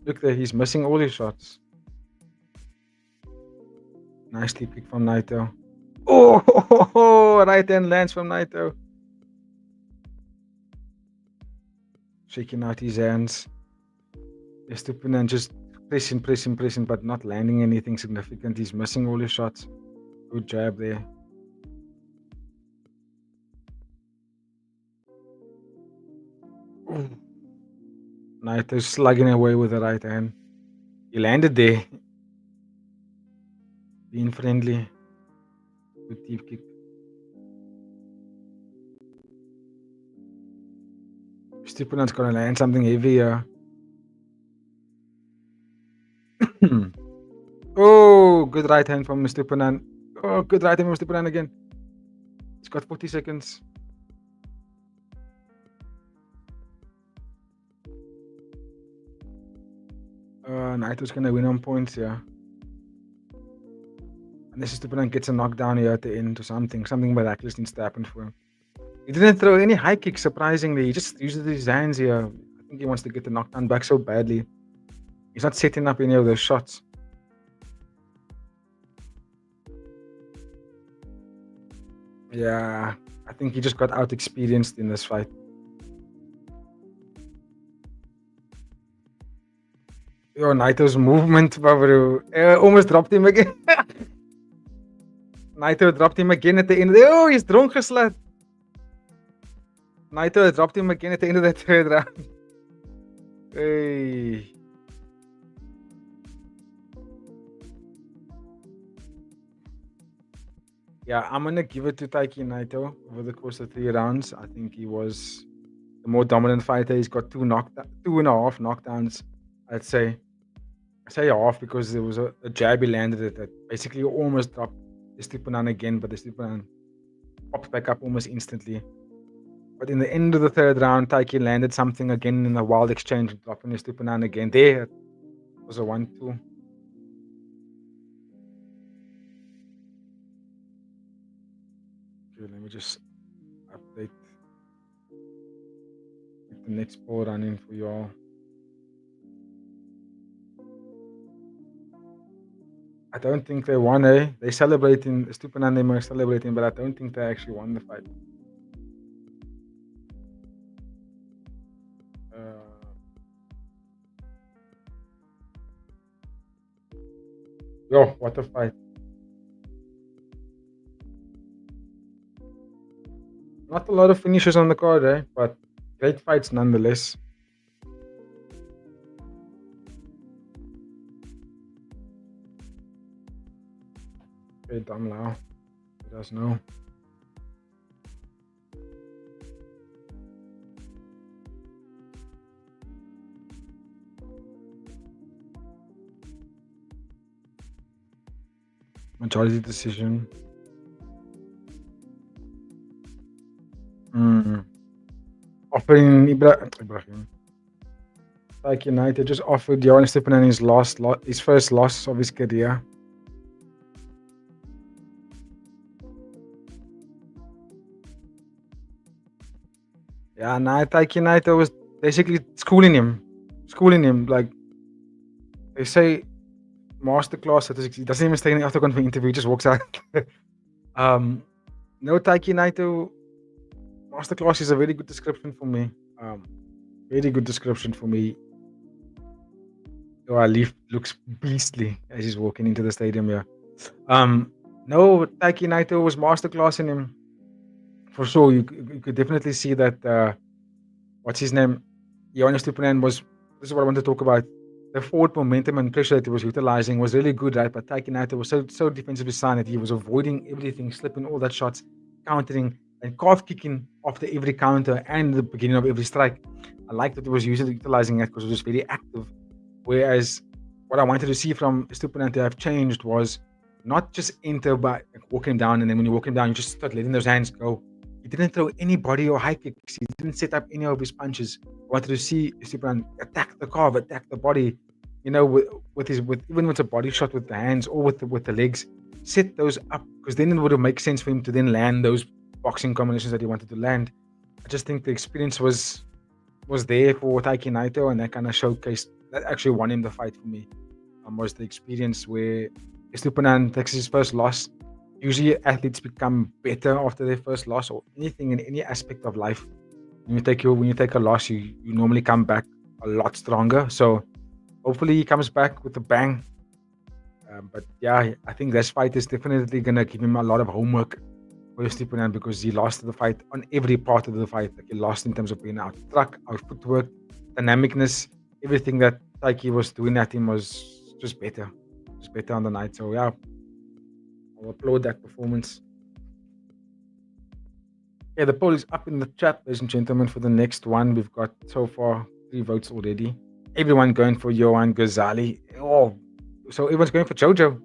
Look there, he's missing all his shots. Nice deep kick from Naito. Oh, right hand lands from Naito. Shaking out his hands. Estupinan just pressing, but not landing anything significant. He's missing all his shots. Good jab there. Naito slugging away with the right hand. He landed there. Being friendly. Good deep kick. Estupinan's gonna land something heavier. Oh, good right hand from Estupinan. Oh, good right hand from Estupinan again. He's got 40 seconds. Naito's gonna win on points, yeah. Unless Estupinan gets a knockdown here at the end or something. Something miraculous needs to happen for him. He didn't throw any high kicks, surprisingly. He just uses his hands here. I think he wants to get the knockdown back so badly. He's not setting up any of those shots. Yeah, I think he just got out experienced in this fight. Yo, Naito's movement, bro. Almost dropped him again. Naito dropped him again at the end. Oh, he's dronk geslat. Naito dropped him again at the end of the third round. Hey. Yeah, I'm gonna give it to Taiki Naito over the course of 3 rounds. I think he was the more dominant fighter. He's got 2.5 knockdowns, I'd say. I say half because there was a jab he landed it that basically almost dropped the Estupinan again, but the Estupinan popped back up almost instantly. But in the end of the third round, Taiki landed something again in a wild exchange, dropping his Estupinan again. There was a 1-2. Okay, let me just update the next poll running for y'all. I don't think they won, eh? They celebrating, Estupinan, they were celebrating, but I don't think they actually won the fight. Yo, what a fight. Not a lot of finishes on the card, eh? But great fights nonetheless. Okay, Dam Lao. He does know. Majority decision. Offering Ibrahim. Taiki Naito just offered Johan Estupinan his first loss of his career. Yeah, Taiki Naito was basically schooling him. Like, they say masterclass statistics. He doesn't even stay in the octagon for interview, he just walks out. No, Taiki Naito masterclass is a very good description for me. Very good description for me. Alif looks beastly as he's walking into the stadium here. No, Taiki Naito was masterclass in him. For sure, you could definitely see that. What's his name? Johan Estupinan was. This is what I want to talk about. The forward momentum and pressure that he was utilizing was really good, right? But Taiki Naito was so defensively sound that he was avoiding everything, slipping all that shots, countering and calf kicking after every counter and the beginning of every strike. I like that he was utilizing that because it was very active. Whereas what I wanted to see from Estupinan to have changed was not just enter by walking down, and then when you walk him down, you just start letting those hands go. He didn't throw any body or high kicks. He didn't set up any of his punches. I wanted to see Estupinan attack the calf, attack the body. You know, with even with a body shot with the hands or with the legs, set those up because then it would have made sense for him to then land those boxing combinations that he wanted to land. I just think the experience was there for Taiki Naito, and that kind of showcased that actually won him the fight for me. Was the experience where Estupinan takes his first loss. Usually athletes become better after their first loss or anything in any aspect of life. When you take a loss, you normally come back a lot stronger. So hopefully he comes back with a bang. But yeah, I think this fight is definitely gonna give him a lot of homework for Estupinan because he lost the fight on every part of the fight. Like he lost in terms of being out struck, out footwork, dynamicness, everything that Taiki was doing at him was just better on the night. So yeah, I'll applaud that performance. Yeah, the poll is up in the chat, ladies and gentlemen. For the next one, we've got so far 3 votes already. Everyone going for Johan Ghazali. Oh, so everyone's going for Jojo.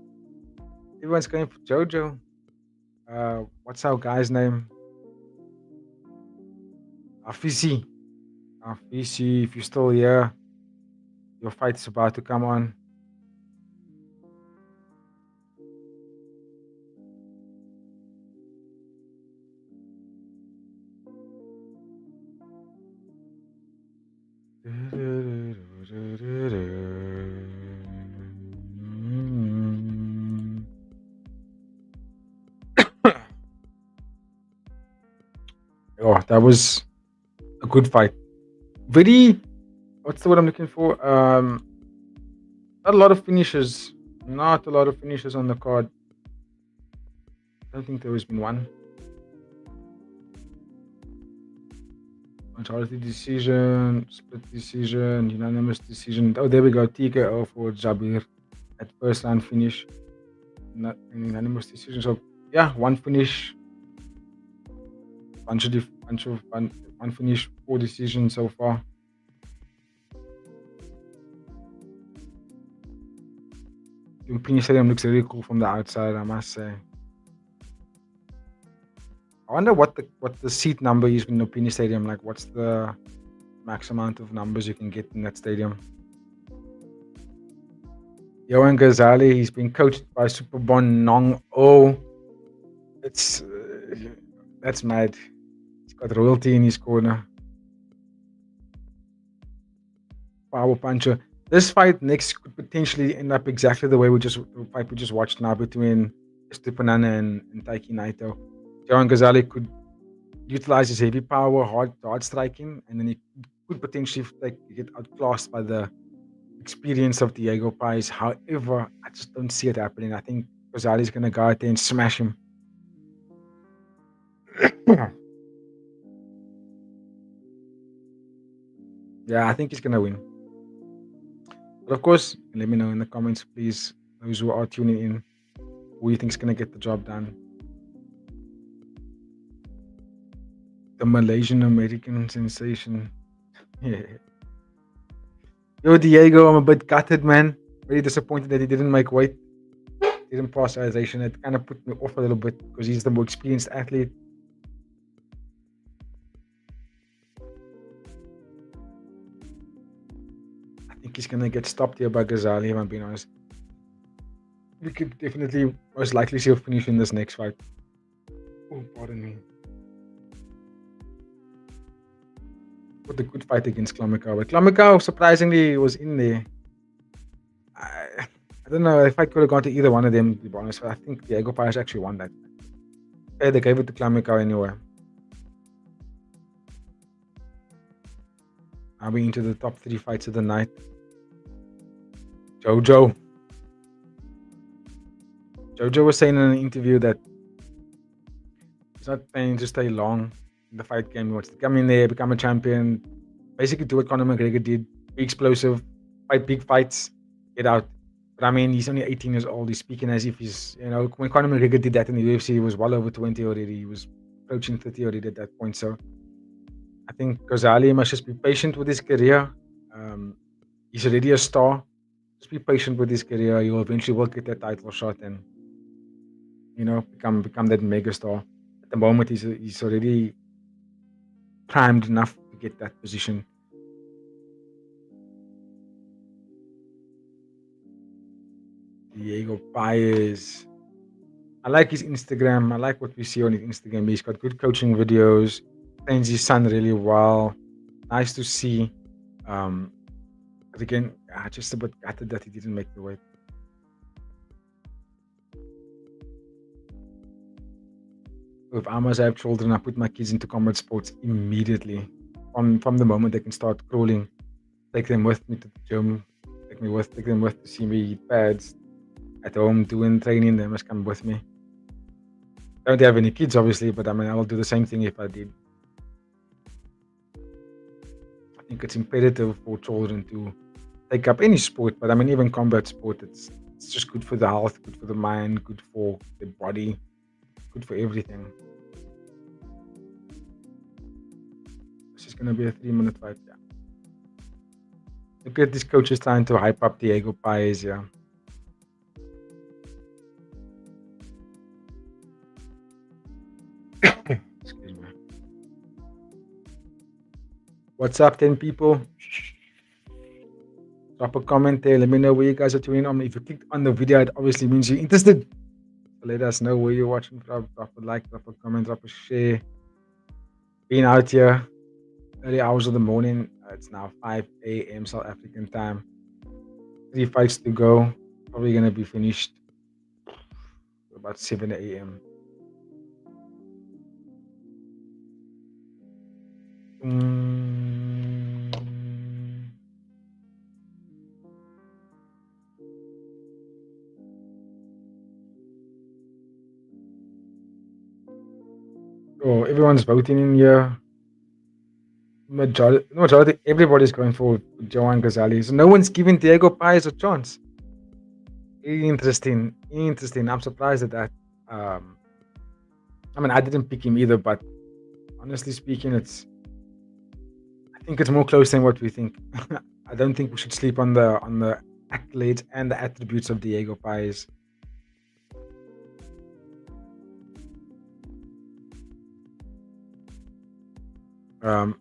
What's our guy's name? Afisi, if you're still here, your fight is about to come on. that was a good fight. Very, what's the word I'm looking for? Not a lot of finishes. Not a lot of finishes on the card. I don't think there has been one. Majority decision, split decision, unanimous decision. Oh, there we go. TKO for Jabir at first round finish. Not an unanimous decision. So yeah, one finish. One finish, 4 decisions so far. The Lumpini Stadium looks really cool from the outside, I must say. I wonder what the seat number is in the Lumpini Stadium. Like, what's the max amount of numbers you can get in that stadium? Johan Ghazali, he's been coached by Superbon Nong. Oh, that's mad. He's got royalty in his corner. Power puncher. This fight next could potentially end up exactly the way the fight we just watched now between Estupinan and Taiki Naito. Johan Ghazali could utilize his heavy power, hard striking, and then he could potentially get outclassed by the experience of Diego Pais. However, I just don't see it happening. I think Ghazali's going to go out there and smash him. Yeah, I think he's going to win. But of course, let me know in the comments, please, those who are tuning in, who you think is going to get the job done. The Malaysian American sensation. Yeah. Yo, Diego, I'm a bit gutted, man. Very disappointed that he didn't make weight. Didn't pass realization. It kind of put me off a little bit because he's the more experienced athlete. I think he's going to get stopped here by Ghazali, if I'm being honest. We could definitely, most likely, see a finish in this next fight. Oh, pardon me. What a good fight against Klomikau. But Klomikau, surprisingly, was in there. I don't know if I could have gone to either one of them, to be honest. But I think Diego Pais actually won that. Hey, they gave it to Klomikau anyway. Are we into the top 3 fights of the night? Jojo was saying in an interview that he's not planning to stay long in the fight game. He wants to come in there, become a champion, basically do what Conor McGregor did, be explosive, fight big fights, get out. But I mean, he's only 18 years old. He's speaking as if he's, when Conor McGregor did that in the UFC, he was well over 20 already. He was approaching 30 already at that point. So I think Ghazali must just be patient with his career. He's already a star. Just be patient with his career. He will eventually get that title shot and, become that mega star. At the moment, he's already primed enough to get that position. Diego Pais. I like his Instagram. I like what we see on his Instagram. He's got good coaching videos. Trains his son really well. Nice to see. But again, just a bit gutted that he didn't make the weight. If I must have children, I put my kids into combat sports immediately. From the moment they can start crawling, take them with me to the gym, take them with to see me eat pads. At home, doing training, they must come with me. I don't have any kids, obviously, but I mean, I will do the same thing if I did. I think it's imperative for children to take up any sport, but I mean, even combat sport, it's just good for the health, good for the mind, good for the body, good for everything. This is going to be a 3-minute fight, yeah. Look at these coaches trying to hype up Diego Pais, yeah. Excuse me. What's up, 10 people? Drop a comment there. Let me know where you guys are tuning on. If you clicked on the video, it obviously means you're interested. So let us know where you're watching from. Drop a like, drop a comment, drop a share. Being out here early hours of the morning. It's now 5 a.m. South African time. 3 fights to go. Probably going to be finished about 7 a.m. Mm. Oh, everyone's voting in here. Majority, everybody's going for Johan Ghazali. So no one's giving Diego Paez a chance. Interesting. I'm surprised at that. I mean, I didn't pick him either, but honestly speaking, I think it's more close than what we think. I don't think we should sleep on the accolades and the attributes of Diego Paez.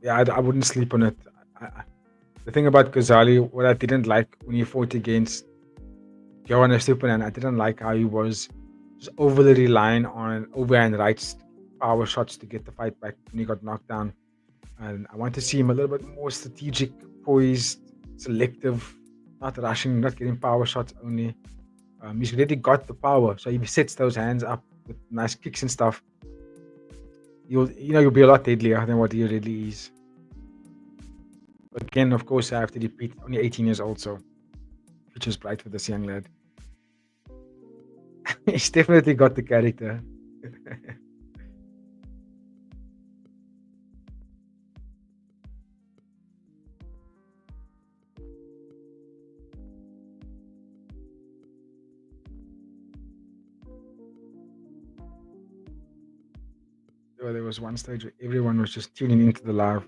Yeah, I wouldn't sleep on it. The thing about Ghazali, what I didn't like when he fought against Johan Estupinan, I didn't like how he was just overly relying on overhand rights, power shots to get the fight back when he got knocked down. And I want to see him a little bit more strategic, poised, selective, not rushing, not getting power shots only. He's already got the power, so if he sets those hands up with nice kicks and stuff, you'll be a lot deadlier than what he really is. Again, of course, I have to repeat, only 18 years old, so future's bright for this young lad. He's definitely got the character. There was one stage where everyone was just tuning into the live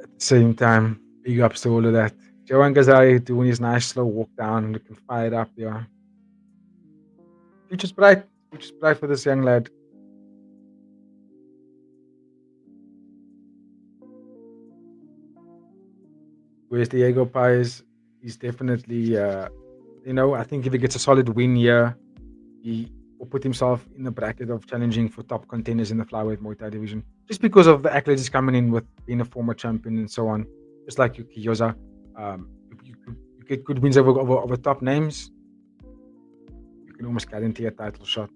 at the same time. Big ups to all of that. Johan Ghazali doing his nice slow walk down, looking fired up there. Future's bright. Future's bright for this young lad. Whereas Diego Paez, he's definitely, I think if he gets a solid win here, he will put himself in the bracket of challenging for top contenders in the flyweight Muay Thai division, just because of the accolades he's coming in with being a former champion and so on. Just like Yuki Yoza, you get good wins over top names, you can almost guarantee a title shot.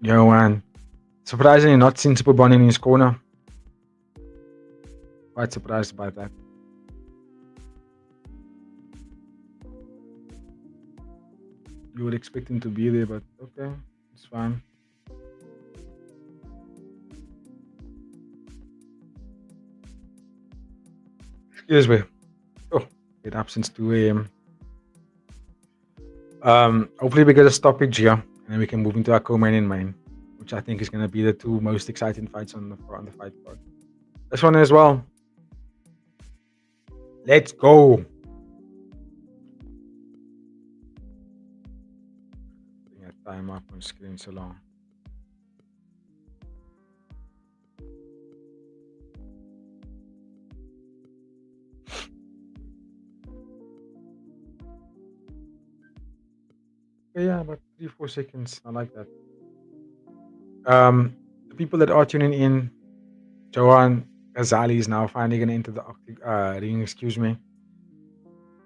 Johan, surprisingly not seen Superbon in his corner. Quite surprised by that. You would expect him to be there, but okay, it's fine. Excuse me. Oh, it up since 2 a.m. Hopefully we get a stoppage here, and then we can move into our co-main and main, which I think is going to be the two most exciting fights on the fight card. This one as well. Let's go. Bring that time up on screen so long. Yeah, about 3-4 seconds. I like that. The people that are tuning in, Johan Ghazali is now finally going to enter the ring. Excuse me.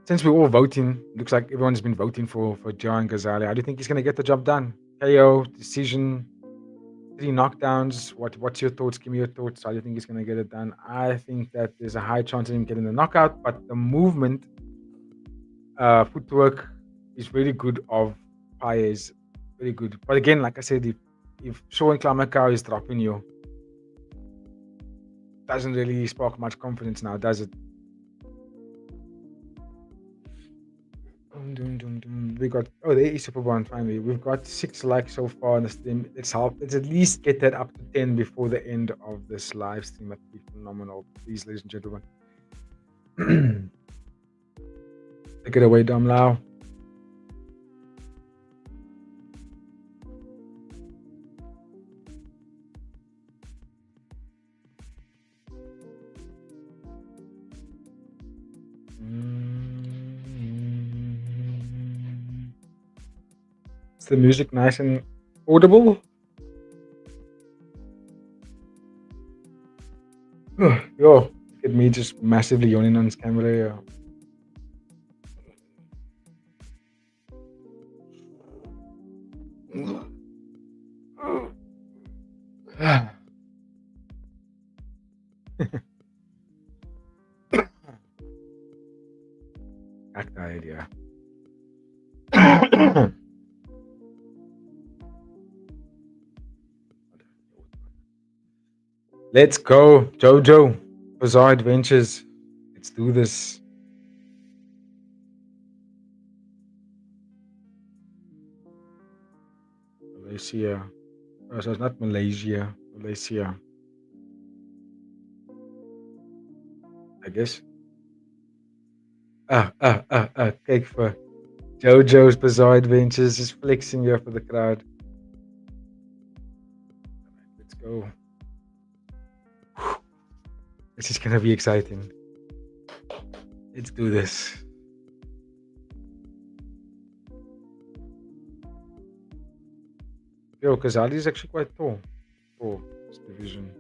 Since we're all voting, looks like everyone's been voting for Johan Ghazali. How do you think he's going to get the job done? KO, decision, 3 knockdowns. What's your thoughts? Give me your thoughts. How do you think he's going to get it done? I think that there's a high chance of him getting the knockout, but the movement, footwork is really good of Paez. Very good. But again, like I said, if Sean Klamakau is dropping you, doesn't really spark much confidence now, does it? We got there is Superbon finally. We've got 6 likes so far on the stream. Let's at least get that up to 10 before the end of this live stream. That'd be phenomenal. Please, ladies and gentlemen. Take it away, Dom Lau. Is the music nice and audible? Yo, look at me just massively yawning on this camera. Back the idea. Let's go, Jojo. Bizarre Adventures. Let's do this. Malaysia. Oh, so it's not Malaysia. Malaysia. I guess. Cake for Jojo's Bizarre Adventures. Just flexing here for the crowd. Alright, let's go. This is gonna be exciting. Let's do this. Yo, Ghazali is actually quite tall for this division.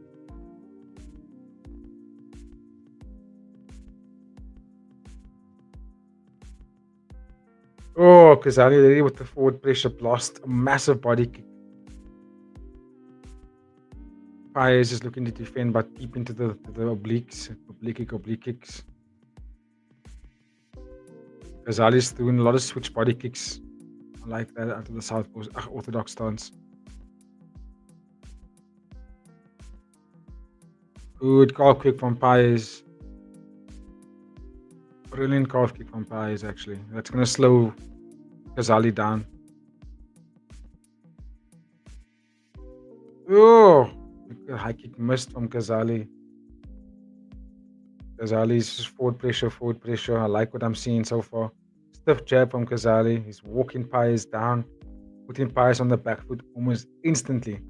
Oh, Ghazali already with the forward pressure blast. A massive body kick. Fire is just looking to defend, but deep into the obliques. Oblique kicks. Ghazali's doing a lot of switch body kicks. I like that out of the southpaw orthodox stance. Good calf kick from Paez. Brilliant calf kick from Paez, actually. That's going to slow Ghazali down. Oh! High kick missed from Ghazali. Ghazali's forward pressure. I like what I'm seeing so far. Stiff jab from Ghazali. He's walking Paez down, putting Paez on the back foot almost instantly.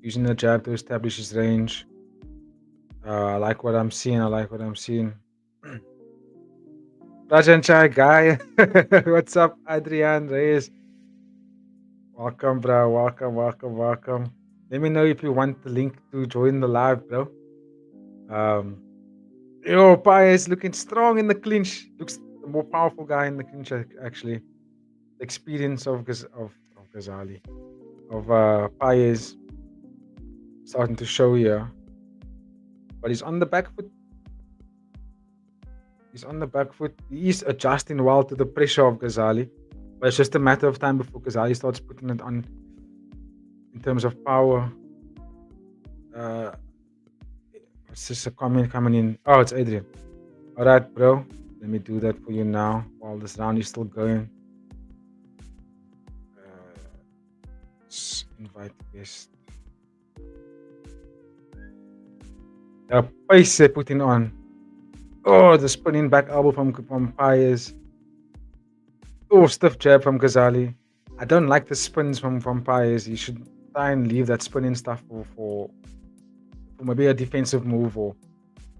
Using the jab to establish his range. I like what I'm seeing. Rajan Chai guy. What's up, Adrian Reyes? Welcome, bro. Welcome. Let me know if you want the link to join the live, bro. Yo, Paez looking strong in the clinch. Looks the more powerful guy in the clinch, actually. The experience of Ghazali. Of Paez starting to show here. But he's on the back foot. He's adjusting well to the pressure of Ghazali. But it's just a matter of time before Ghazali starts putting it on in terms of power. It's just a comment coming in. Oh, it's Adrian. Alright, bro. Let me do that for you now while this round is still going. Let's invite guest. The pace they're putting on. Oh, the spinning back elbow from Paez. Oh, stiff jab from Ghazali. I don't like the spins from Paez. You should try and leave that spinning stuff for maybe a defensive move or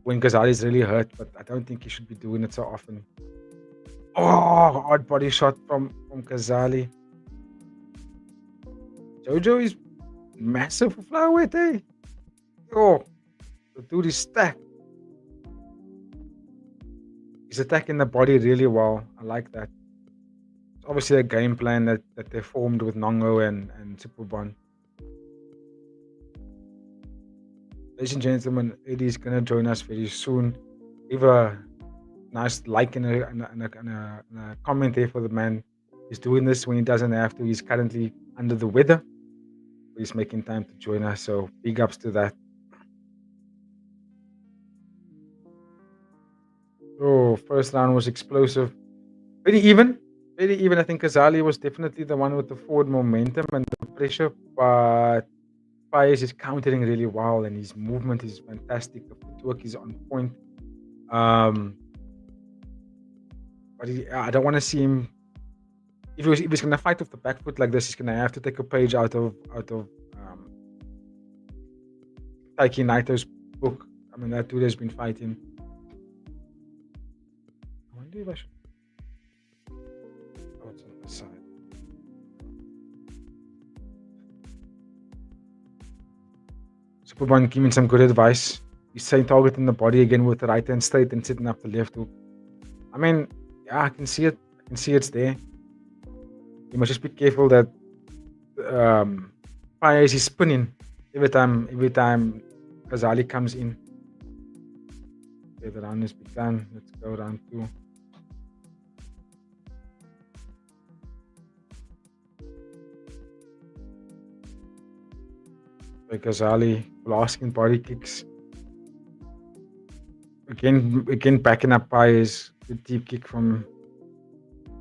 when Ghazali is really hurt, but I don't think he should be doing it so often. Oh, hard body shot from Ghazali. Jojo is massive for flyweight, eh? Oh, the dude is stacked. He's attacking the body really well. I like that. It's obviously a game plan that they formed with Nongo and Superbon. Ladies and gentlemen, Eddie's gonna join us very soon. Leave a nice like and a comment there for the man. He's doing this when he doesn't have to. He's currently under the weather. He's making time to join us, so big ups to that. Oh, first round was explosive. Very even. I think Ghazali was definitely the one with the forward momentum and the pressure, but Paez is countering really well and his movement is fantastic. The footwork is on point. But I don't want to see him. If he's gonna fight with the back foot like this, he's gonna have to take a page out of Taiki Naito's book. I mean, that dude has been fighting. I wonder if I should. Oh, it's on the side. Superbon giving some good advice. He's saying targeting the body again with the right hand straight and setting up the left hook. I mean, yeah, I can see it. It's there. You must just be careful that Paez is spinning every time Ghazali comes in. Okay, the round is begun. Let's go round 2. Ghazali blasting body kicks. Again backing up Paez. Good deep kick from.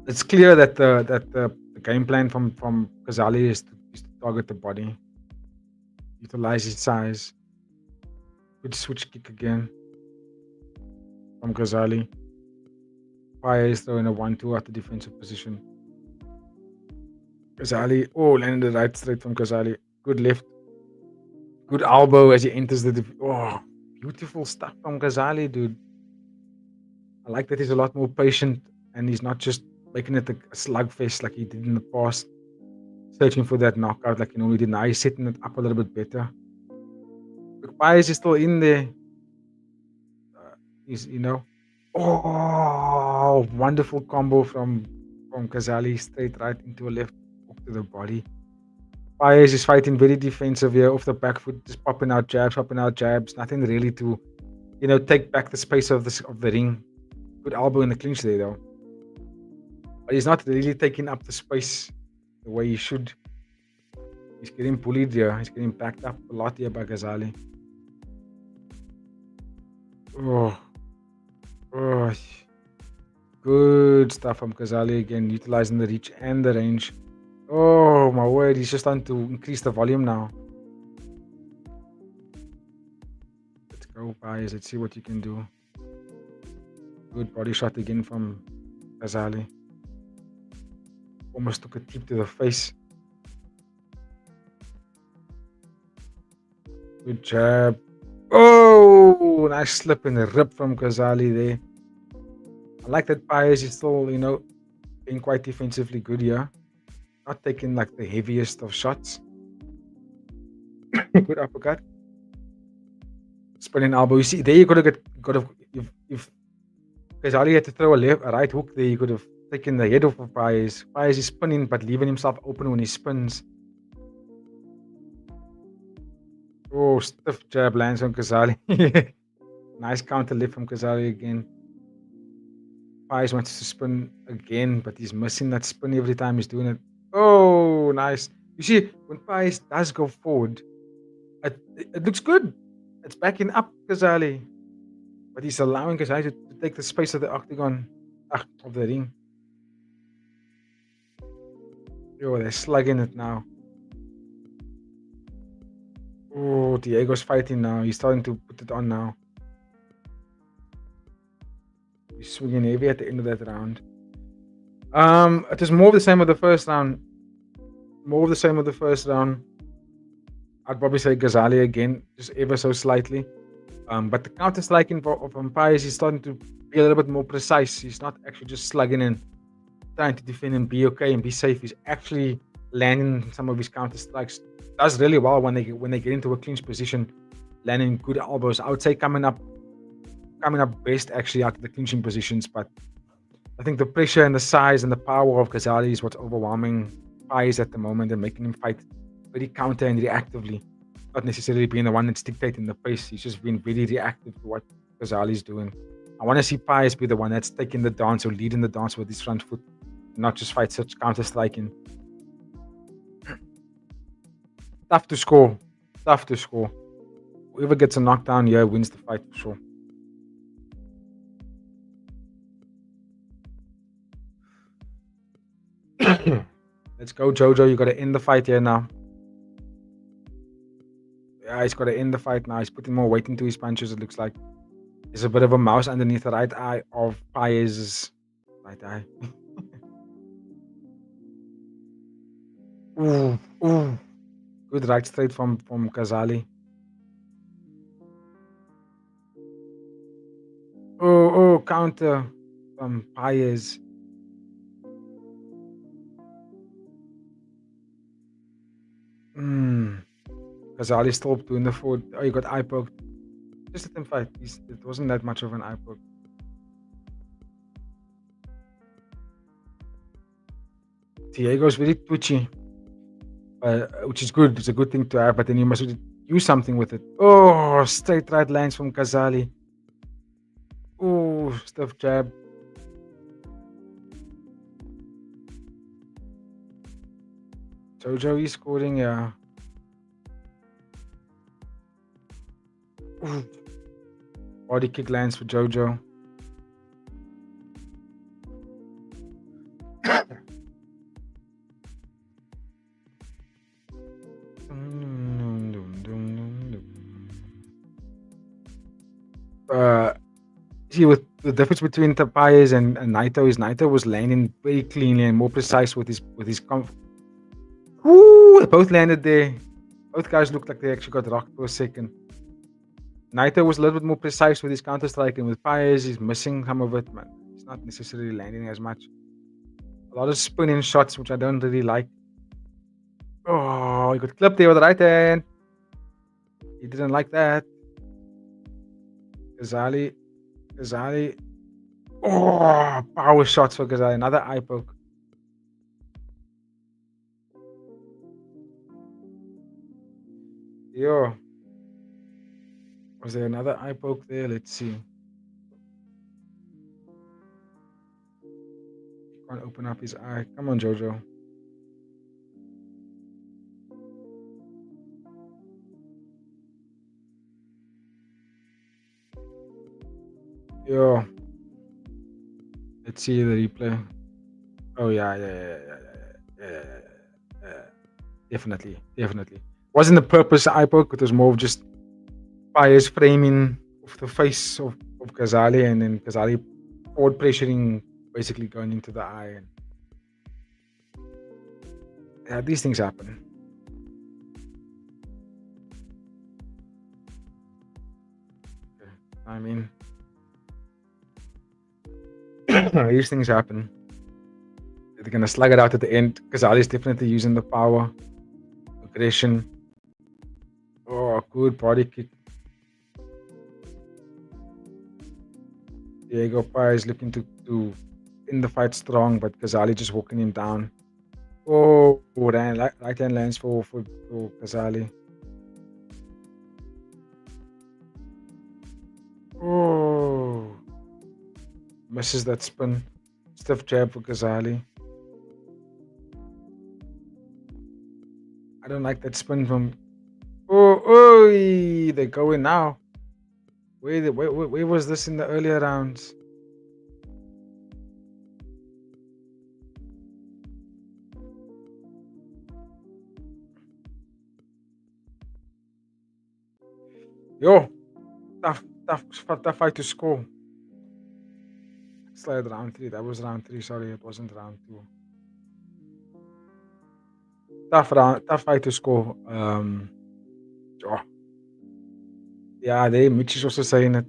It's clear that the game plan from Ghazali is to target the body, utilize his size. Good switch kick again from Ghazali. Paez throwing a 1-2 at the defensive position. Ghazali, landed the right straight from Ghazali. Good left. Good elbow as he enters the. Beautiful stuff from Ghazali, dude. I like that he's a lot more patient and he's not just making it a slugfest like he did in the past, searching for that knockout like he normally did. Now he's setting it up a little bit better. Paez is still in there. He's, wonderful combo from Ghazali, straight right into a left hook to the body. Paez is fighting very defensive here, off the back foot, just popping out jabs. Nothing really to, take back the space of the ring. Good elbow in the clinch there, though. But he's not really taking up the space the way he should. He's getting bullied here. He's getting backed up a lot here by Ghazali. Good stuff from Ghazali again, utilizing the reach and the range. Oh my word, he's just starting to increase the volume now. Let's go, guys. Let's see what you can do. Good body shot again from Ghazali. Almost took a tip to the face. Good jab. Oh, nice slip and a rip from Ghazali there. I like that Paez is still, being quite defensively good here. Not taking like the heaviest of shots. Good uppercut. Spinning elbow. You see, there you could have if Ghazali had to throw a right hook there, you could have taken the head off of Paez. Paez is spinning but leaving himself open when he spins. Oh, stiff jab lands on Ghazali. Nice counter lift from Ghazali again. Paez wants to spin again, but he's missing that spin every time he's doing it. Oh, nice. You see, when Paez does go forward, it looks good. It's backing up Ghazali. But he's allowing Ghazali to take the space of the octagon, of the ring. They're slugging it now. Oh, Diego's fighting now. He's starting to put it on now. He's swinging heavy at the end of that round. It is more of the same of the first round. I'd probably say Ghazali again, just ever so slightly. But the counter striking from Paez is starting to be a little bit more precise. He's not actually just slugging in, trying to defend and be okay and be safe. He's actually landing some of his counter strikes. Does really well when they get into a clinch position, landing good elbows. I would say coming up best actually out of the clinching positions, but I think the pressure and the size and the power of Ghazali is what's overwhelming Paez at the moment and making him fight very counter and reactively, not necessarily being the one that's dictating the pace. He's just been very reactive to what Ghazali's doing. I want to see Paez be the one that's taking the dance or leading the dance with his front foot, not just fight such counter striking. Tough to score. Whoever gets a knockdown here wins the fight for sure. Let's go, Jojo. You got to end the fight here now. Yeah, he's got to end the fight now. He's putting more weight into his punches, it looks like. There's a bit of a mouse underneath the right eye of Paez's right eye. Ooh. Good right straight from Ghazali. Oh, counter from Paez. Ghazali still doing the forward. Oh, you got eye poked. Just let him fight. It wasn't that much of an eye poke. Diego's very twitchy. which is good. It's a good thing to have, but then you must use something with it. Oh, straight right lines from Ghazali. Oh, stiff jab. Jojo is scoring, yeah. Ooh. Body kick lands for Jojo. See, with the difference between Tapayas and Naito is Naito was landing very cleanly and more precise with his Woo! They both landed there. Both guys looked like they actually got rocked for a second. Naito was a little bit more precise with his counter strike, and with Paez, he's missing some of it, man. He's not necessarily landing as much. A lot of spinning shots, which I don't really like. Oh, he got clipped there with the right hand. He didn't like that. Ghazali. Oh, power shots for Ghazali. Another eye poke. Yo. Was there another eye poke there? Let's see. He can't open up his eye. Come on, Jojo. Yo. Let's see the replay. Oh yeah. Definitely. Wasn't the purpose eye poke, it was more of just Paez framing of the face of Ghazali, and then Ghazali forward pressuring, basically going into the eye. And yeah, these things happen. I mean, these things happen. They're gonna slug it out at the end. Ghazali's definitely using the power, aggression. Oh, good body kick. Diego Paez looking to end the fight strong, but Ghazali just walking him down. Oh, right hand lands for Ghazali. Oh, misses that spin. Stiff jab for Ghazali. I don't like that spin from. Oh, they go in now. Where was this in the earlier rounds? Yo, tough fight to score. Slide round 3. That was round 3. Sorry, it wasn't round 2. Tough fight to score. Oh. Yeah, Mitch is also saying it.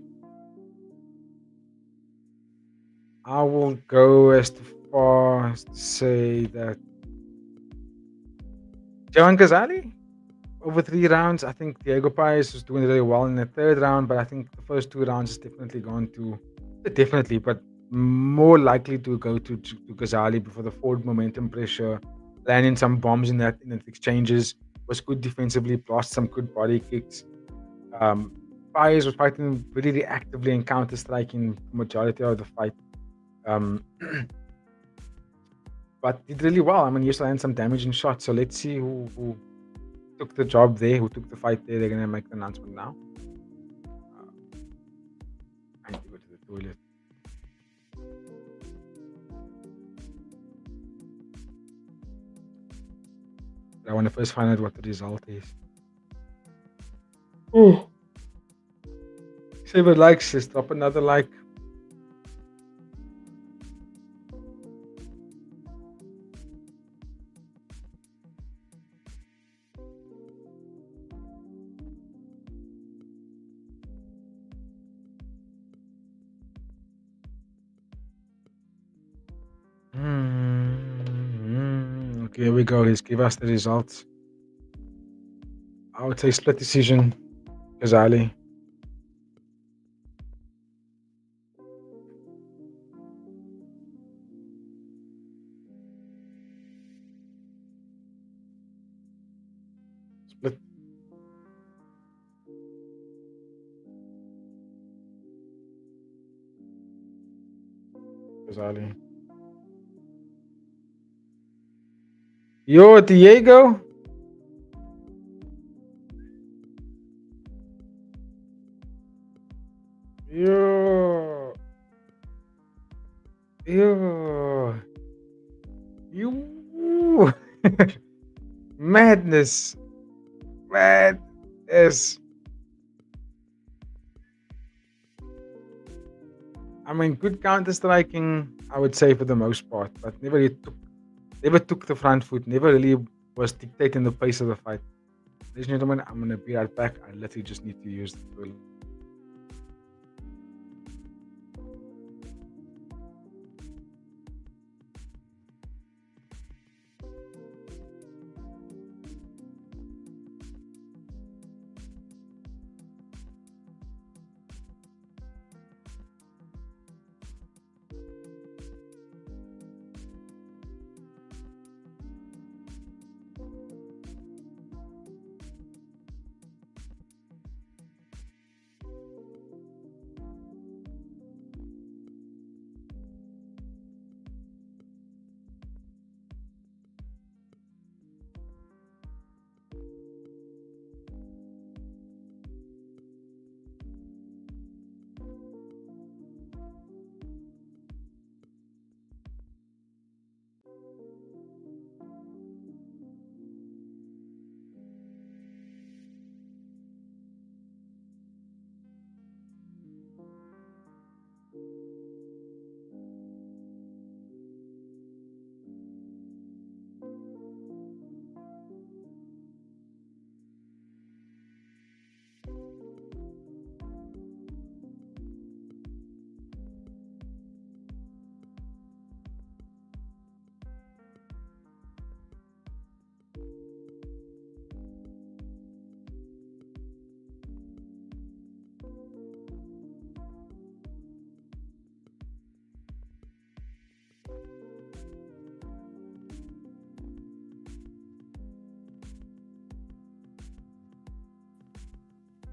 I will go as far as to say that Johan Ghazali over 3 rounds. I think Diego Paez was doing really well in the 3rd round, but I think the first 2 rounds is definitely going to but more likely to go to Ghazali before the forward momentum pressure, landing some bombs in the exchanges, was good defensively, lost some good body kicks. Paez was fighting really reactively and counter striking the majority of the fight. But did really well. I mean, he used to land some damaging shots. So let's see who took the job there, who took the fight there. They're gonna make the announcement now. I need to go to the toilet. I want to first find out what the result is. Oh, 7 likes. Just drop another like. Okay, here we go. Let's give us the results. I would say split decision, Ghazali. Let Ghazali. Yo, Diego. Yo. Yo. You. Madness. Madness. I mean, good counter striking, I would say, for the most part, but never took the front foot, never really was dictating the pace of the fight. Ladies and gentlemen, I'm gonna be right back. I literally just need to use the toilet.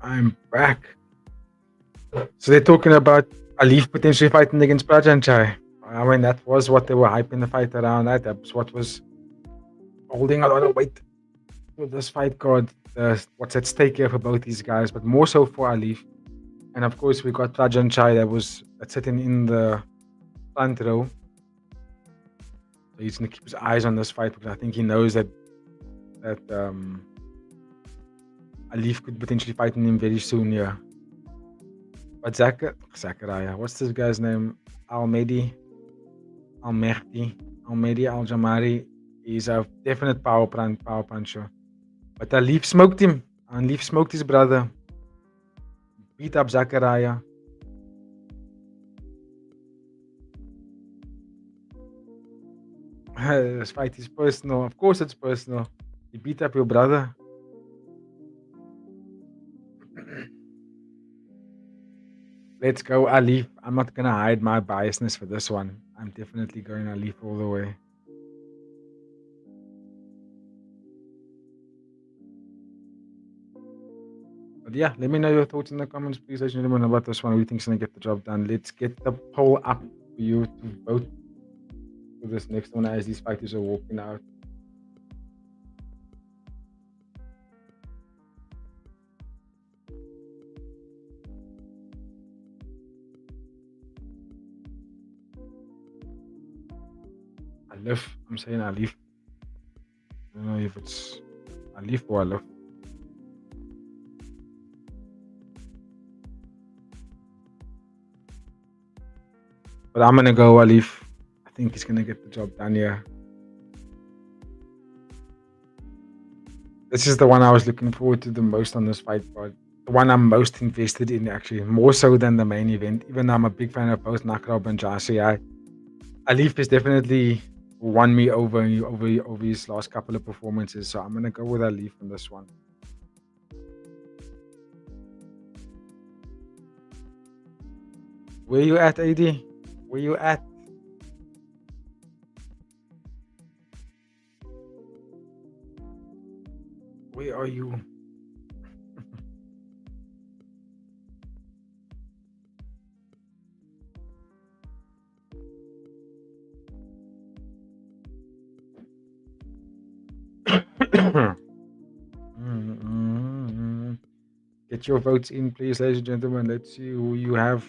I'm back. So they're talking about Alif potentially fighting against Prajanchai. I mean, that was what they were hyping the fight around. That was what was holding a lot of weight with this fight card. What's at stake here for both these guys, but more so for Alif. And of course, we got Prajanchai that's sitting in the front row. So he's gonna keep his eyes on this fight because I think he knows that Alif could potentially fight him very soon here. But Zachariah, what's this guy's name? Al-Mehdi, Al-Jamari. He's a definite power puncher. But Alif smoked him. Alif smoked his brother. Beat up Zachariah. This fight is personal. Of course it's personal. You beat up your brother. Let's go, Alif. I'm not going to hide my biasness for this one. I'm definitely going Alif all the way. But yeah, let me know your thoughts in the comments, please, ladies and gentlemen, about this one. Who do you think's going to get the job done? Let's get the poll up for you to vote for this next one as these fighters are walking out. Alif. I'm saying Alif. I don't know if it's Alif or Alif. But I'm going to go Alif. I think he's going to get the job done here. This is the one I was looking forward to the most on this fight card. The one I'm most invested in, actually, more so than the main event. Even though I'm a big fan of both Nakrob and Jaosuayai, Alif has definitely won me over his last couple of performances. So I'm going to go with Alif on this one. Where you at, AD? Where you at? Where are you? Mm. Get your votes in, please, ladies and gentlemen. Let's see who you have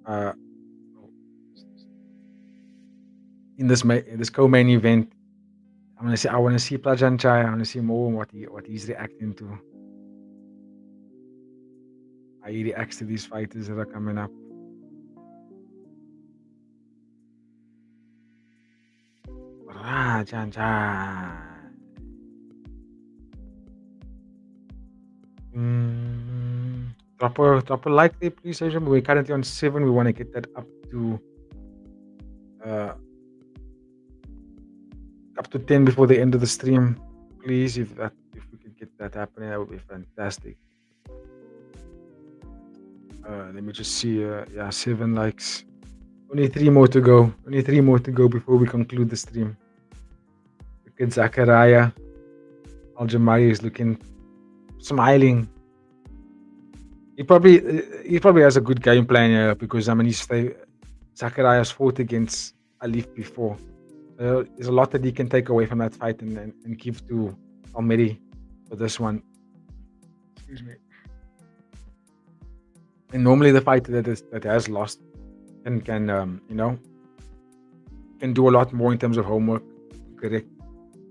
uh, in this co-main event. I want to see Plajanchai. I want to see more what he's reacting to. How he reacts to these fighters that are coming up. Plajanchai. Drop a like there, please, Asian. We're currently on 7. We want to get that up to 10 before the end of the stream. Please, if we could get that happening, that would be fantastic. Let me just see. 7 likes. Only 3 more to go. Only 3 more to go before we conclude the stream. Look at Zachariah. Jamari is looking smiling. He probably has a good game plan here because Zachariah's fought against Alif before. There's a lot that he can take away from that fight and give to Almeri for this one. Excuse me. And normally the fighter that has lost can do a lot more in terms of homework. Correct.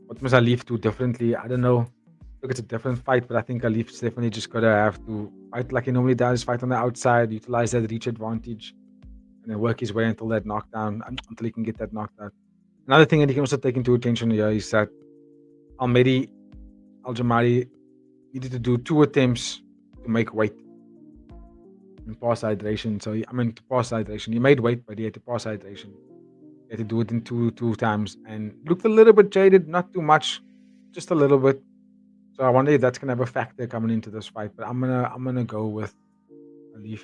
What must Alif do differently? I don't know. Look, it's a different fight, but I think Alif's definitely just gotta have to fight like he normally does, fight on the outside, utilize that reach advantage, and then work his way until he can get that knockdown. Another thing that you can also take into attention here is that Jamari needed to do 2 attempts to make weight and pass hydration. To pass hydration. He made weight, but he had to pass hydration. He had to do it in two times and looked a little bit jaded, not too much, just a little bit. So I wonder if that's gonna have a factor coming into this fight. But I'm gonna go with Alif.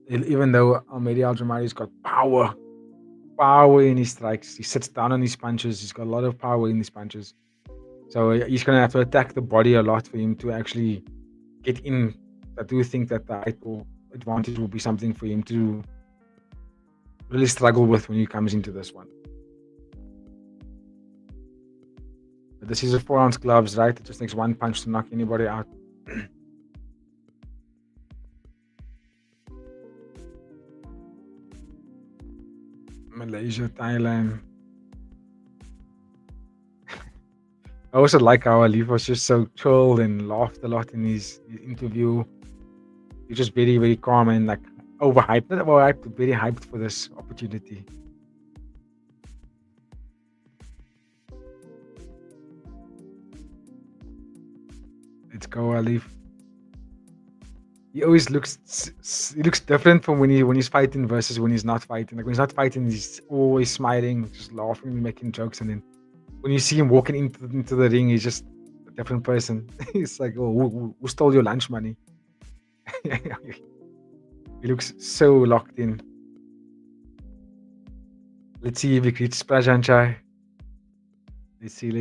Even though Jamari's got power in his strikes. He sits down on his punches. He's got a lot of power in his punches. So he's going to have to attack the body a lot for him to actually get in. I do think that the height advantage will be something for him to really struggle with when he comes into this one. But this is a 4-ounce gloves, right? It just takes 1 punch to knock anybody out. Malaysia, Thailand. I also like how Alif was just so chill and laughed a lot in his interview. He's just very, very calm and like overhyped. Not overhyped, but very hyped for this opportunity. Let's go, Alif. He always looks different from when he's fighting versus when he's not fighting. Like when he's not fighting, he's always smiling, just laughing and making jokes. And then when you see him walking into the ring, he's just a different person. He's like, oh, who stole your lunch money? He looks so locked in. Let's see if he greets Prajanchai. Let's see.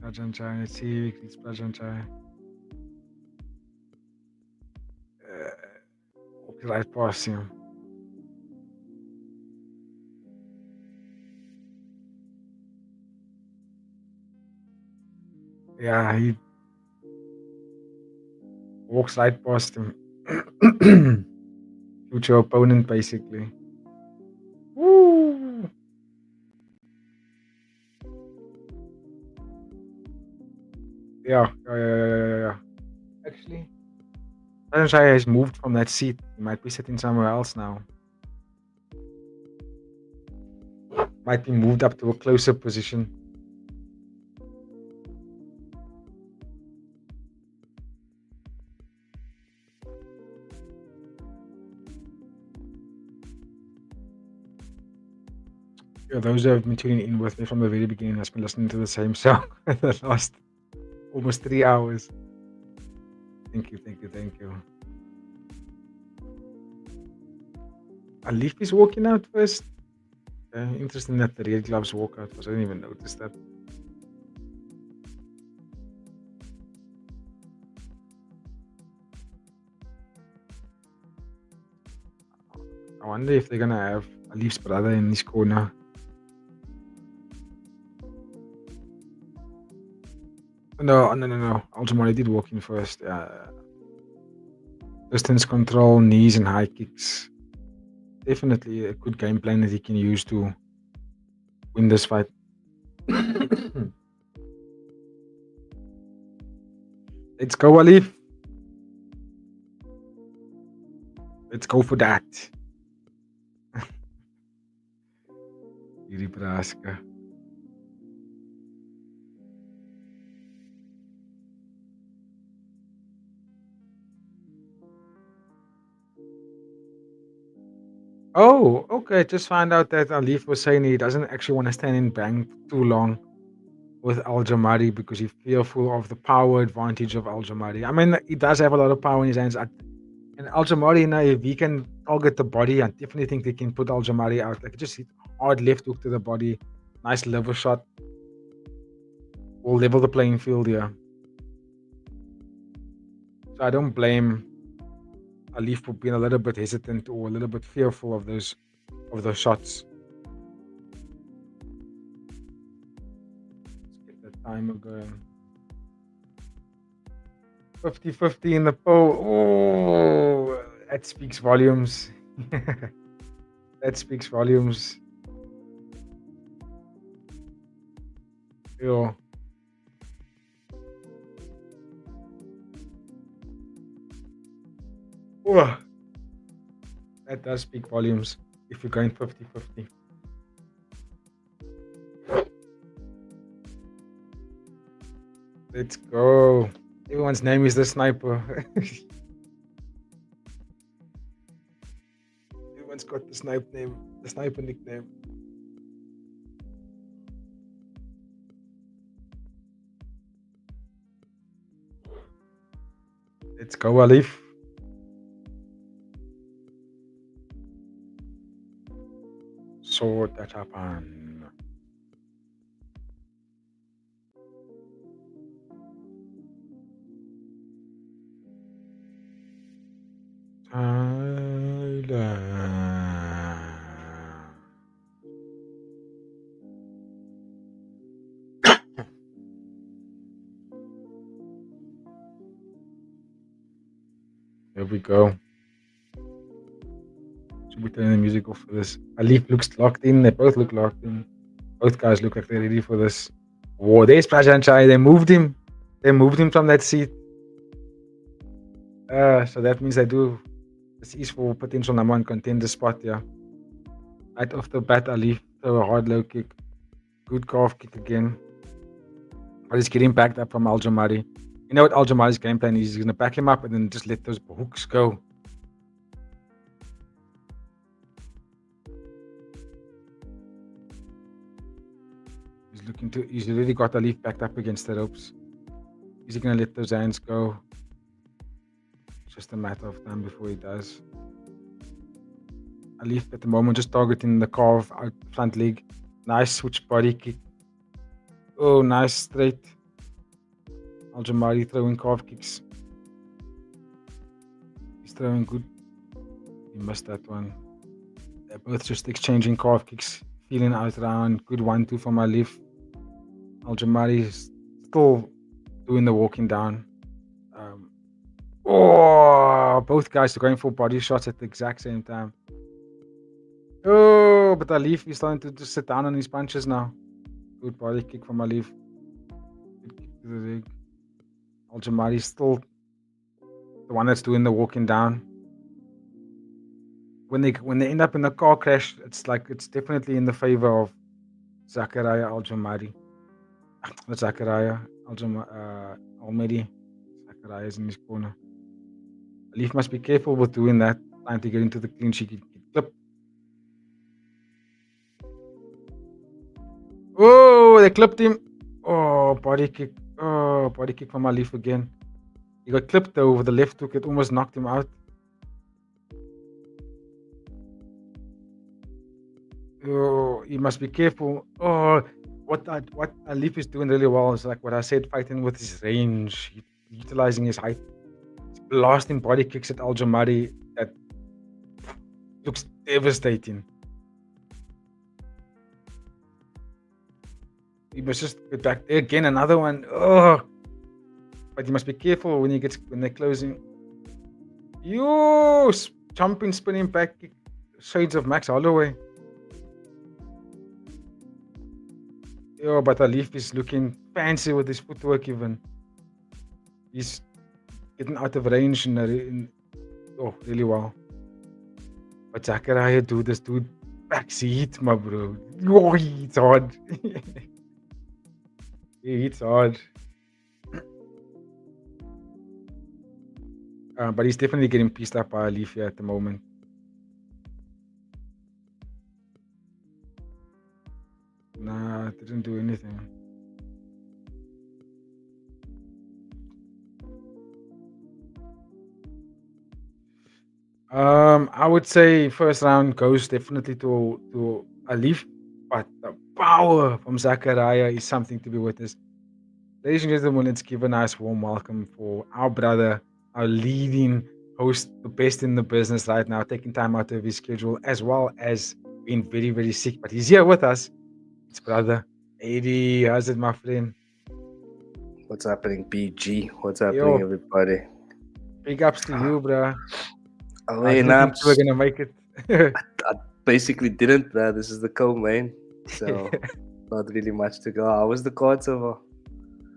Prajanchai, let's see if he greets Prajanchai. Walks right past him. Yeah, he walks right past him. Future opponent, basically. Woo! Yeah. Actually, Prajanchai has moved from that seat. He might be sitting somewhere else now. Might be moved up to a closer position. Yeah, those who have been tuning in with me from the very beginning has been listening to the same song for the last almost 3 hours. Thank you. Alif is walking out first. Interesting that the red gloves walk out first. I didn't even notice that. I wonder if they're gonna have Alif's brother in this corner. No. Jamari did walk in first. Distance control, knees and high kicks. Definitely a good game plan that he can use to win this fight. Let's go, Alif. Let's go for that. Hierdie Praska. Oh, okay. Just found out that Alif was saying he doesn't actually want to stand in bank too long with Jamari because he's fearful of the power advantage of Jamari. I mean, he does have a lot of power in his hands. And Jamari, if he can target the body, I definitely think they can put Jamari out. Like, just hit hard left hook to the body. Nice liver shot. Will level the playing field here. So I don't blame Alif for being a little bit hesitant or a little bit fearful of those shots. Let's get that timer going. 50-50 in the poll. Oh, that speaks volumes. That speaks volumes. Yeah. Oh, that does speak volumes if you're going 50-50. Let's go. Everyone's name is the sniper. Everyone's got the sniper nickname. Let's go, Alif. So that happened. Here we go. Should we turn the music off for this? Alif looks locked in. They both look locked in. Both guys look like they're ready for this. Whoa, there's Prajanchai. They moved him. They moved him from that seat. So that means they do. This is for potential number one contender spot, yeah. Right off the bat, Alif throw a hard low kick. Good calf kick again. But he's getting backed up from Jamari. You know what Jamari's game plan is? He's going to back him up and then just let those hooks go. He's already got Alif backed up against the ropes. Is he going to let those hands go? It's just a matter of time before he does. Alif at the moment just targeting the calf out front leg. Nice switch body kick. Oh, nice straight. Jamari throwing calf kicks. He's throwing good. He missed that one. They're both just exchanging calf kicks. Feeling out round. Good 1-2 from Alif. Jamari is still doing the walking down. Both guys are going for body shots at the exact same time. Oh, but Alif is starting to just sit down on his punches now. Good body kick from Alif. Good kick to the leg. Jamari is still the one that's doing the walking down. When they end up in a car crash, it's definitely in the favor of Zakaria Jamari. Not Zakaria, Almedi. Zakaria is in his corner. Alif must be careful with doing that, trying to get into the clinch. He can clip. Oh, they clipped him. Oh, body kick. Oh, body kick from Alif again. He got clipped though with the left hook. It almost knocked him out. Oh, you must be careful. Oh, what Alif is doing really well is like what I said, fighting with his range, utilizing his height, blasting body kicks at Jamari that looks devastating. He must just get back there again. Another one. Oh, but you must be careful when they're closing. Yo, jumping, spinning back kick, shades of Max Holloway. Yo, but Alif is looking fancy with his footwork even. He's getting out of range really well. But Zachariah, dude, this dude backs heat, my bro. Oh, he hits hard. He hits hard. But he's definitely getting pieced up by Alif here at the moment. Nah, didn't do anything. I would say first round goes definitely to Alif, but the power from Zachariah is something to be witnessed. Ladies and gentlemen, let's give a nice warm welcome for our brother, our leading host, the best in the business right now, taking time out of his schedule, as well as being very, very sick. But he's here with us. It's brother AD. How's it, my friend? What's happening, BG? What's happening, Yo, everybody? big ups to you, bro. I I mean, didn't think you were gonna make it. I basically didn't, bro. This is the co-main, so not really much to go. How was the cards over?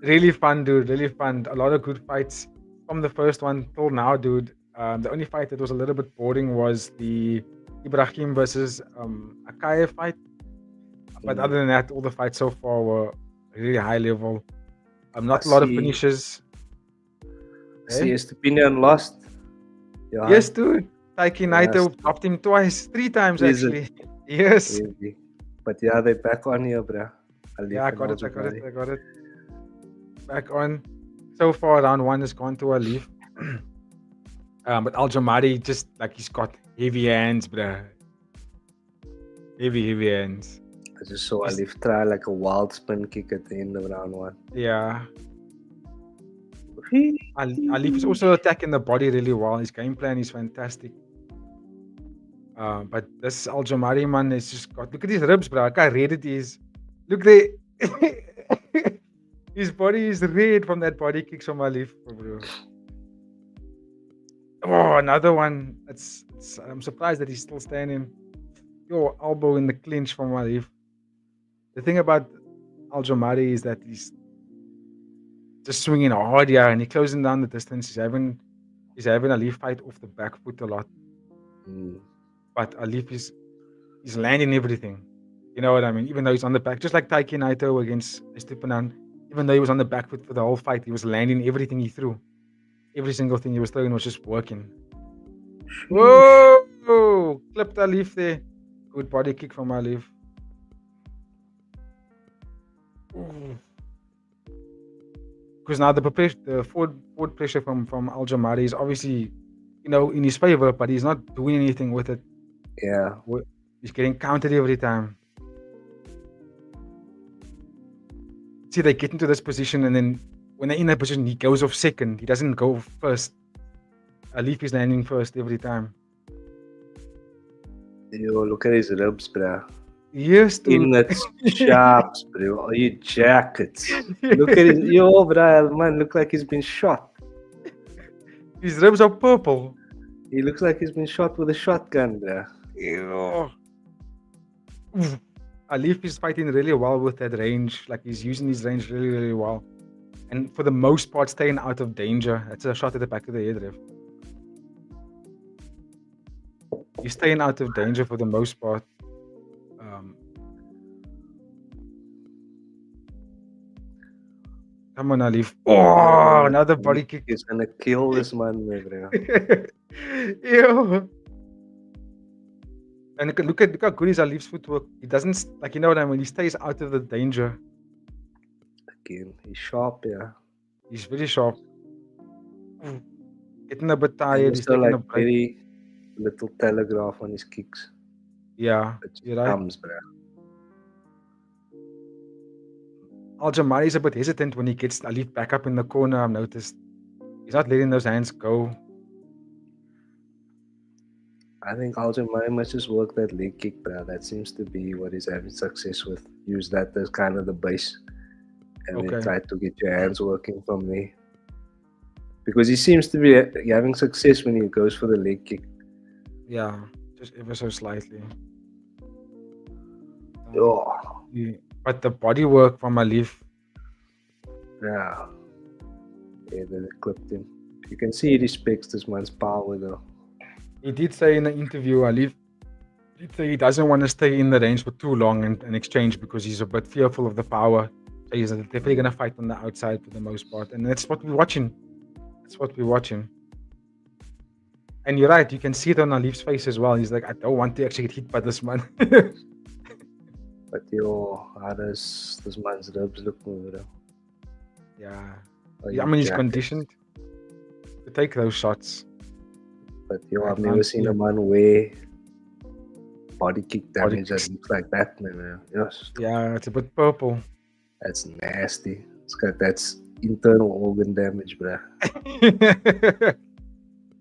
Really fun, dude. Really fun. A lot of good fights from the first one till now, dude. The only fight that was a little bit boring was the Ibrahim versus Akayev fight. But other than that, all the fights so far were really high level. Not a lot of finishes. See, Estupinan lost. Johan. Yes, dude. Taiki Naito dropped him twice, 3 times actually. Yes. Really? But yeah, they're back on here, bro. Yeah, I got it. Back on. So far, round 1 has gone to Alif. But Jamari just like he's got heavy hands, bruh. Heavy hands. I just saw Alif try like a wild spin kick at the end of round 1. Yeah. Alif is also attacking the body really well. His game plan is fantastic. But this Jamari man is just got. Look at his ribs, bro. Look how red it is. Look there. His body is red from that body kicks from Alif, bro. Oh, another one. I'm surprised that he's still standing. Yo, elbow in the clinch from Alif. The thing about Jamari is that he's just swinging hard, yeah, and he's closing down the distance. He's having Alif fight off the back foot a lot. But Alif is landing everything. You know what I mean? Even though he's on the back, just like Taiki Naito against Estupinan, even though he was on the back foot for the whole fight, he was landing everything he threw. Every single thing he was throwing was just working. Whoa! Clipped Alif there. Good body kick from Alif. Because now the forward pressure from Jamari is obviously, in his favor, but he's not doing anything with it. Yeah. He's getting counted every time. See, they get into this position, and then when they're in that position, he goes off second. He doesn't go first. Alif is landing first every time. Yo, look at his ribs, bro. Yes, dude. In that sharps, bro. Are you jackets? Look at his. Yo, bro, man, look like he's been shot. His ribs are purple. He looks like he's been shot with a shotgun, bro. Ew. Alif is fighting really well with that range. Like, he's using his range really, really well. And for the most part, staying out of danger. That's a shot at the back of the head, ref. He's staying out of danger for the most part. Come on, Alif. Oh, another body kick. He's gonna kill this man, bro. Ew. And look how good is Alif's footwork. He doesn't, like, you know what I mean? He stays out of the danger. Again, he's sharp, yeah. He's very sharp. Getting a bit tired. He's still taking like a break. very little telegraph on his kicks. Yeah, It just you're right. comes, bro. Jamari is a bit hesitant when he gets Alif back up in the corner. I've noticed he's not letting those hands go. I think Jamari must just work that leg kick, bro. That seems to be what he's having success with. Use that as kind of the base, and then Okay. try to get your hands working from there. Because he seems to be having success when he goes for the leg kick. Yeah, just ever so slightly. Oh, But the body work from Alif, yeah. Yeah, they clipped him. You can see he respects this man's power, though. he did say in the interview, Alif did say he doesn't want to stay in the range for too long and exchange because he's a bit fearful of the power. So he's definitely going to fight on the outside for the most part. And that's what we're watching. That's what we're watching. And you're right, you can see it on Alif's face as well. He's like, I don't want to actually get hit by this man. But how does this man's ribs look, bro? Yeah. Are I you mean, he's jacked? conditioned to take those shots. But I I've never can't seen see a it. man wear body kick Body damage that kicks. looks like that, man. Yes, Yeah, it's a bit purple. that's nasty. That's internal organ damage, bro.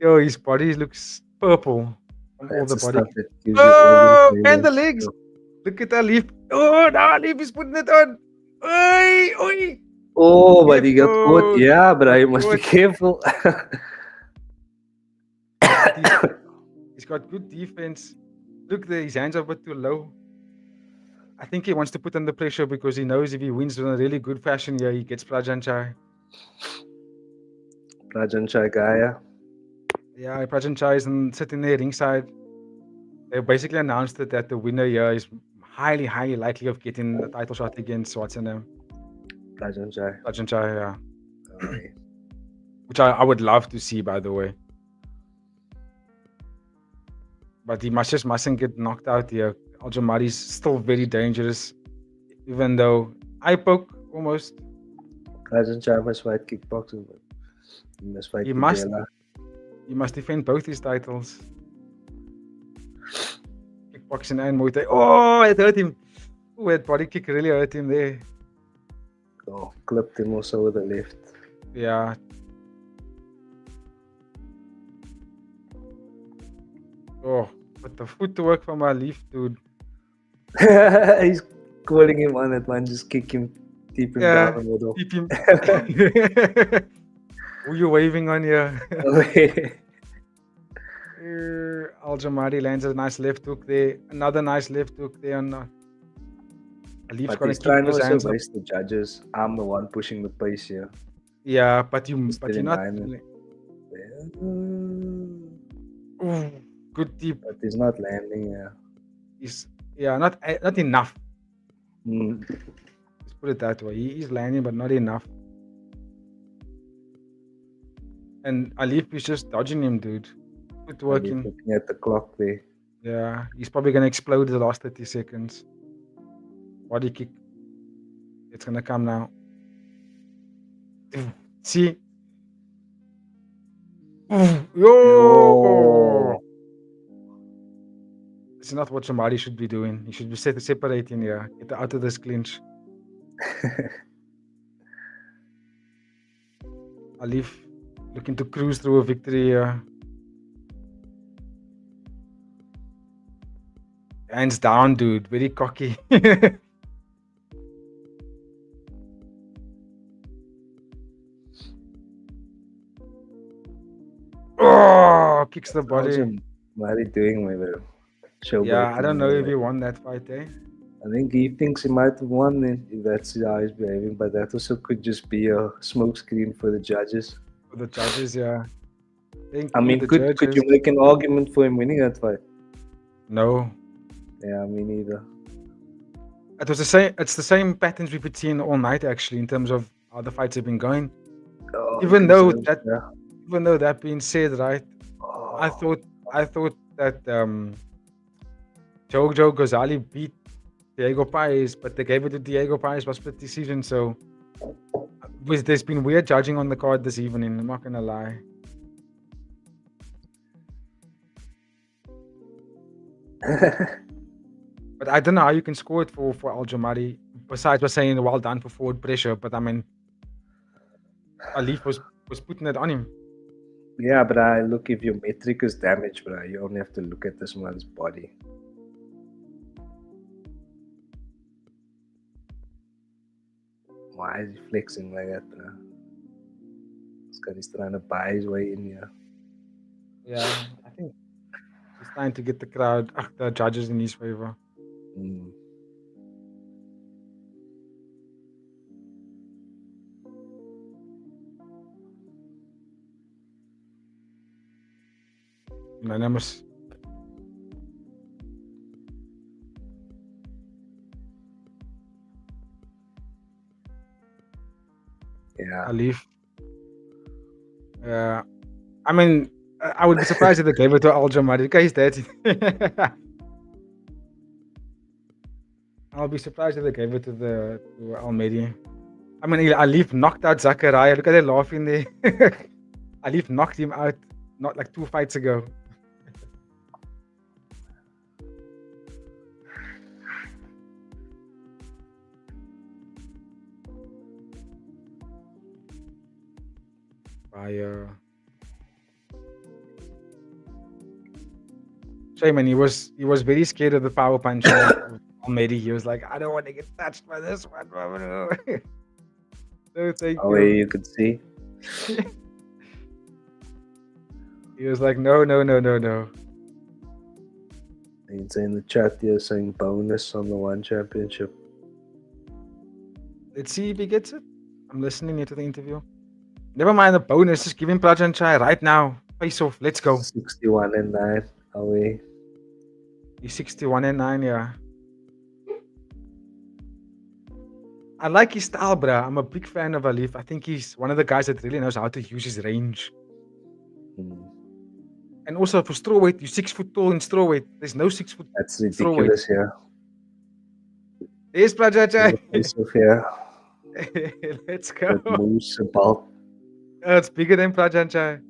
Yo, his body looks purple from all That's the the body. stuff that gives you Oh, organ and the failure. legs. Look at Alif. Oh, now Alif is putting it on. Oi, oi. Oh, but he got caught. Careful. Yeah, but Got you must be caught. careful. He's got good defense. Look, his hands are a bit too low. I think he wants to put under pressure because he knows if he wins in a really good fashion here, he gets Prajanchai. Rajan Gaya. Yeah, Prajanchai is sitting there ringside. They basically announced that the winner here is highly, highly likely of getting the title shot against what's her name? Rajan Prajanchai, yeah. Oh, Which I would love to see, by the way. But he mustn't get knocked out here. Jamari is still very dangerous, even though I poke almost. Rajan must fight kickboxing, but he must fight He must. Kibela. He must defend both his titles. Kickboxing and Muay Thai. Oh, it hurt him. Oh, that body kick really hurt him there. Oh, clipped him also with the left. Yeah. Oh, but the footwork from Alif, dude. He's calling him on it, man. Just kick him, keep him Yeah, down the middle. keep him. Who you waving on here? Jamari lands a nice left hook there. Another nice left hook there. And Alif's But gonna he's keep trying to those hands up. waste the judges. I'm the one pushing the pace here. Yeah, but you're still not. in Ooh, good deep. But he's not landing, yeah. He's not enough. Mm. Let's put it that way. He's landing, but not enough. And Alif is just dodging him, dude. Good working. Looking at the clock there. Yeah, he's probably gonna explode the last 30 seconds. Body kick. It's gonna come now. See? Yo! This is not what Jamari should be doing. He should be separating here. Get out of this clinch. Alif looking to cruise through a victory here. Hands down, dude. Very cocky. Oh, kicks the body. What are you doing, my bro? Yeah, I don't know if he won that fight, eh? I think he thinks he might have won if that's how he's behaving, but that also could just be a smokescreen for the judges. For the judges, yeah. I mean, could you make an argument for him winning that fight? No. Yeah, me neither. It was the same. It's the same patterns we've been seeing all night, actually, in terms of how the fights have been going. Oh, even though that being said, right, I thought that Johan Ghazali beat Diego Paez, but they gave it to Diego Paez by split decision. So there's been weird judging on the card this evening. I'm not gonna lie. But I don't know how you can score it for Al Jamari. Besides, we're saying well done for forward pressure, but I mean, Alif was putting it on him. Yeah, but I look, if your metric is damaged, bro, you only have to look at this man's body. Why is he flexing like that, bro? This guy is trying to buy his way in here. Yeah, I think he's trying to get the judges in his favor. Mm. Unanimous. Yeah. Alif. Yeah. I mean, I would be surprised if they gave it to Al Jamari. The guy's dead. I'll be surprised if they gave it to Almeida. I mean, Alif knocked out Zachariah. Look at them laughing there. Alif knocked him out not like 2 fights ago. Shayman, he was very scared of the power punch of Almeida. He was like, I don't want to get touched by this one. No, thank Oh, you. you could see. He was like, no. He's in the chat here saying bonus on the one championship. Let's see if he gets it. I'm listening here to the interview. Never mind the bonus. Just give him Prajan Chai right now. Face off. Let's go. 61-9. Away. He's 61-9, yeah. I like his style, bruh. I'm a big fan of Alif. I think he's one of the guys that really knows how to use his range. And also for strawweight, you're 6 foot tall in strawweight. There's no 6 foot. That's ridiculous, yeah. There's Prajan. Let's go. It moves about. It's bigger than Prajan Chai.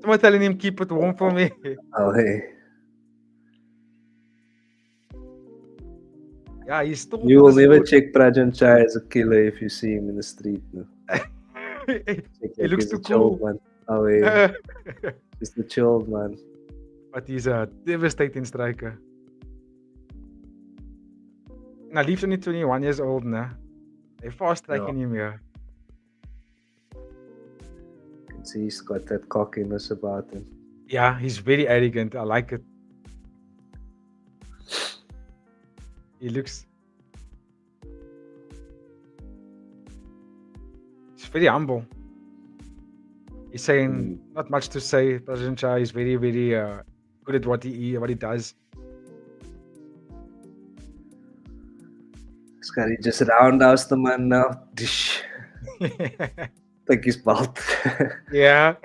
Someone telling him keep it warm for me. Oh, hey. Yeah, he's still. You will never check Prajan Chai as a killer if you see him in the street. No? He looks too cool. Man. Oh, hey. Just a chilled man. But he's a devastating striker. And Alif's only 21 years old now. They're fast striking him here. You can see he's got that cockiness about him. Yeah, he's very arrogant. I like it. He looks... He's very humble. He's saying not much to say. Prajan Chai is very, very good at what he does. This guy just roundhouse the man now. Dish. Take his belt. Yeah.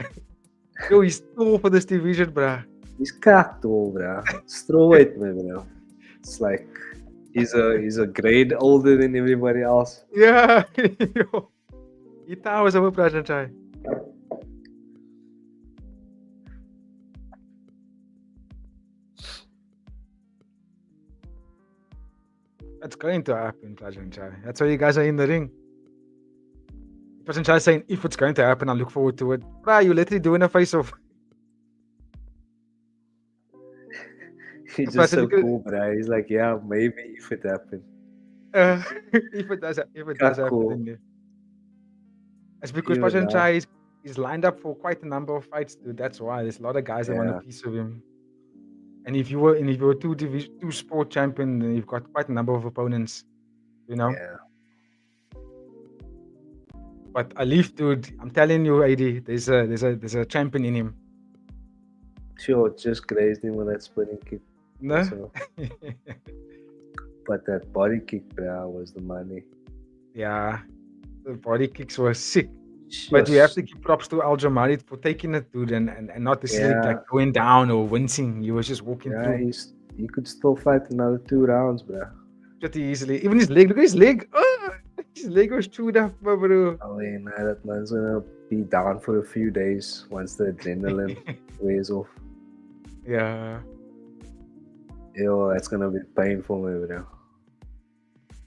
Yo, he's tall for this division, bruh. He's cocked tall, bruh. Strawweight, bro. It's like he's a grade older than everybody else. Yeah. He towers over Prajan Chai. That's going to happen, Prajan Chai. That's why you guys are in the ring. Prajan Chai saying, if it's going to happen, I look forward to it. Bruh, you're literally doing a face-off. He's just so cool, bruh. He's like, yeah, maybe if it happened. If it does happen. Cool. It's because Prajan Chai is lined up for quite a number of fights, dude. That's why there's a lot of guys that want a piece of him. And if you were two sport champion, then you've got quite a number of opponents, you know. Yeah. But Alif, dude, I'm telling you, AD, there's a champion in him. Sure, just grazed him with that spinning kick. No. So. But that body kick, bro, was the money. Yeah, the body kicks were sick. But we have to give props to Al Jamari for taking it, dude, and not necessarily like going down or wincing. He was just walking through. He could still fight another 2 rounds, bro. Pretty easily. Even his leg, look at his leg. Oh, his leg was chewed up, bro. Oh, yeah, nah, that man's gonna be down for a few days once the adrenaline wears off. Yeah. Yo, that's gonna be painful, bro.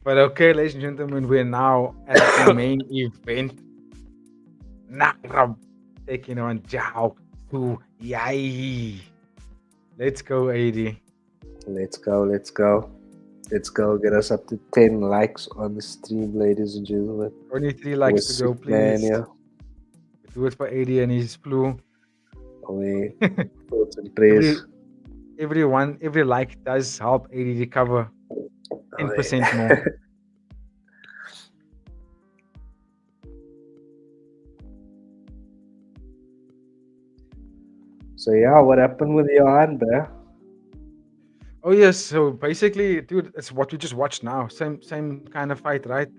But okay, ladies and gentlemen, we're now at the main event. Nakrob taking on Jaosuayai. Let's go, AD. Let's go. Let's go. Get us up to 10 likes on the stream, ladies and gentlemen. 23 likes to go, please. Mania. Do it for AD and his flu. Away. Thoughts and prayers. Every like does help AD recover 10% more. So yeah, what happened with Johan, bro? Oh yes, so basically, dude, it's what we just watched now. Same kind of fight, right?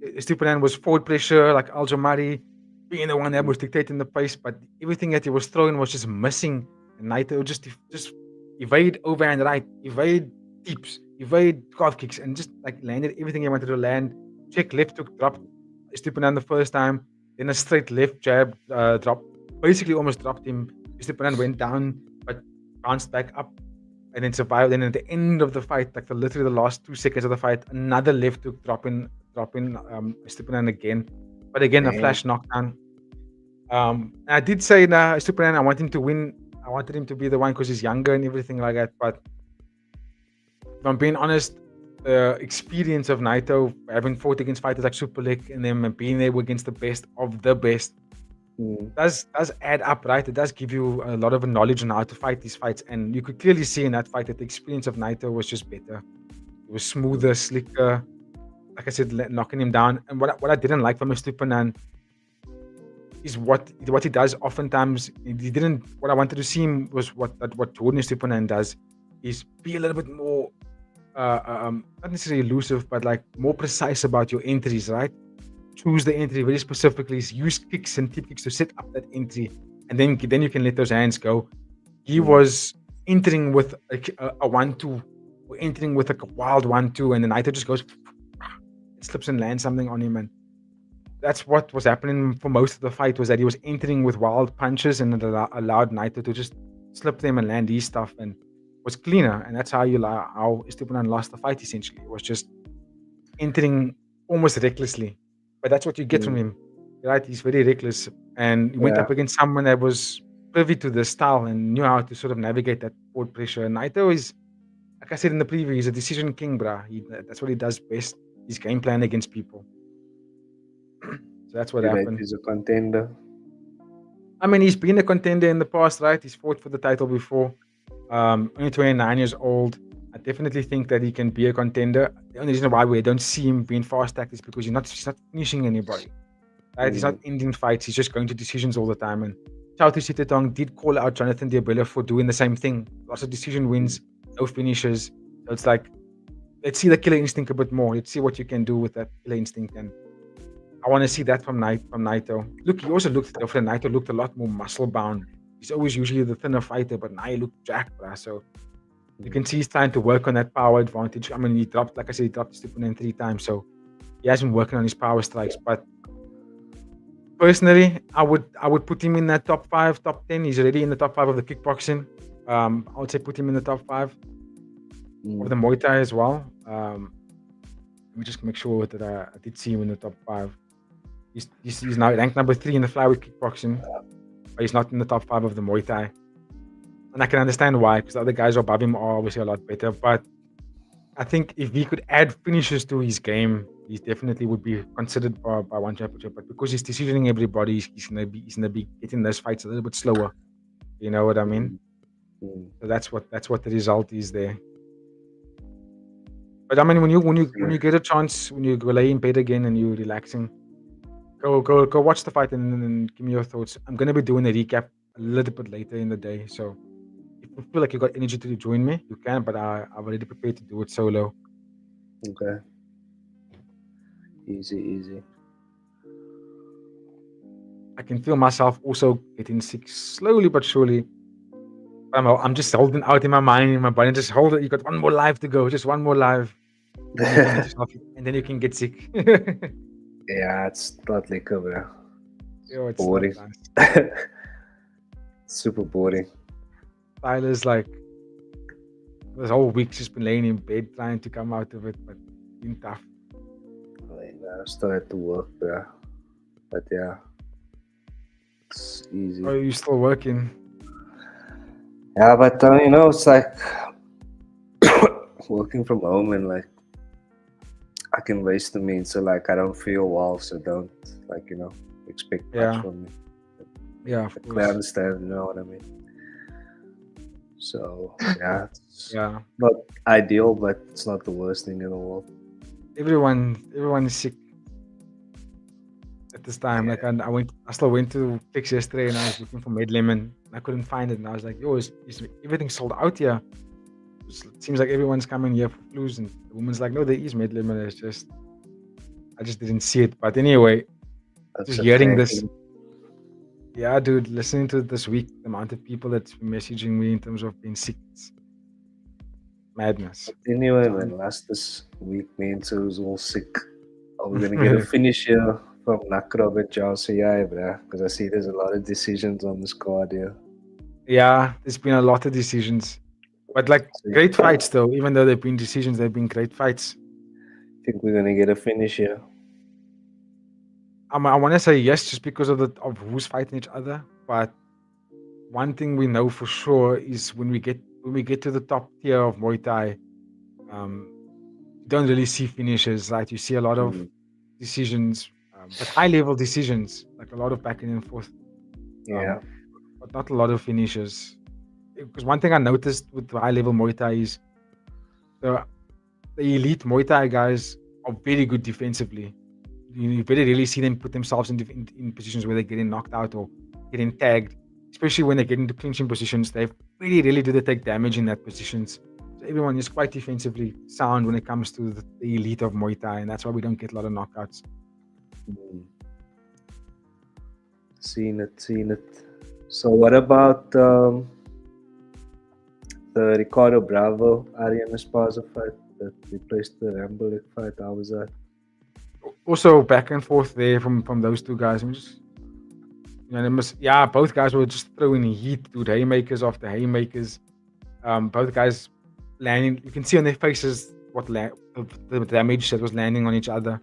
Estupinan was forward pressure, like Jamari being the one that was dictating the pace, but everything that he was throwing was just missing. And Naito just evade overhand right, evade deeps, evade calf kicks, and just like landed everything he wanted to land. Check left hook dropped Estupinan the first time, then a straight left jab drop, basically almost dropped him. Estupinan went down, but bounced back up and then survived. Then at the end of the fight, like literally the last 2 seconds of the fight, another left hook dropping Estupinan again. But again, a flash knockdown. I did say Estupinan, I want him to win. I wanted him to be the one because he's younger and everything like that. But if I'm being honest, the experience of Naito, having fought against fighters like Super League and then being there against the best of the best, does add up, right? It does give you a lot of knowledge on how to fight these fights, and you could clearly see in that fight that the experience of Naito was just better. It was smoother, slicker. Like I said, knocking him down. And what I didn't like from Estupinan is what he does. Oftentimes, he didn't. What I wanted to see him was what Jordan Estupinan does is be a little bit more, not necessarily elusive, but like more precise about your entries, right? Choose the entry very specifically. Use kicks and tip kicks to set up that entry, and then you can let those hands go. He was entering with a 1-2, or entering with like a wild 1-2, and then Naito just goes, slips and lands something on him, and that's what was happening for most of the fight. Was that he was entering with wild punches, and it allowed Naito to just slip them and land his stuff, and was cleaner. And that's how Estupinan lost the fight. Essentially, it was just entering almost recklessly. But that's what you get from him, right? He's very reckless, and he went up against someone that was privy to the style and knew how to sort of navigate that forward pressure. And Naito is, like I said in the preview, he's a decision king, bruh. That's what he does best. His game plan against people. So that's what happened. He's a contender. I mean, he's been a contender in the past, right? He's fought for the title before. Only 29 years old. I definitely think that he can be a contender. The only reason why we don't see him being fast-tracked is because he's not finishing anybody. Right? He's not ending fights. He's just going to decisions all the time. And Chauti Sitetong did call out Jonathan Diabella for doing the same thing. Lots of decision wins, no finishes. So it's like, let's see the killer instinct a bit more. Let's see what you can do with that killer instinct. And I want to see that from Naito. Look, he also looked different. Naito looked a lot more muscle-bound. He's always usually the thinner fighter, but now he looked jacked, bruh. So you can see he's trying to work on that power advantage. I mean, he dropped Estupinan 3 times, so he has been working on his power strikes. But personally, I would put him in that top 5, top 10. He's already in the top 5 of the kickboxing. I would say put him in the top 5 of the Muay Thai as well. Let me just make sure that I did see him in the top 5. He's now ranked number 3 in the flyweight kickboxing, but he's not in the top 5 of the Muay Thai. And I can understand why, because the other guys above him are obviously a lot better. But I think if he could add finishes to his game, he definitely would be considered by one championship. But because he's decisioning everybody, he's gonna be getting those fights a little bit slower. You know what I mean? So that's what the result is there. But I mean, when you get a chance, when you go lay in bed again and you're relaxing, go watch the fight and then give me your thoughts. I'm gonna be doing a recap a little bit later in the day, so if you feel like you got energy to join me, you can. But I've already prepared to do it solo. Okay. Easy. I can feel myself also getting sick slowly but surely. I'm just holding out in my mind, in my body. Just hold it. You got one more live to go. Just one more live, and then you can get sick. Yeah, it's not liquor, bro. Yo, it's boring. Nice. Super boring. Tyler's like, this whole week just been laying in bed trying to come out of it, but it's been tough. I mean, I still had to work, bruh. But yeah, it's easy. Oh, you still working? Yeah, but it's like working from home and like I can waste the mean, so like I don't feel well, so don't like expect much Yeah. from me. Yeah, of I course. understand, you know what I mean. So yeah, it's Yeah. not ideal, but it's not the worst thing in the world. Everyone is sick at this time. Like I still went to Fix yesterday and I was looking for Med Lemon. I couldn't find it, and I was like, "Yo, is everything sold out here?" It seems like everyone's coming here for flus, and the woman's like, "No, there is Med Lemon. It's just I just didn't see it." But anyway, That's just a hearing fair this, thing. yeah, dude, listening to it this week, the amount of people that's been messaging me in terms of being sick, it's madness. Anyway, So, man, last this week, man, so was all sick. Are we gonna get a finish here from Nakrob and Jaosuayai, bruh? Because I see there's a lot of decisions on this card here. yeah, there's been a lot of decisions, but like So, great fights though. Even though they've been decisions, they've been great fights. I think we're gonna get a finish here. I want to say yes, just because of who's fighting each other. But one thing we know for sure is when we get to the top tier of Muay Thai, you don't really see finishes, right? You see a lot of decisions, but high level decisions, like a lot of back and forth, Yeah. but not a lot of finishes. Because one thing I noticed with high level Muay Thai is the elite Muay Thai guys are very good defensively. You very rarely see them put themselves in positions where they're getting knocked out or getting tagged, especially when they get into clinching positions. They very rarely do they take damage in that positions. So everyone is quite defensively sound when it comes to the elite of Muay Thai, and that's why we don't get a lot of knockouts. Seen it. So what about the Ricardo Bravo Arian Esparza fight that replaced the Rambo fight? How was that? Also, back and forth there from those two guys. Both guys were just throwing heat, dude. Haymakers after haymakers. Both guys landing. You can see on their faces the damage that was landing on each other.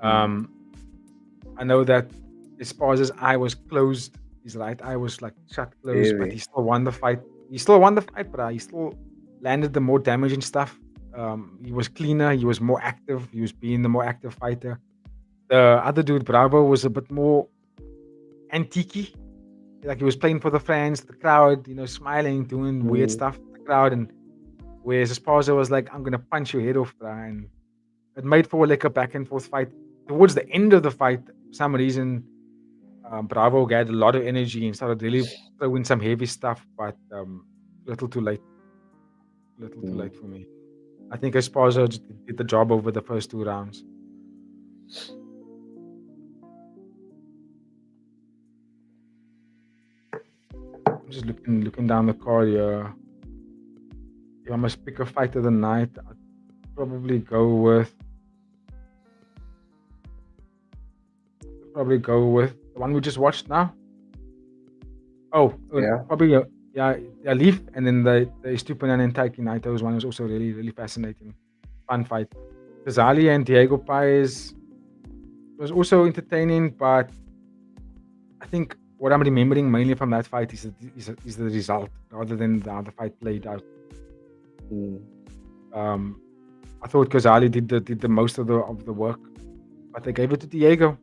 I know that Esparza's eye was closed. His right eye was like shut closed, but he still won the fight. He still landed the more damaging stuff. He was cleaner. He was more active. He was being the more active fighter. The other dude, Bravo, was a bit more antique. Like he was playing for the fans, the crowd, smiling, doing weird stuff to the crowd. And whereas Esparza was like, "I'm gonna punch your head off," and it made for like a back and forth fight. Towards the end of the fight, for some reason, Bravo had a lot of energy and started really throwing some heavy stuff, but little too late. Little too late for me. I think Esparza just did the job over the first 2 rounds. I'm just looking down the card here. If I must pick a fight of the night, I'd probably go with the one we just watched now. Probably Alif, and then the Estupinan and Taiki Naito's one was also really, really fascinating, fun fight. Ghazali and Diego Paez was also entertaining, but I think what I'm remembering mainly from that fight is the result rather than how the fight played out. I thought Ghazali did the most of the work, but they gave it to Diego.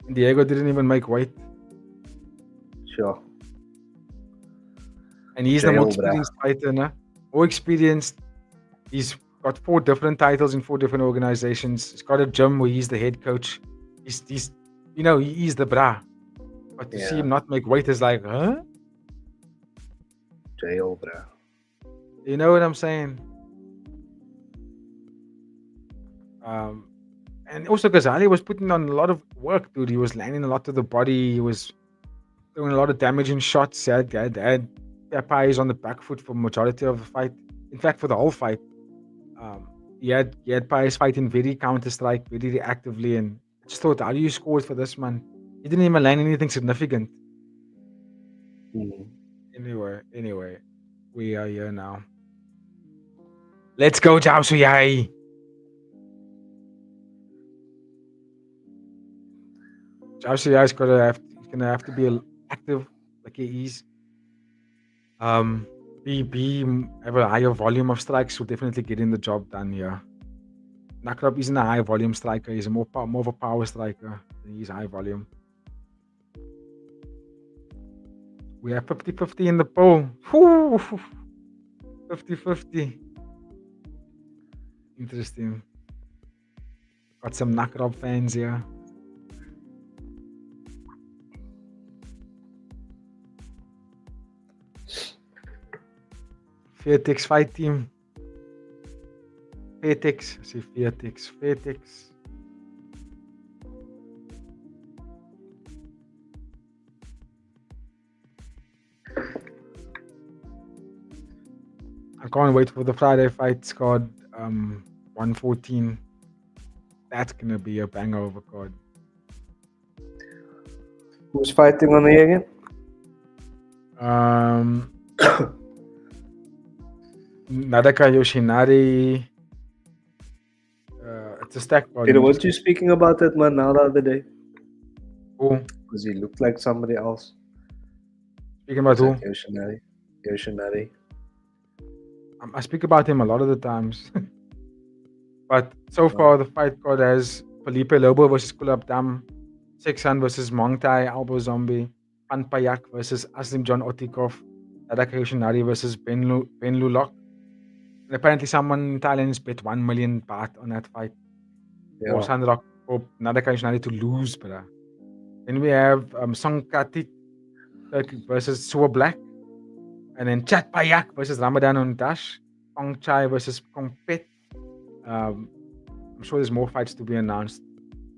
And Diego didn't even make weight. Sure. And he's the more experienced fighter, no? More experienced. He's got 4 different titles in 4 different organizations. He's got a gym where he's the head coach. He's he is the bra. But to see him not make weight is like, huh? Jail, bra. You know what I'm saying? And also Ghazali was putting on a lot of work, dude. He was landing a lot to the body. He was doing a lot of damaging shots. He had Paez on the back foot for majority of the fight. In fact, for the whole fight. He had Paez fighting very counter-strike, very reactively, and I just thought, how do you score for this, man? He didn't even land anything significant. Anyway, we are here now. Let's go, Jaosuayai. Jaosuayai is gonna have to be active like he is. Have a higher volume of strikes will definitely getting the job done here. Nakrob isn't a high volume striker. He's more of a power striker. He's high volume. We have 50-50 in the poll. 50-50. Interesting. Got some Nakrob fans here. Fairtex fight team. Fairtex. I see Fairtex. Fairtex. I can't wait for the Friday fight card. 114. That's gonna be a banger of a card. Who's fighting on here again? Nadaka Yoshinari. It's a stack card. Peter, weren't you speaking about that man now the other day? Who? Because he looked like somebody else. Speaking about who? Yoshinari. I speak about him a lot of the times. But so far, the fight card has Felipe Lobo versus Kulab Dam, Seksan versus Mongtai, Albo Zombie, Pan Payak versus Aslim John Otikov, Nadaka Yoshinari versus Ben Lulok. And apparently, someone in Thailand has bet 1 million baht on that fight. Yeah. For Nadaka Yoshinari to lose, brother. Then we have Songkatit versus Suwa Black. And then Chat Payak versus Ramadan on Dash. Kong Chai versus Kong Pet. I'm sure there's more fights to be announced.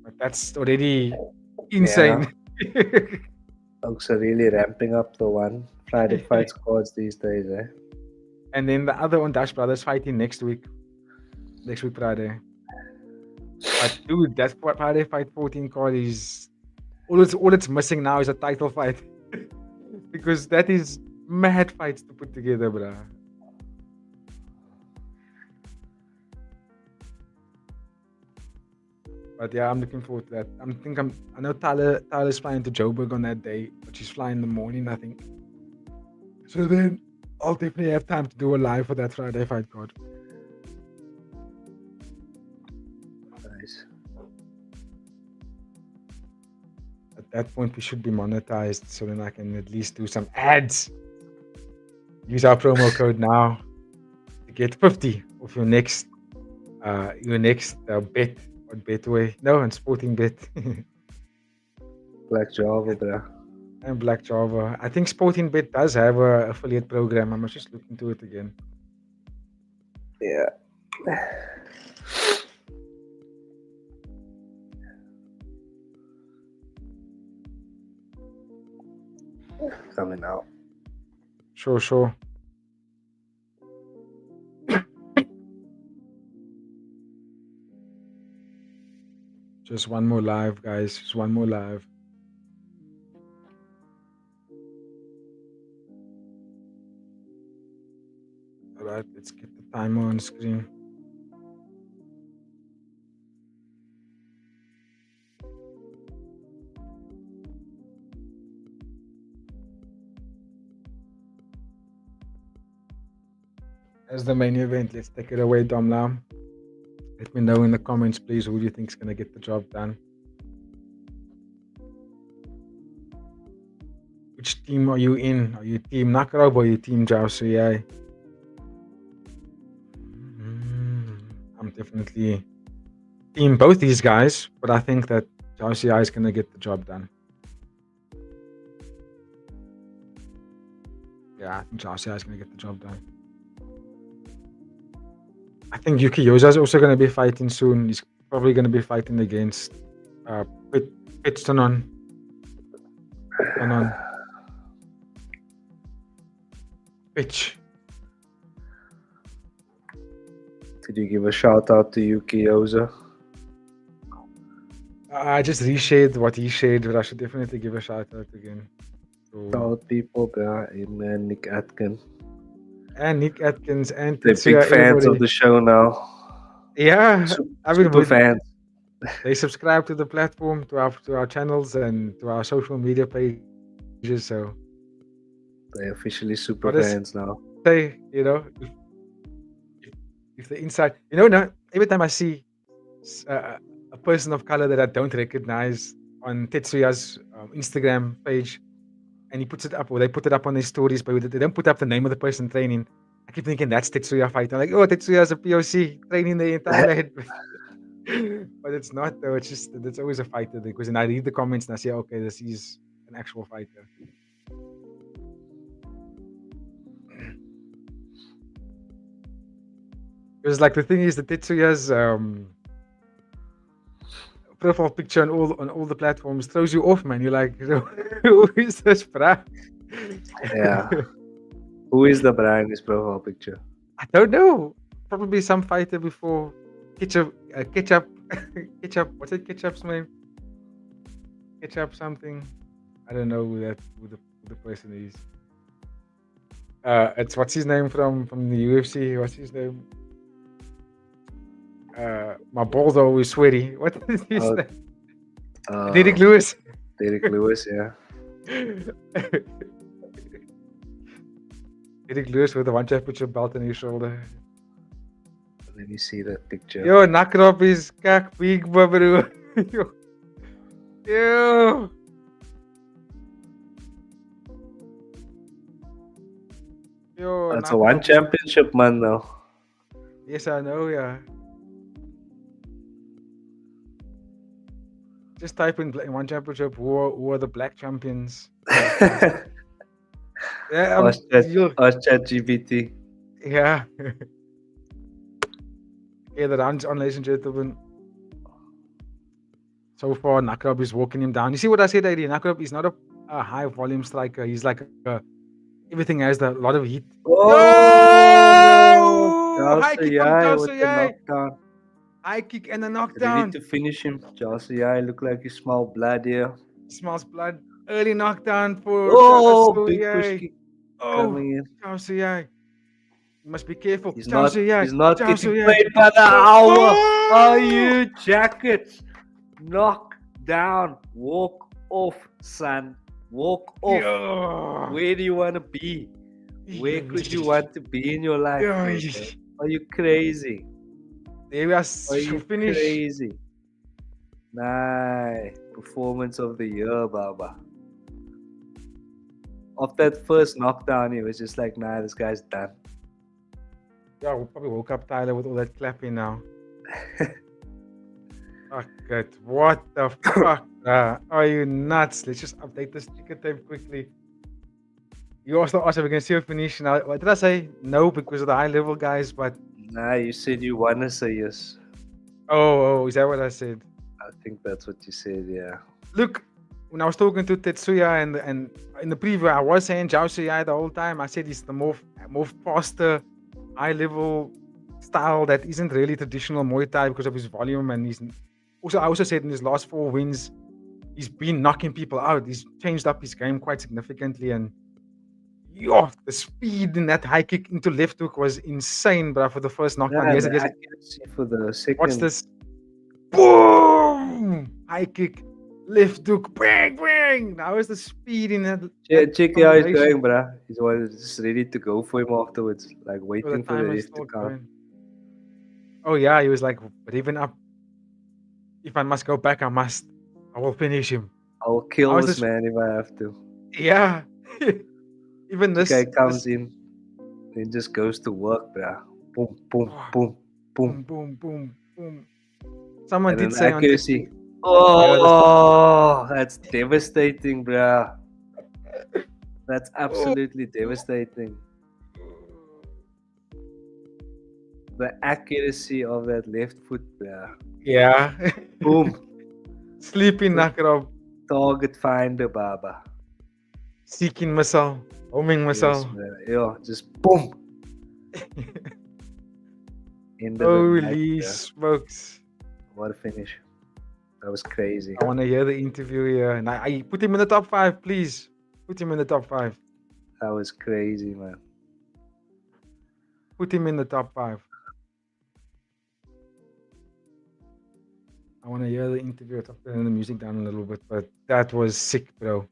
But that's already insane. Yeah. Folks are really ramping up the one Friday fight cards these days, eh? And then the other on Dash Brothers fighting next week. Next week, Friday. But dude, that Friday fight 14 card is... All it's missing now is a title fight. Because that is mad fights to put together, bruh. But yeah, I'm looking forward to that. I know Tyler's flying to Joburg on that day, but she's flying in the morning, I think. So then I'll definitely have time to do a live for that Friday fight card. Nice. At that point, we should be monetized, so then I can at least do some ads. Use our promo code now to get 50 of your next bet on Betway. No, on Sporting Bet. Black Java, bro. And Black Java. I think Sporting Bet does have a affiliate program. I must just look into it again. Yeah. Coming out. Sure. Just one more live, guys. Just one more live. Alright, let's get the timer on screen. As the main event, let's take it away, Dom Lam. Let me know in the comments, please, who do you think is going to get the job done? Which team are you in? Are you team Nakrob or are you team Jaosuayai? I'm definitely team both these guys, but I think that Jaosuayai is going to get the job done. Yeah, I think Jaosuayai is going to get the job done. I think Yuki Yoza is also going to be fighting soon. He's probably going to be fighting against Pitstonon. Pitch. Did you give a shout out to Yuki Yoza? I just reshared what he shared, but I should definitely give a shout out again. So, Proud people, bro. And Nick Atkins. and Nick Atkins and They're big Tetsuya, fans of everybody. the show now. Yeah, I mean, Super fans. they subscribe to the platform, to our channels, and to our social media pages. So, They're officially what super does fans now. say? If the inside, now every time I see a person of color that I don't recognize on Tetsuya's Instagram page, and he puts it up, or they put it up on their stories, but they don't put up the name of the person training. I keep thinking that's Tetsuya fight. I'm like, oh, Tetsuya's a POC training there in Thailand. But it's not though. It's always a fighter because then I read the comments and I say, okay, this is an actual fighter. Because like the thing is, the Tetsuya's profile picture on all the platforms throws you off, man. You're like, who is this, bruh? Yeah. Who is the brand in his profile picture? I don't know. Probably some fighter before ketchup. What's it? Ketchup's name? Ketchup something. I don't know who the person is. It's what's his name from the UFC? What's his name? My balls are always sweaty. What is his name? Derek Lewis. Derek Lewis, yeah. Derek Lewis with a one championship belt on his shoulder. Let me see that picture. Yo, Nakrob is kak big, bro. Yo. Yo, That's a one championship man now. Yes, I know, yeah. Just type in one championship who are the black champions. Yeah, Ask ChatGPT. Yeah. Okay, the round's on, ladies and gentlemen. So far, Nakrob is walking him down. You see what I said, AD? Nakrob is not a high volume striker. He's like everything has a lot of heat. Oh! High kick from Jaosuayai with the Jaosuayai. knockdown. High kick and a Ready knockdown. to finish him. Jaosuayai look like he smell blood here. Smells blood. Early knockdown for Big push Jaosuayai. kick Oh, coming in. Jaosuayai. You must be careful. He's not getting Jaosuayai. played by the hour. Are you jackets? Knock down. Walk off, son. Walk off. Yeah. Where do you want to be? Where could you want to be in your life? Yeah. Are you crazy? There we are. Are you Finish. crazy? Nah. Performance of the year, Baba. Of that first knockdown, he was just like, nah, this guy's done. Yeah, we probably woke up Tyler with all that clapping now. Fuck it. What the fuck? Are you nuts? Let's just update this ticket tape quickly. You also asked if we can see a finish. Now, what did I say? No, because of the high level guys, but. Nah, you said you want to say yes. Oh, is that what I said? I think that's what you said, yeah. Look, when I was talking to Tetsuya and in the preview, I was saying Jaosuayai the whole time. I said he's the more faster, high level style that isn't really traditional Muay Thai because of his volume, and I also said in his last 4 wins, he's been knocking people out. He's changed up his game quite significantly, and the speed in that high kick into left hook was insane, bro. For the first knockdown, For the second. Watch this. Boom! High kick, left hook, bang, bang. Now is the speed in that. Check how he's going, bro. He's just ready to go for him afterwards, like waiting for the rest to come. Oh yeah, he was like revving up. If I must go back, I will finish him. I will kill this man if I have to. Yeah. Even this guy comes in, and just goes to work, bro. Boom, boom, boom, boom, boom, boom, boom. Someone did say accuracy. Oh, that's devastating, bro. That's absolutely devastating. The accuracy of that left foot, bro. Yeah. Boom. Sleeping Nakrob. Target finder, Baba. Seeking missile. Homing missile. Yes, just boom. Holy smokes. What a finish. That was crazy. I want to hear the interview here. And I put him in the top 5, please. Put him in the top 5. That was crazy, man. Put him in the top 5. I want to hear the interview. I'll turn the music down a little bit, but that was sick, bro.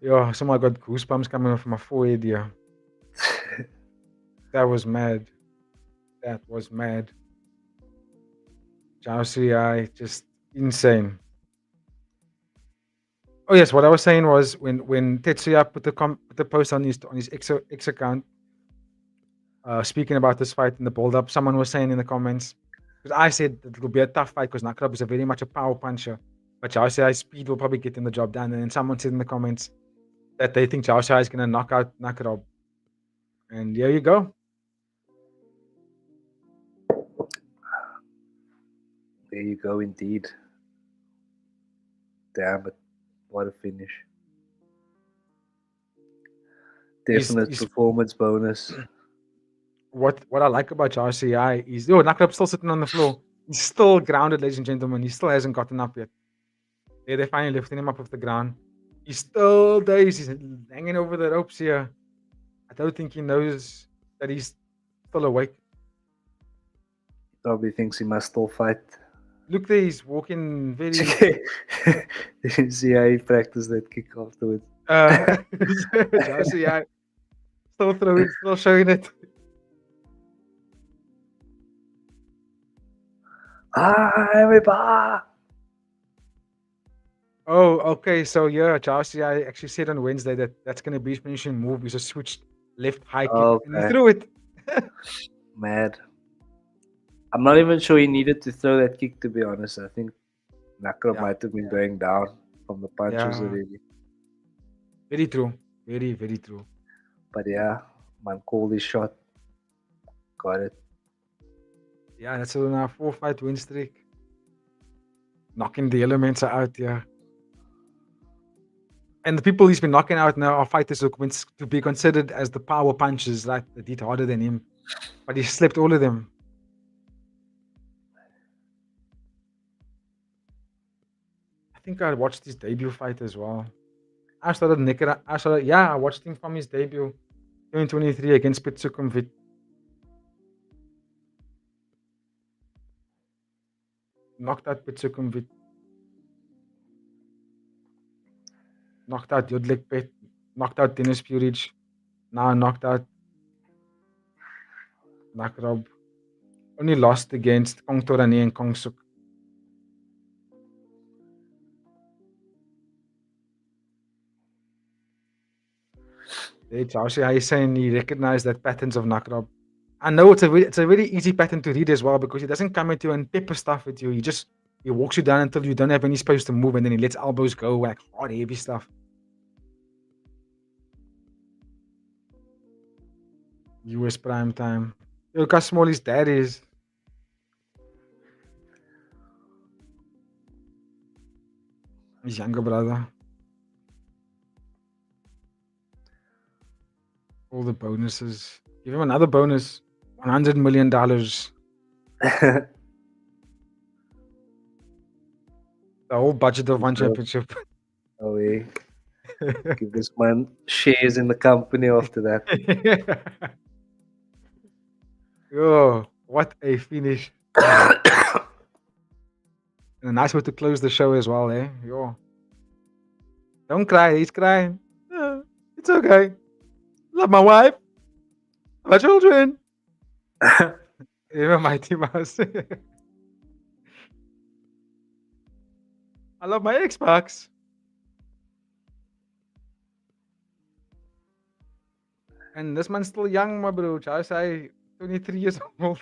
Yo, someone got goosebumps coming off my forehead here. That was mad. That was mad. Jaosuayai, just insane. Oh yes, what I was saying was when Tetsuya put the post on his X account, speaking about this fight in the build-up, someone was saying in the comments, because I said that it'll be a tough fight because Nakrob is very much a power puncher, but Jaosuayai's speed will probably get in the job done. And then someone said in the comments that they think Jaosuayai is going to knock out Nakrob. And there you go. There you go, indeed. Damn it. What a finish. Definite performance bonus. What I like about Jaosuayai is, Nakrob's still sitting on the floor. He's still grounded, ladies and gentlemen. He still hasn't gotten up yet. They finally lifting him up off the ground. He's still dazed. He's hanging over the ropes here. I don't think he knows that he's still awake. He probably thinks he must still fight. Look there, he's walking very... Did you see how he practiced that kick afterwards? Jaosuayai still throwing, still showing it. Everybody! Oh, okay. So yeah, Jaosuayai actually said on Wednesday that that's going to be his finishing move. He's a switched left high kick and he threw it. Mad. I'm not even sure he needed to throw that kick, to be honest. I think Nakrob might have been going down from the punches already. Very true. Very, very true. But yeah, man called his shot. Got it. Yeah, that's a 4-fight win streak. Knocking the elements out, yeah. And the people he's been knocking out now are fighters who to be considered as the power punchers, right? That hit harder than him. But he slept all of them. I think I watched his debut fight as well. I watched him from his debut 2023 against Pitsukumvit. Knocked out Pitsukumvit. Knocked out Yodlek Pet. Knocked out Dennis Purich. Now knocked out Nakrob. Only lost against Kong Torani and Kong Suk. Jaosuayai is saying he recognized that patterns of Nakrob. I know it's a very easy pattern to read as well because he doesn't come at you and pepper stuff at you. He walks you down until you don't have any space to move, and then he lets elbows go, like hard, heavy stuff. US prime time. Look how small his dad is. His younger brother. All the bonuses. Give him another bonus. $100 million. The whole budget of one championship. Oh, yeah. Give this man shares in the company after that. Yo, what a finish. And a nice way to close the show as well, eh? Yo. Don't cry, he's crying. It's okay. Love my wife. My children. Even Mighty Mouse. I love my Xbox. And this man's still young, my bro. Jaosuayai, 23 years old.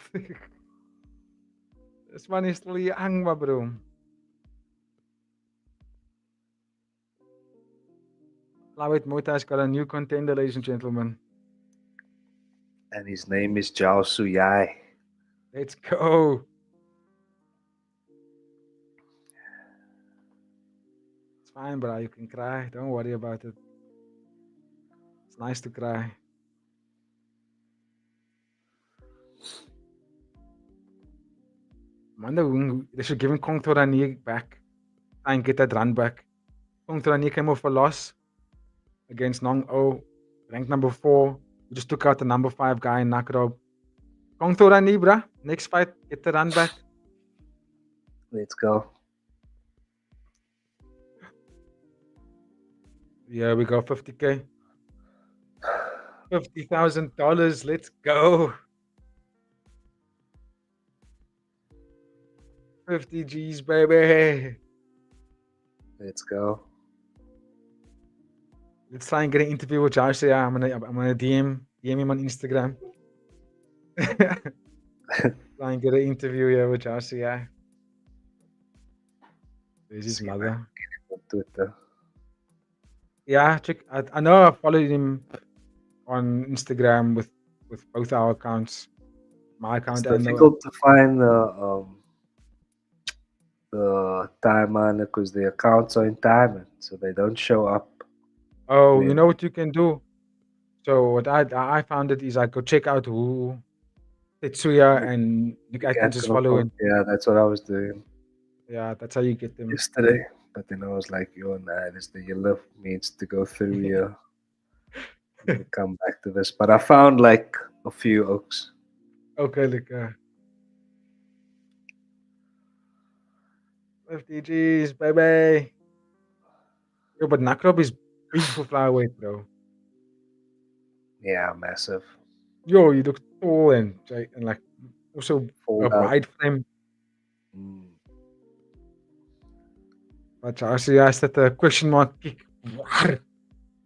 This man is still young, my bro. Flyweight Muay Thai's got a new contender, ladies and gentlemen. And his name is Jaosuayai. Let's go. It's fine, bro. You can cry. Don't worry about it. It's nice to cry. I wonder they should give him Kong Torani back. Try and get that run back. Kong Trani came off a loss against Nong O, ranked number 4. We just took out the number 5 guy in Nakrob. Kong Trani, bruh. Next fight, get the run back. Let's go. Yeah, we got 50K. $50,000. Let's go. 50 G's, baby. Let's go. Let's try and get an interview with Jaosuayai. I'm gonna DM him on Instagram. Try and get an interview here with Jaosuayai. There's his mother. On Twitter. Yeah, check. I know I followed him on Instagram with both our accounts. My account It's and difficult to find the timer because the accounts are in timer, so they don't show up. Oh, Yeah. you know what you can do? So what I found it is I go check out who Tetsuya and Nick Atkins is following. Yeah, that's what I was doing Yeah, that's how you get them. yesterday. But then I was like, yo, nah, this the yellow means to go through here. And come back to this. But I found like a few oaks. Okay, like 50 G's, baby. Yo, but Nakrob is big for flyweight, bro. Yeah, massive. Yo, you look tall and like also Fold a out. wide frame. Mm. But Jaosuayai is that a question mark kick.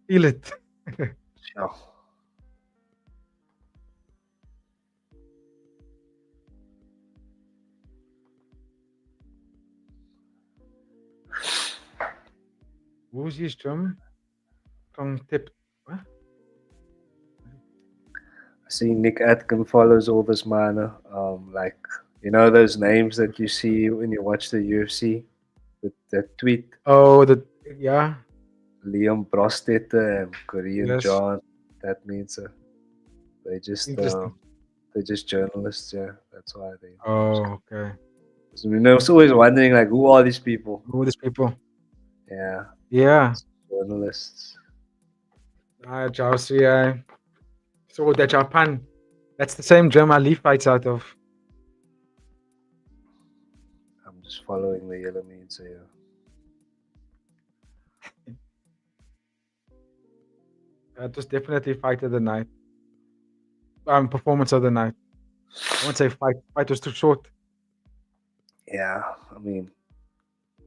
Feel it. Sure. Who's his drum? From tip. What? I see Nick Atkin follows all this manner. Like, you know those names that you see when you watch the UFC with that tweet? Oh, yeah. Liam Brostetter and Korean Yes. John. That means they just Interesting. they're just journalists. Yeah, that's why they. Oh, okay. So, I was always wondering like, who are these people? Who are these people? Yeah, Yeah. journalists. Jaosuayai. So that Japan. That's the same gym Alif fights out of. I'm just following the yellow means here. That was definitely fight of the night. Performance of the night. I won't say fight. Fight was too short. Yeah, I mean, was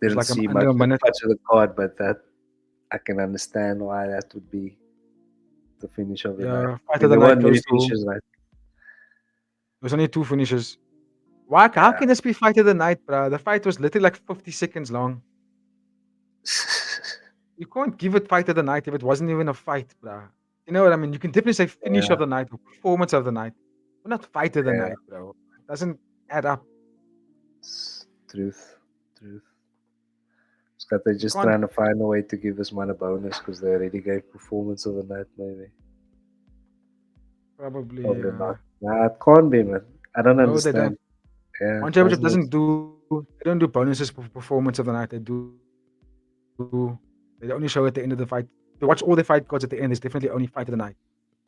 didn't like see under much a minute. of the card, but that I can understand why that would be the finish of the night. Fight I of mean, the there night weren't many goes to. finishes, right? There's only 2 finishes. Why? How can this be fight of the night, bro? The fight was literally like 50 seconds long. You can't give it fight of the night if it wasn't even a fight, bro. You know what I mean? You can definitely say finish of the night or performance of the night, but not fight of the night, bro. It doesn't add up. Truth. Scott, they're just Can't- trying to find a way to give this man a bonus because they already gave performance of the night, maybe. Probably. Probably not. Nah, it can't be, man. I don't No, they understand. don't. Yeah, One championship doesn't do. They don't do bonuses for performance of the night. They do. They only show at the end of the fight. If you watch all the fight cards at the end, there's definitely only fight of the night.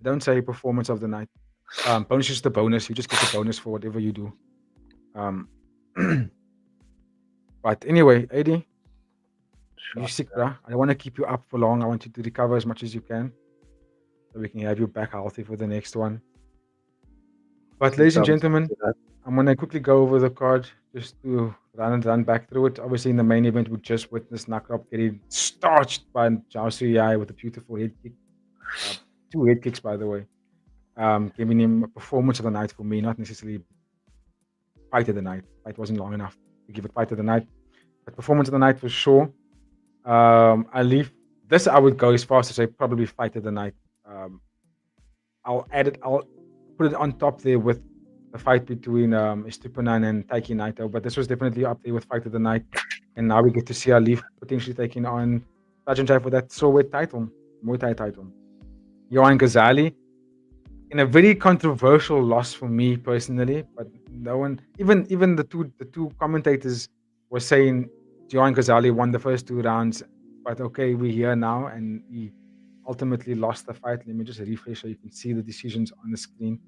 They don't say performance of the night. Bonus is the bonus. You just get the bonus for whatever you do. But anyway, AD, you sick, bruh. I don't want to keep you up for long. I want you to recover as much as you can, so we can have you back healthy for the next one. But ladies and gentlemen, I'm gonna quickly go over the card just to run back through it. Obviously, in the main event, we just witnessed Nakrob getting starched by Jaosuayai with a beautiful head kick. 2 head kicks, by the way. Giving him a performance of the night for me, not necessarily fight of the night. Fight wasn't long enough to give it fight of the night, but performance of the night for sure. Alif, this I would go as far as to say probably fight of the night. I'll put it on top there with the fight between Estupinan and Taiki Naito, but this was definitely up there with fight of the night. And now we get to see Alif potentially taking on Sajjan for that Soviet title, Muay Thai title. Johan Ghazali, in a very controversial loss for me personally, but no one, even the two commentators were saying Johan Ghazali won the first 2 rounds, but okay, we're here now, and he ultimately lost the fight. Let me just refresh so you can see the decisions on the screen.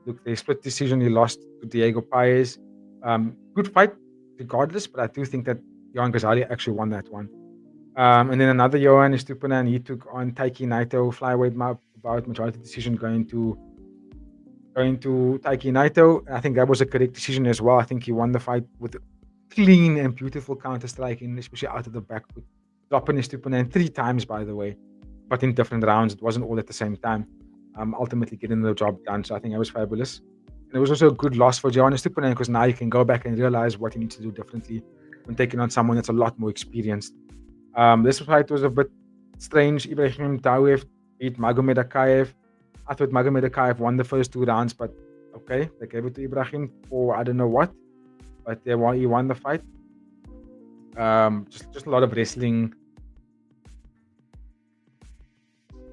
Look, the split decision, he lost to Diego Paez. Good fight, regardless, but I do think that Johan Ghazali actually won that one. And then another Johan Estupinan, he took on Taiki Naito, flyweight bout, majority decision going to Taiki Naito. I think that was a correct decision as well. I think he won the fight with clean and beautiful counter striking, especially out of the back foot. Dropping Estupinan 3 times, by the way, but in different rounds. It wasn't all at the same time. Ultimately getting the job done. So I think that was fabulous. And it was also a good loss for Johan Estupinan because now you can go back and realize what he needs to do differently when taking on someone that's a lot more experienced. This fight was a bit strange. Ibrahim Taouev beat Magomed Akayev. I thought Magomed Akayev won the first 2 rounds, but okay, they gave it to Ibrahim for I don't know what, but he won the fight. Just a lot of wrestling.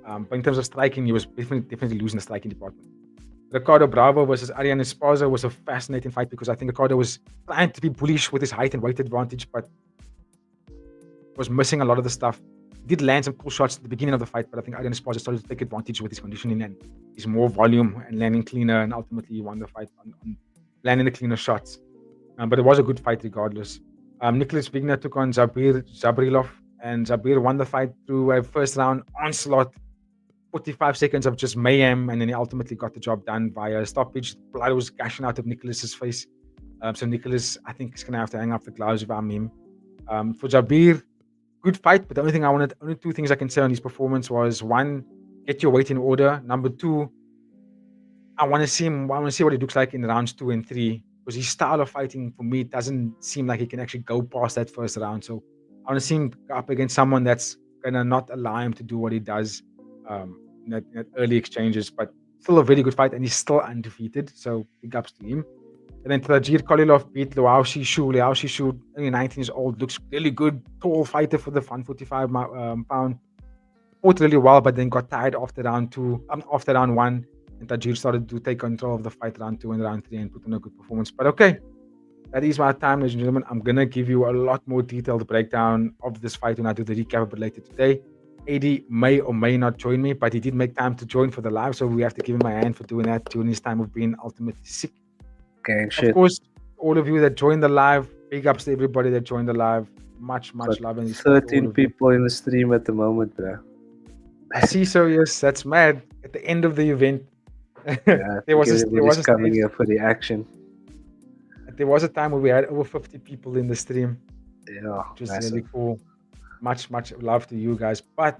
But in terms of striking, he was definitely losing the striking department. Ricardo Bravo versus Ariane Esparza was a fascinating fight because I think Ricardo was trying to be bullish with his height and weight advantage, but was missing a lot of the stuff. Did land some cool shots at the beginning of the fight, but I think Ariane Esparza started to take advantage with his conditioning and his more volume and landing cleaner, and ultimately he won the fight on landing the cleaner shots. But it was a good fight regardless. Nicholas Vigna took on Zabrilov, and Zabir won the fight through a first round onslaught, 45 seconds of just mayhem, and then he ultimately got the job done via a stoppage. Blood was gushing out of Nicholas's face. So Nicholas, I think, is going to have to hang up the gloves if I'm him. For Zabir, good fight, but the only 2 things I can say on his performance was, 1, get your weight in order. Number 2, I want to see what he looks like in rounds 2 and 3, because his style of fighting, for me, doesn't seem like he can actually go past that first round. So I want to see him up against someone that's going to not allow him to do what he does in that early exchanges, but still a very good fight, and he's still undefeated, so big ups to him. And then Tajir Kolilov beat Liao Shishu. Liao Shishu, only 19 years old, looks really good, tall fighter for the 145 pound. Fought really well, but then got tired after round 1, and Tajir started to take control of the fight round 2 and round 3 and put on a good performance. But okay, that is my time, ladies and gentlemen. I'm going to give you a lot more detailed breakdown of this fight when I do the recap a bit later today. AD may or may not join me, but he did make time to join for the live, so we have to give him a hand for doing that during his time of being ultimately sick. Gang shit. Of course, all of you that joined the live, big ups to everybody that joined the live. Much love. And 13 people in the stream at the moment, bro. I see, so yes, that's mad. At the end of the event, Yeah, there was a coming stage, here for the action. there was a time where we had over 50 people in the stream, Yeah, which is massive. really cool. Much love to you guys. But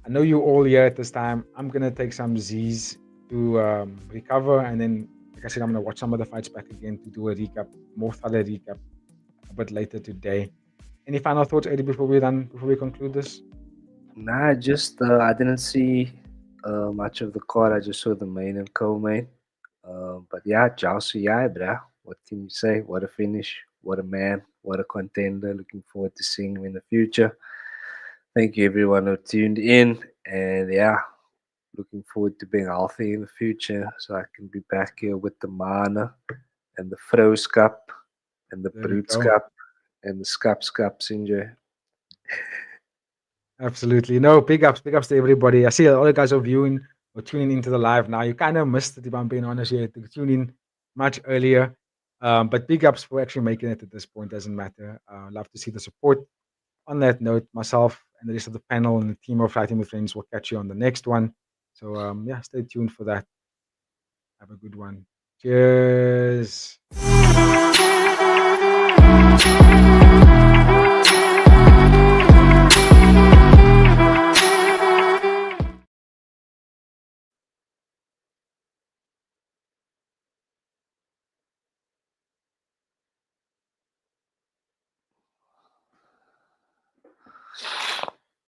I know you're all here at this time. I'm gonna take some Z's to recover, and then, like I said, I'm gonna watch some of the fights back again to do a recap, more thorough recap, a bit later today. Any final thoughts, Eddie, before we conclude this? Nah, just I didn't see much of the card. I just saw the main and co-main. But yeah, Jaosuayai, bruh. What can you say? What a finish. What a man. What a contender. Looking forward to seeing him in the future. Thank you everyone who tuned in. And yeah, looking forward to being healthy in the future so I can be back here with the Mana and the Froze Cup and the There we Brutes go. Cup and the Scups Sinjo. Absolutely. No, big ups to everybody. I see a lot of guys are viewing or tuning into the live now. You kind of missed it, if I'm being honest. You had to tune in much earlier. But big ups for actually making it at this point. Doesn't matter. Love to see the support. On that note, myself and the rest of the panel and the team of Fighting with Friends will catch you on the next one. So yeah, stay tuned for that. Have a good one. Cheers.